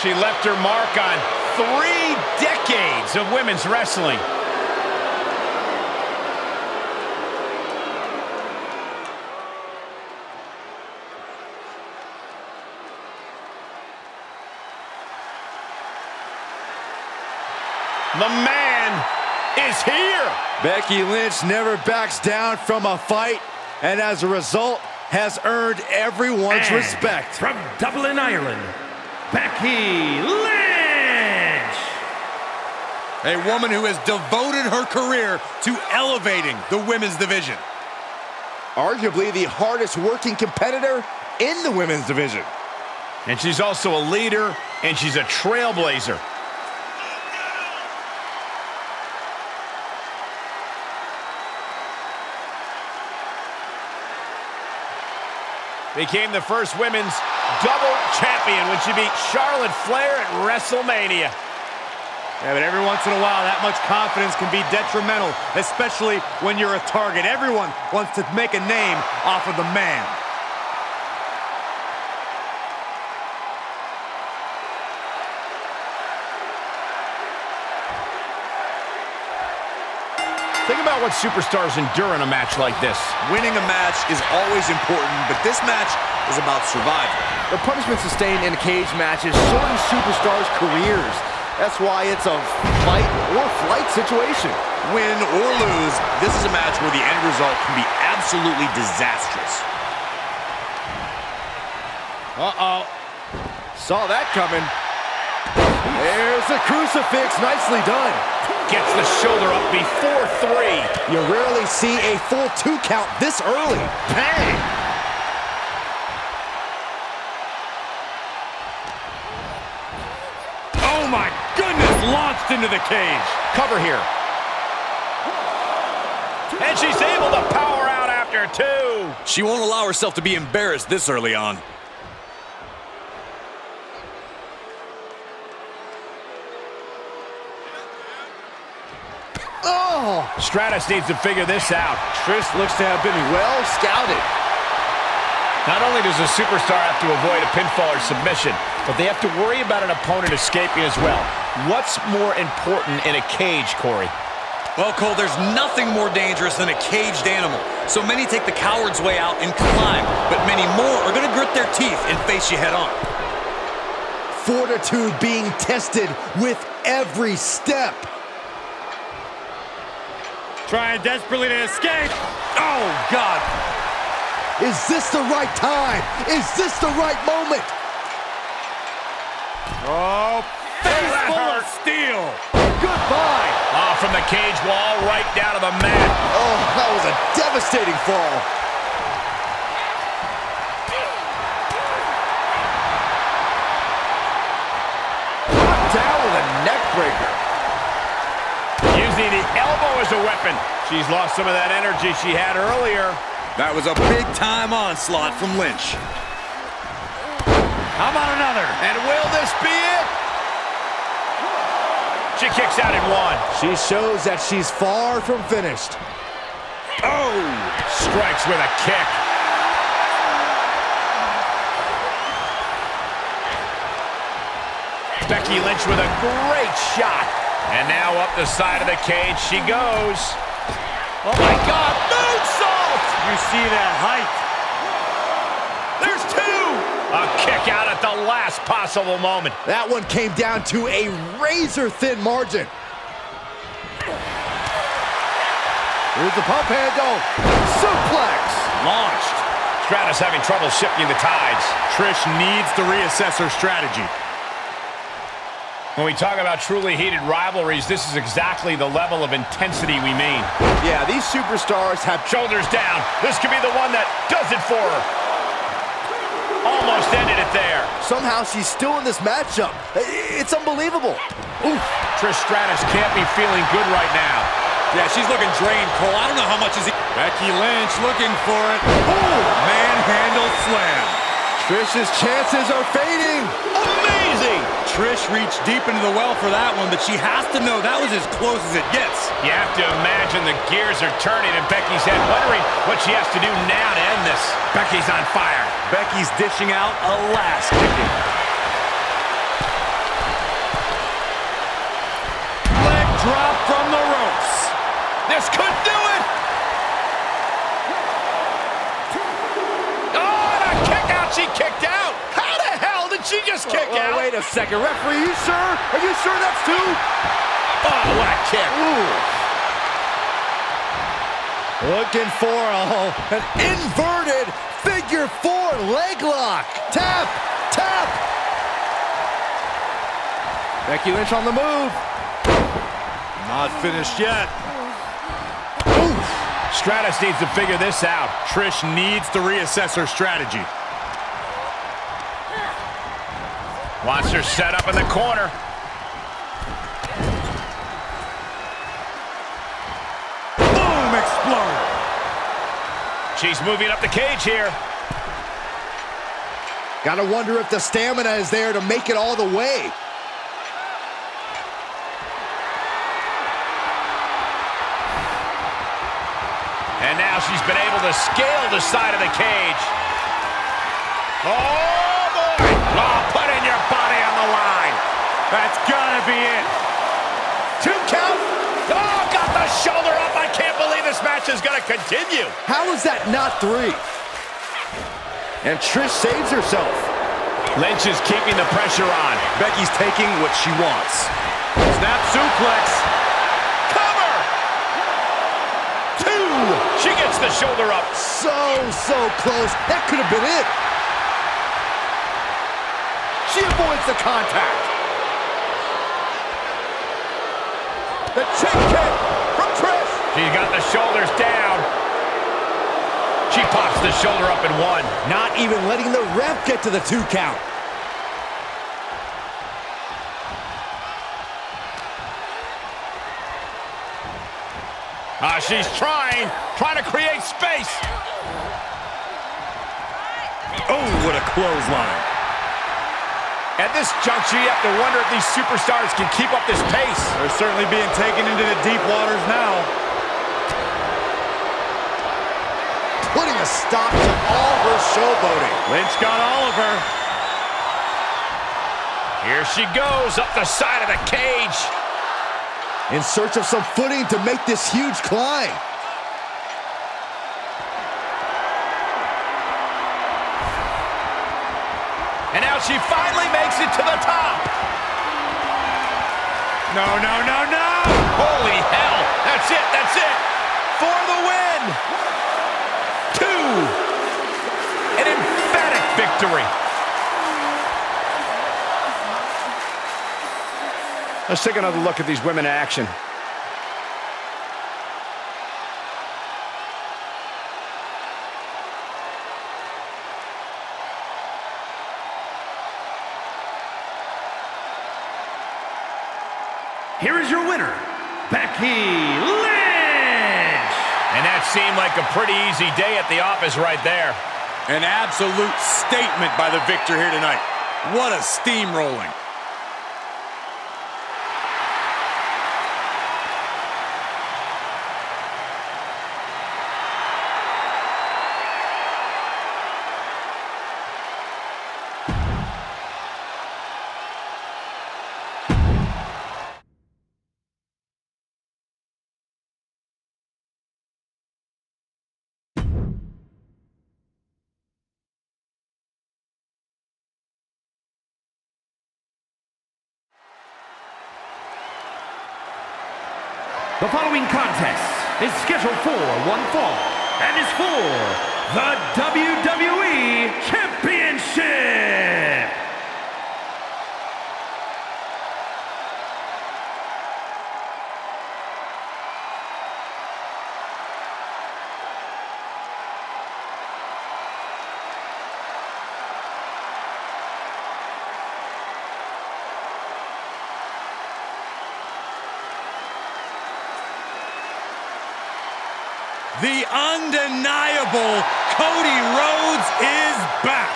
She left her mark on 3 decades of women's wrestling. The man is here. Becky Lynch never backs down from a fight, and as a result, has earned everyone's respect. From Dublin, Ireland, Becky Lynch. A woman who has devoted her career to elevating the women's division. Arguably the hardest working competitor in the women's division. And she's also a leader, and she's a trailblazer. Became the first women's double champion when she beat Charlotte Flair at WrestleMania. Yeah, but every once in a while, that much confidence can be detrimental, especially when you're a target. Everyone wants to make a name off of the man. Think about what superstars endure in a match like this. Winning a match is always important, but this match is about survival. The punishment sustained in cage matches shorten superstars' careers. That's why it's a fight or flight situation. Win or lose, this is a match where the end result can be absolutely disastrous. Uh-oh. Saw that coming. There's the crucifix. Nicely done. Gets the shoulder up before 3. You rarely see a full 2 count this early. Bang! Oh my goodness, launched into the cage. Cover here. And she's able to power out after 2. She won't allow herself to be embarrassed this early on. Oh! Stratus needs to figure this out. Trish looks to have been well scouted. Not only does a superstar have to avoid a pinfall or submission, but they have to worry about an opponent escaping as well. What's more important in a cage, Corey? Well, Cole, there's nothing more dangerous than a caged animal. So many take the coward's way out and climb, but many more are going to grit their teeth and face you head on. Fortitude being tested with every step. Trying desperately to escape. Oh, God. Is this the right time? Is this the right moment? Oh, face full of steel. Goodbye. From the cage wall right down to the mat. Oh, that was a devastating fall. Knocked down with a neck breaker. Using the elbow as a weapon. She's lost some of that energy she had earlier. That was a big-time onslaught from Lynch. How about another? And will this be it? She kicks out in 1. She shows that she's far from finished. Oh! Strikes with a kick. Becky Lynch with a great shot. And now up the side of the cage she goes. Oh my God, moonsault! You see that height. There's 2! A kick out at the last possible moment. That one came down to a razor-thin margin. Here's the pump handle. Suplex. Launched. Stratus having trouble shifting the tides. Trish needs to reassess her strategy. When we talk about truly heated rivalries, this is exactly the level of intensity we mean. Yeah, these superstars have Shoulders down. This could be the one that does it for her. Almost ended it there. somehow she's still in this matchup. It's unbelievable. Oof. Trish Stratus can't be feeling good right now. Yeah, she's looking drained, Cole. I don't know how much is he... Becky Lynch looking for it. Ooh, manhandle slam. Trish's chances are fading. Amazing! Trish reached deep into the well for that one, but she has to know that was as close as it gets. You have to imagine the gears are turning in Becky's head, wondering what she has to do now to end this. Becky's on fire. Becky's dishing out a last kicking. Leg drop from the ropes. This could do it! Oh, and a kick out! She kicked out! How the hell did she just kick out? Wait a second, referee, you sure? Are you sure that's two? Oh, what a kick! Ooh. Looking for an inverted figure four leg lock. Tap, tap. Becky Lynch on the move. Not finished yet. Stratus needs to figure this out. Trish needs to reassess her strategy. Wants her set up in the corner. Boom, explode. She's moving up the cage here. Gotta wonder if the stamina is there to make it all the way. And now she's been able to scale the side of the cage. Oh, boy! Oh, putting your body on the line. That's gotta be it. 2 count. Oh, got the shoulder up. I can't believe this match is gonna continue. How is that not 3? And Trish saves herself. Lynch is keeping the pressure on. Becky's taking what she wants. Snap suplex. Cover! 2! She gets the shoulder up. So close. That could have been it. She She avoids the contact. The chin kick from Trish. She's got the shoulders down. She pops the shoulder up in one. Not even letting the ref get to the 2 count. She's trying to create space. Oh, what a clothesline. At this juncture, you have to wonder if these superstars can keep up this pace. They're certainly being taken into the deep waters now. Putting a stop to all her showboating. Lynch got all of her. Here she goes up the side of the cage. In search of some footing to make this huge climb. And now she finally makes it to the top. No, no, no, no! Holy hell! That's it, that's it! For the win! 2! An emphatic victory. Let's take another look at these women in action. Here is your winner, Becky Lynch! And that seemed like a pretty easy day at the office right there. An absolute statement by the victor here tonight. What a steamrolling. The following contest is scheduled for one fall and is for the WWE Championship. The undeniable Cody Rhodes is back.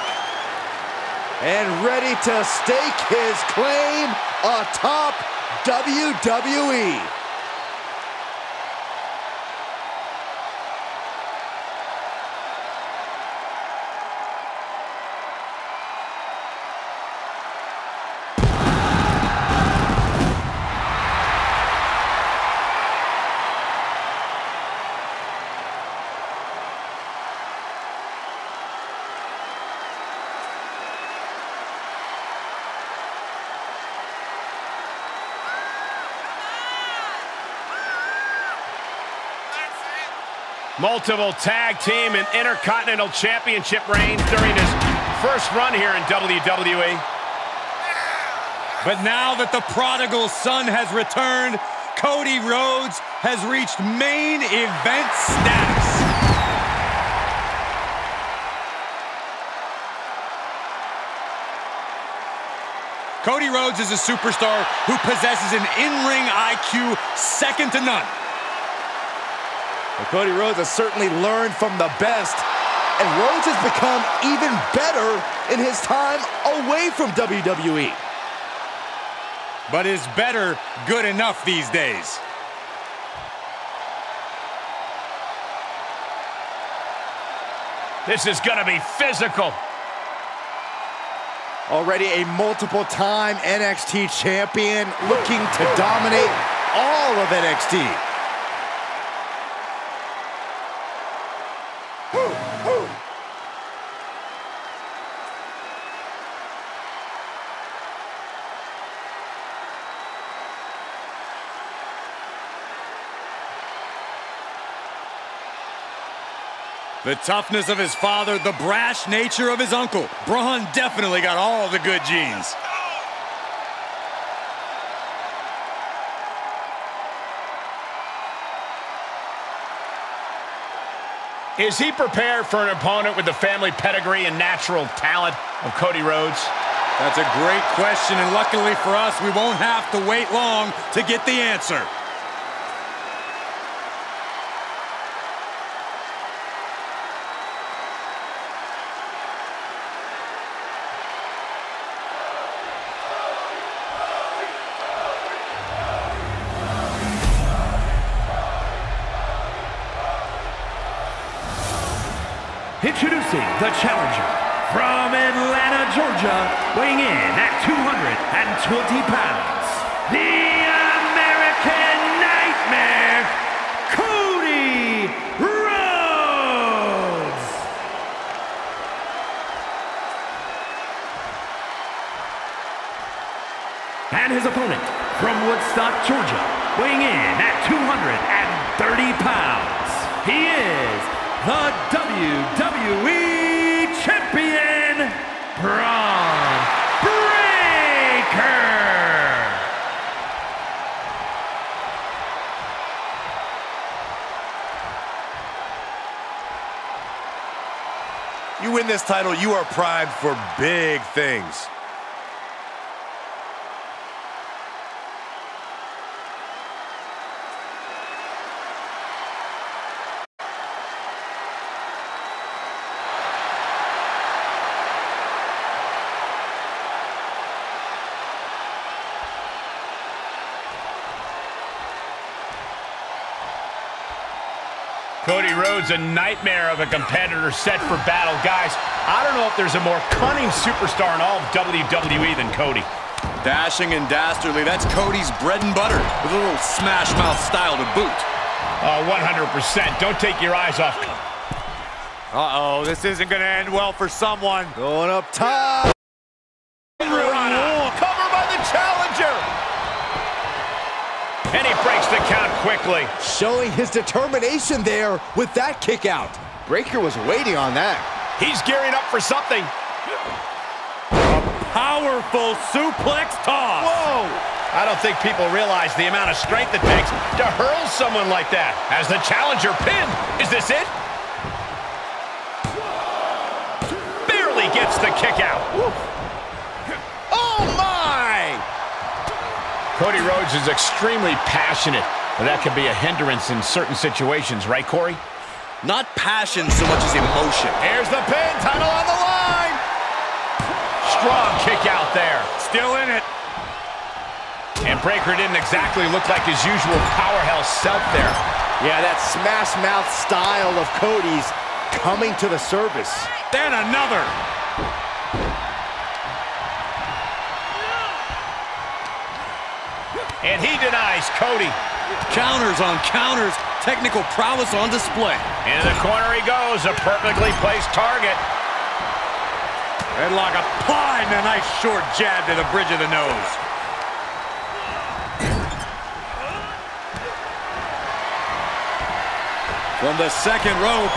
And ready to stake his claim atop WWE. Multiple tag team and intercontinental championship reigns during his first run here in WWE. But now that the prodigal son has returned, Cody Rhodes has reached main event status. Cody Rhodes is a superstar who possesses an in-ring IQ second to none. Well, Cody Rhodes has certainly learned from the best, and Rhodes has become even better in his time away from WWE. But is better good enough these days? This is gonna be physical. Already a multiple-time NXT champion looking to dominate all of NXT. The toughness of his father, the brash nature of his uncle. Braun definitely got all the good genes. Is he prepared for an opponent with the family pedigree and natural talent of Cody Rhodes? That's a great question, and luckily for us, we won't have to wait long to get the answer. Introducing the challenger from Atlanta, Georgia, weighing in at 220 pounds, the American Nightmare, Cody Rhodes. And his opponent from Woodstock, Georgia, weighing in at 230 pounds, he is the WWE Champion, Braun Breaker. You win this title, you are primed for big things. Cody Rhodes, a nightmare of a competitor set for battle. Guys, I don't know if there's a more cunning superstar in all of WWE than Cody. Dashing and dastardly, that's Cody's bread and butter, with a little smash mouth style to boot. 100%. Don't take your eyes off. Uh-oh, this isn't going to end well for someone. Going up top. Cover by the challenger. And he breaks the count quickly. Showing his determination there with that kick out. Breaker was waiting on that. He's gearing up for something. Powerful suplex toss. Whoa! I don't think people realize the amount of strength it takes to hurl someone like that. As the challenger pinned. Is this it? Barely gets the kick out. Oh, my! Cody Rhodes is extremely passionate, but that could be a hindrance in certain situations, right, Corey? Not passion so much as emotion. Here's the pin, title on the line! Strong kick out there. Still in it. And Breaker didn't exactly look like his usual powerhouse self there. Yeah, that smash mouth style of Cody's coming to the surface. Then another. And he denies Cody. Counters on counters, technical prowess on display. Into the corner he goes, a perfectly placed target. Headlock applied and a nice short jab to the bridge of the nose. From the second rope.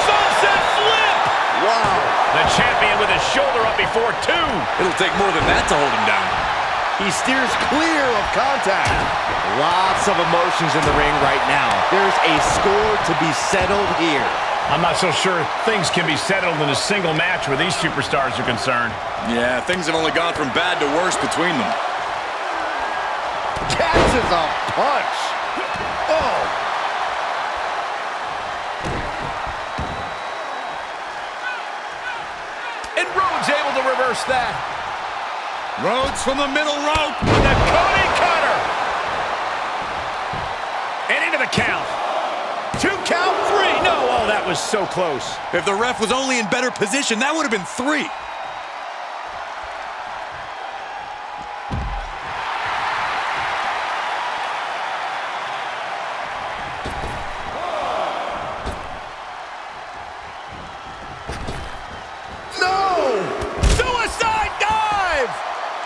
Sunset flip! Wow. The champion with his shoulder up before two. It'll take more than that to hold him down. He steers clear of contact. Lots of emotions in the ring right now. There's a score to be settled here. I'm not so sure things can be settled in a single match where these superstars are concerned. Yeah, things have only gone from bad to worse between them. Catches a punch. Oh. And Rhodes able to reverse that. Rhodes from the middle rope. The Cody Cutter. And into the count. 2 count, 3. No, oh, that was so close. If the ref was only in better position, that would have been 3.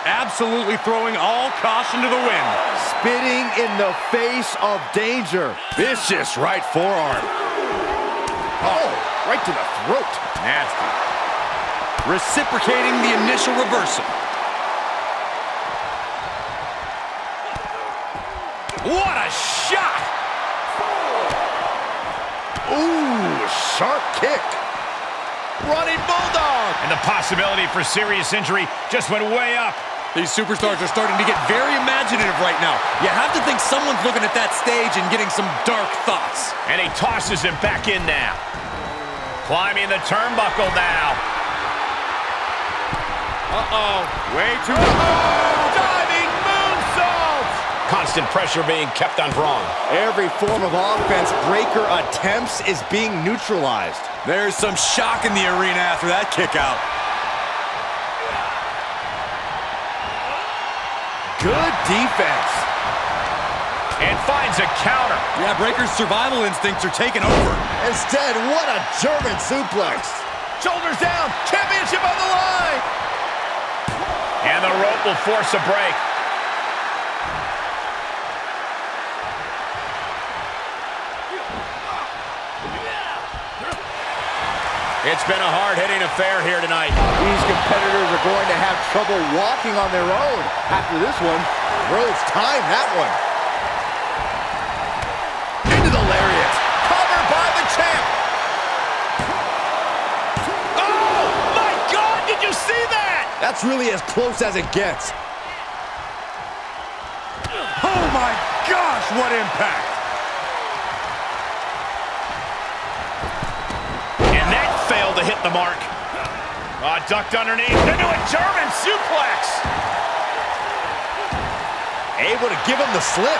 Absolutely throwing all caution to the wind. Spitting in the face of danger. Vicious right forearm. Oh. Right to the throat. Nasty. Reciprocating the initial reversal. What a shot! Ooh, sharp kick. Running bulldog. And the possibility for serious injury just went way up. These superstars are starting to get very imaginative right now. You have to think someone's looking at that stage and getting some dark thoughts. And he tosses him back in now. Climbing the turnbuckle now. Uh-oh. Way too low. Diving moonsault. Constant pressure being kept on Braun. Every form of offense Breakker attempts is being neutralized. There's some shock in the arena after that kick out. Good defense. And finds a counter. Yeah, Breakker's survival instincts are taking over. Instead, what a German suplex. Shoulders down. Championship on the line. And the rope will force a break. It's been a hard-hitting affair here tonight. These competitors are going to have trouble walking on their own. After this one, Rhodes timed that one. Into the lariat. Covered by the champ. Oh, my God, did you see that? That's really as close as it gets. Oh my gosh, what impact! Failed to hit the mark. Ducked underneath into a German suplex. Able to give him the slip.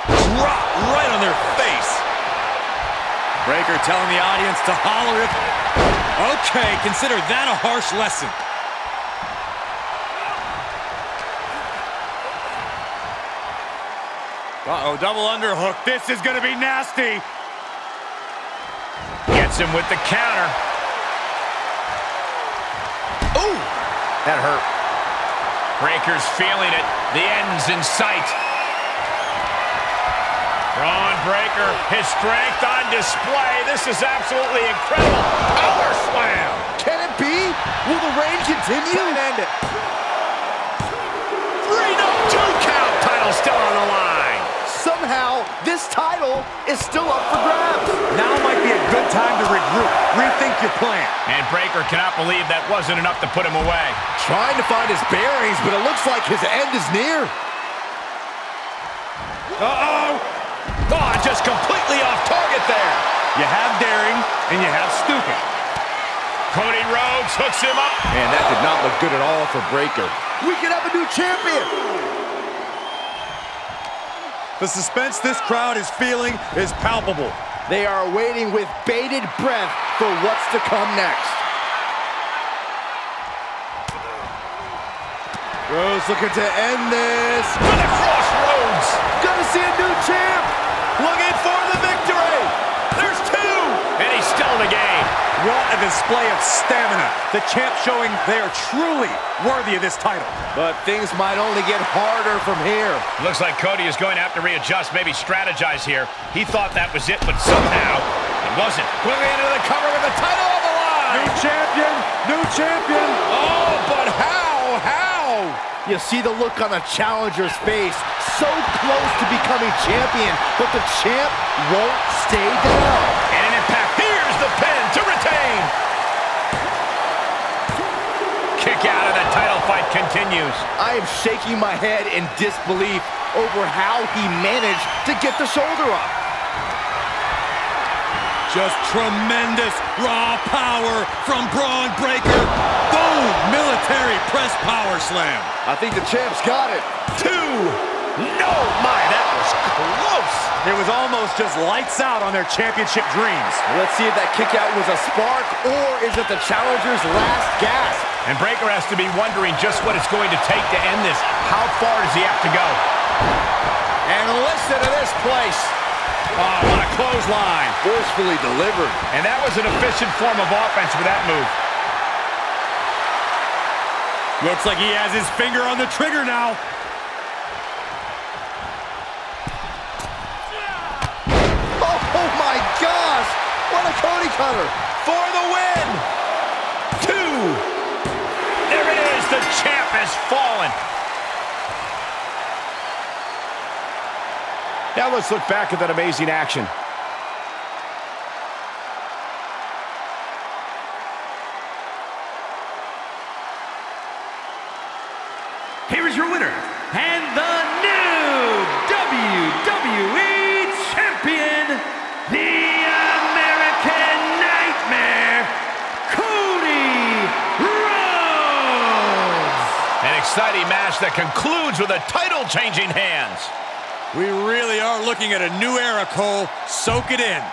Drop right on their face. Breakker telling the audience to holler if... Okay, consider that a harsh lesson. Uh-oh, double underhook. This is going to be nasty. Gets him with the counter. Ooh, that hurt. Breakker's feeling it. The end's in sight. Braun Breakker, his strength on display. This is absolutely incredible. Power slam. Can it be? Will the reign continue? End it. 3-2 count. Title still on the line. Somehow, this title is still up for grabs. Now might be a good time to regroup. Rethink your plan. And Breakker cannot believe that wasn't enough to put him away. Trying to find his bearings, but it looks like his end is near. Uh-oh. Oh, just completely off target there. You have daring, and you have stupid. Cody Rhodes hooks him up. Man, that did not look good at all for Breakker. We could have a new champion. The suspense this crowd is feeling is palpable. They are waiting with bated breath for what's to come next. Rhodes looking to end this. For the crossroads. Gonna see a new champ. Looking for the victory. There's two. And he's still in the game. What a display of stamina. The champ showing they are truly worthy of this title. But things might only get harder from here. Looks like Cody is going to have to readjust, maybe strategize here. He thought that was it, but somehow it wasn't. Quickly into the cover with the title on the line. New champion, new champion. Oh, but how? How? You see the look on the challenger's face. So close to becoming champion, but the champ won't stay down. And an impact. Here's the pin to retain. Kick out of the title fight continues. I am shaking my head in disbelief over how he managed to get the shoulder up. Just tremendous raw power from Braun Breakker. Boom! Military press power slam. I think the champ's got it. Two. No, my, that was close. It was almost just lights out on their championship dreams. Let's see if that kick out was a spark, or is it the challenger's last gasp? And Breakker has to be wondering just what it's going to take to end this. How far does he have to go? And listen to this place. Oh, what a clothesline. Forcefully delivered. And that was an efficient form of offense with that move. Looks like he has his finger on the trigger now. Oh What a Cody cutter. For the win. 2. There it is. The champ has fallen. Now let's look back at that amazing action. Here is your winner, and the new WWE Champion, the American Nightmare, Cody Rhodes! An exciting match that concludes with a title changing hands. We really are looking at a new era, Cole. Soak it in.